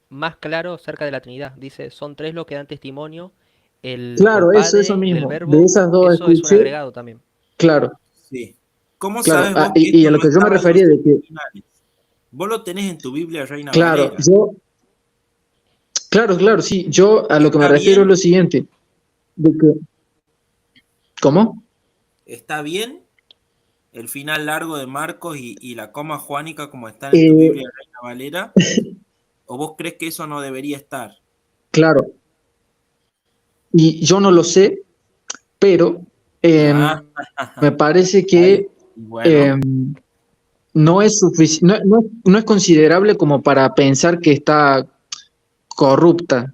S5: más claro acerca de la Trinidad. Dice, son tres los que dan testimonio, el
S2: Claro, eso
S5: Padre y el
S2: mismo. De
S5: Verbo,
S2: esas dos
S5: eso es un
S2: escuché,
S5: agregado también.
S2: claro,
S1: Sí. ¿Cómo
S2: claro.
S1: sabes
S2: Ah,
S1: vos que
S2: y
S1: esto
S2: a lo
S1: no
S2: que yo me
S1: estaba en los
S2: refería de que,
S1: originales? Vos lo tenés en tu Biblia Reina
S2: claro,
S1: Valera.
S2: claro, sí, yo a lo que me
S1: ¿Está
S2: refiero es
S1: bien?
S2: lo siguiente, de que, ¿cómo?
S1: ¿Está bien el final largo de Marcos y la coma joánica como están en tu
S2: Eh,
S1: Biblia Reina Valera? ¿O vos crees que eso no debería estar?
S2: claro, y yo no lo sé, pero
S1: Ah,
S2: me parece
S1: ahí.
S2: que
S1: Bueno,
S2: em, no es no es considerable como para pensar que está corrupta.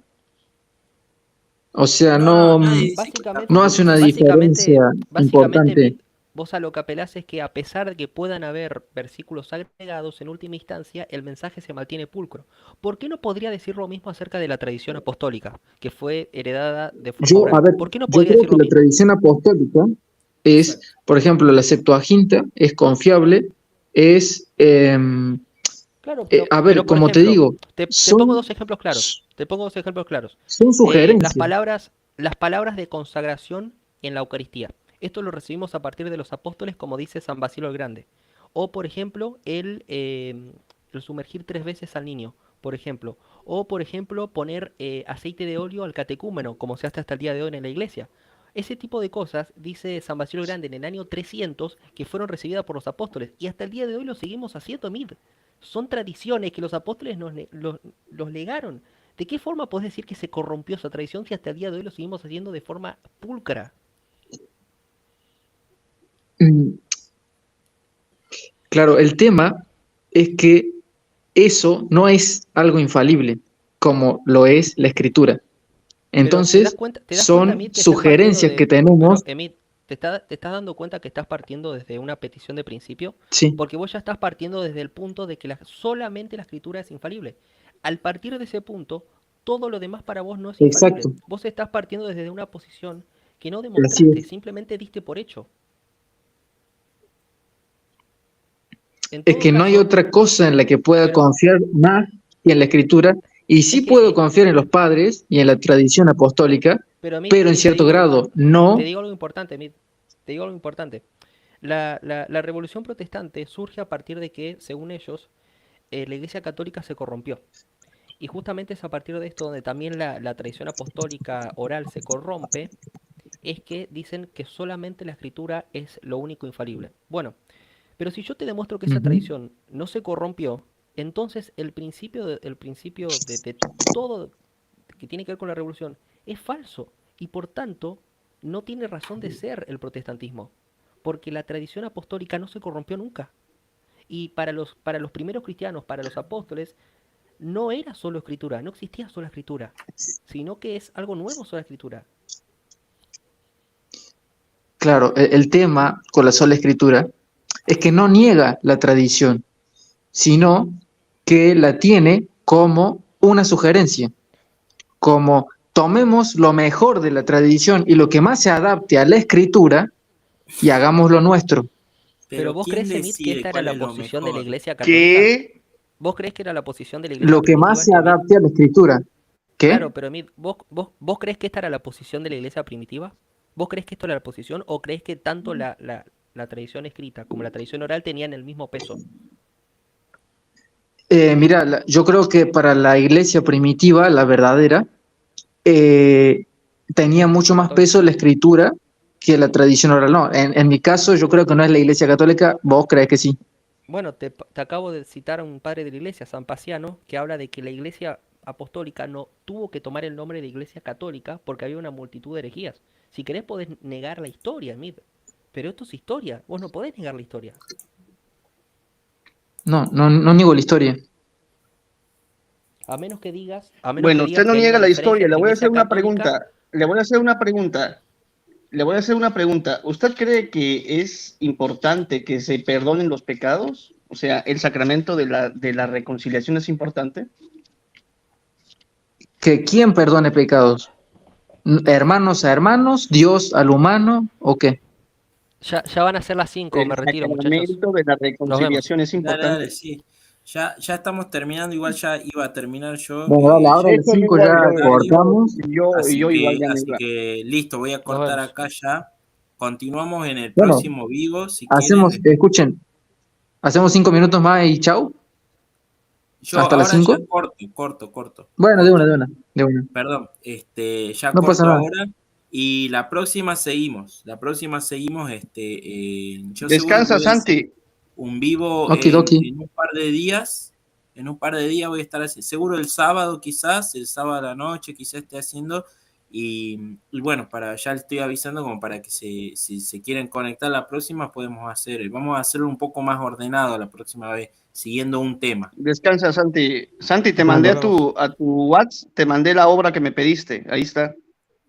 S2: O sea,
S1: no,
S2: no,
S1: nadie dice que está
S2: no hace una
S1: corrupta.
S2: diferencia
S5: Básicamente,
S2: importante.
S5: vos a lo que apelás es que a pesar de que puedan haber versículos agregados, en última instancia el mensaje se mantiene pulcro. ¿Por qué no podría decir lo mismo acerca de la tradición apostólica, que fue heredada de forma
S2: A
S5: oral?
S2: ver,
S5: ¿Por qué no
S2: yo
S5: podría
S2: creo
S5: decir
S2: que
S5: lo
S2: la
S5: mismo?
S2: tradición apostólica es,
S1: Exacto.
S2: por ejemplo, la Septuaginta es confiable, es,
S5: Claro,
S2: a ver,
S5: pero por
S2: como te
S5: ejemplo,
S2: digo,
S5: te pongo
S2: son,
S5: dos ejemplos claros. Te pongo dos ejemplos claros.
S2: son
S5: Las
S2: sugerencias.
S5: palabras de consagración en la Eucaristía. Esto lo recibimos a partir de los apóstoles, como dice San Basilio el Grande. O, por ejemplo, el sumergir 3 veces al niño, por ejemplo. O, por ejemplo, poner aceite de óleo al catecúmeno, como se hace hasta el día de hoy en la iglesia. Ese tipo de cosas, dice San Basilio el Grande en el año 300, que fueron recibidas por los apóstoles. Y hasta el día de hoy lo seguimos haciendo, Mid. Son tradiciones que los apóstoles los legaron. ¿De qué forma podés decir que se corrompió esa tradición si hasta el día de hoy lo seguimos haciendo de forma pulcra?
S2: Mm, Claro, el tema es que eso no es algo infalible, como lo es la escritura.
S5: Pero
S2: Entonces,
S5: te das cuenta,
S2: son
S5: Emit, que estás partiendo
S2: sugerencias que
S5: de... Pero,
S2: tenemos,
S5: Emit, te estás dando cuenta que estás partiendo desde una petición de principio?
S2: sí,
S5: Porque vos ya estás partiendo desde el punto de que solamente la escritura es infalible. Al partir de ese punto, todo lo demás para vos no es infalible.
S2: exacto,
S5: Vos estás partiendo desde una posición que no
S2: así
S5: demostraste,
S2: es.
S5: simplemente diste por hecho. En
S2: Es
S5: todo
S2: que no hay
S5: caso,
S2: otra cosa en la que pueda
S5: pero
S2: confiar más que en la escritura, y sí
S5: es
S2: puedo
S5: que,
S2: confiar en los padres y en la tradición apostólica,
S5: pero Amit,
S2: pero en
S5: te
S2: cierto
S5: digo,
S2: grado,
S5: te
S2: no,
S5: digo algo importante, Amit, te digo algo importante. La revolución protestante surge a partir de que, según ellos, la Iglesia Católica se corrompió. Y justamente es a partir de esto donde también la tradición apostólica oral se corrompe, es que dicen que solamente la escritura es lo único infalible. Bueno, pero si yo te demuestro que esa
S2: ujú,
S5: tradición no se corrompió, entonces el principio de todo que tiene que ver con la revolución es falso y por tanto no tiene razón de ser el protestantismo, porque la tradición apostólica no se corrompió nunca. Y para los primeros cristianos, para los apóstoles, no era solo escritura, no existía sola escritura, sino que es algo nuevo sola escritura.
S2: claro, el tema con la sola escritura es que no niega la tradición, sino que la tiene como una sugerencia, como tomemos lo mejor de la tradición y lo que más se adapte a la escritura y hagámoslo nuestro.
S5: Pero
S1: Pero
S5: vos
S1: ¿quién
S5: crees, Emit, que
S1: decide
S5: esta era
S1: cuál
S5: la
S1: es lo
S5: posición de la
S1: mejor?
S5: Iglesia Católica?
S3: ¿Qué?
S5: ¿Vos crees que era la posición de la Iglesia
S2: Lo que
S5: primitiva
S2: más se
S5: esto, Emit?
S2: adapte a la escritura.
S5: Claro,
S2: ¿Qué?
S5: pero Emit, ¿vos crees que esta era la posición de la Iglesia primitiva? ¿Vos crees que esto era la posición o crees que tanto la tradición escrita como la tradición oral tenían el mismo peso?
S2: Mira, yo creo que para la iglesia primitiva, la verdadera, eh, tenía mucho más
S5: Entonces,
S2: peso la escritura que la tradición oral. No, en mi caso, yo creo que no es la iglesia católica, vos crees que sí.
S5: bueno, te acabo de citar a un padre de la iglesia, San Paciano, que habla de que la iglesia apostólica no tuvo que tomar el nombre de iglesia católica porque había una multitud de herejías. Si querés podés negar la historia, Mid, pero esto es historia, vos no podés negar la historia.
S2: No, no niego la historia.
S5: A menos que
S3: Bueno, usted
S5: digas
S3: no
S5: que hay una
S3: niega la
S5: diferencia
S3: historia. Le
S5: entre
S3: voy a hacer
S5: iglesia
S3: una
S5: católica.
S3: pregunta. Le voy a hacer una pregunta. Le voy a hacer una pregunta. ¿Usted cree que es importante que se perdonen los pecados? O sea, ¿el sacramento de la reconciliación es importante?
S2: Que quién perdone pecados. ¿Hermanos a hermanos? ¿Dios al humano? ¿O qué?
S5: Ya van a ser las 5,
S3: El
S5: me retiro, muchachos.
S3: sacramento de la reconciliación es
S1: Dale,
S3: importante.
S1: dale, sí. Ya estamos terminando, igual ya iba a terminar yo.
S2: Bueno, dale, ahora de las
S3: Eso
S2: 5
S3: igual,
S2: ya
S3: yo,
S2: cortamos.
S1: Así
S3: yo igual
S1: que,
S3: ya me
S1: así
S3: iba.
S1: que listo, voy a
S5: Nos
S1: cortar
S5: vemos.
S1: acá ya. Continuamos en el
S2: Bueno,
S1: próximo vivo, si
S2: hacemos,
S1: quieren.
S2: escuchen, hacemos 5 minutos más y chau.
S1: Yo
S2: Hasta las
S1: ahora ya
S2: 5.
S1: corto.
S2: Bueno, de una.
S1: Perdón, ya
S2: No pasa
S1: corto
S2: nada.
S1: ahora. Y la próxima seguimos. Yo seguro que
S3: Descansa,
S1: voy a hacer
S3: Santi.
S1: un vivo
S2: Okidoki.
S1: en un par de días. En un par de días voy a estar haciendo, seguro el sábado quizás, el sábado a la noche quizás esté haciendo. Y bueno, ya le estoy avisando como para que si se quieren conectar la próxima, vamos a hacerlo un poco más ordenado la próxima vez, siguiendo un tema.
S3: Descansa, Santi. Santi, te
S2: Vale.
S3: mandé
S5: Nos vemos.
S3: a tu WhatsApp, te mandé la obra que me pediste. Ahí está.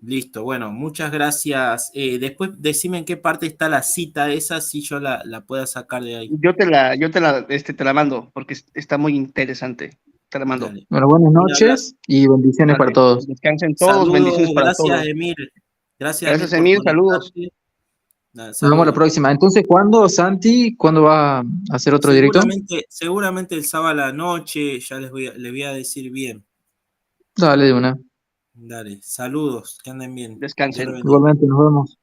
S1: Listo, bueno, muchas gracias. Después decime en qué parte está la cita esa, si yo la pueda sacar de ahí.
S3: Yo te la mando, porque está muy interesante. Te la mando.
S1: Dale.
S2: Bueno, buenas
S1: Un abrazo.
S2: noches y bendiciones para
S3: Dale.
S2: todos.
S3: Descansen todos,
S1: Saludos,
S3: bendiciones para
S1: gracias
S3: todos.
S1: Emil. Gracias
S3: Gracias,
S1: por
S3: Emil, saludos.
S1: conectarte. Nada,
S2: Nos vemos la
S1: saludos.
S2: próxima. Entonces, ¿cuándo, Santi? ¿Cuándo va a hacer otro directo?
S1: Seguramente el sábado a la noche, ya les voy a decir bien.
S2: Dale, de una.
S1: Dale, saludos, que anden bien. Dios
S3: Descansen.
S1: los bendiga.
S2: Igualmente, nos vemos.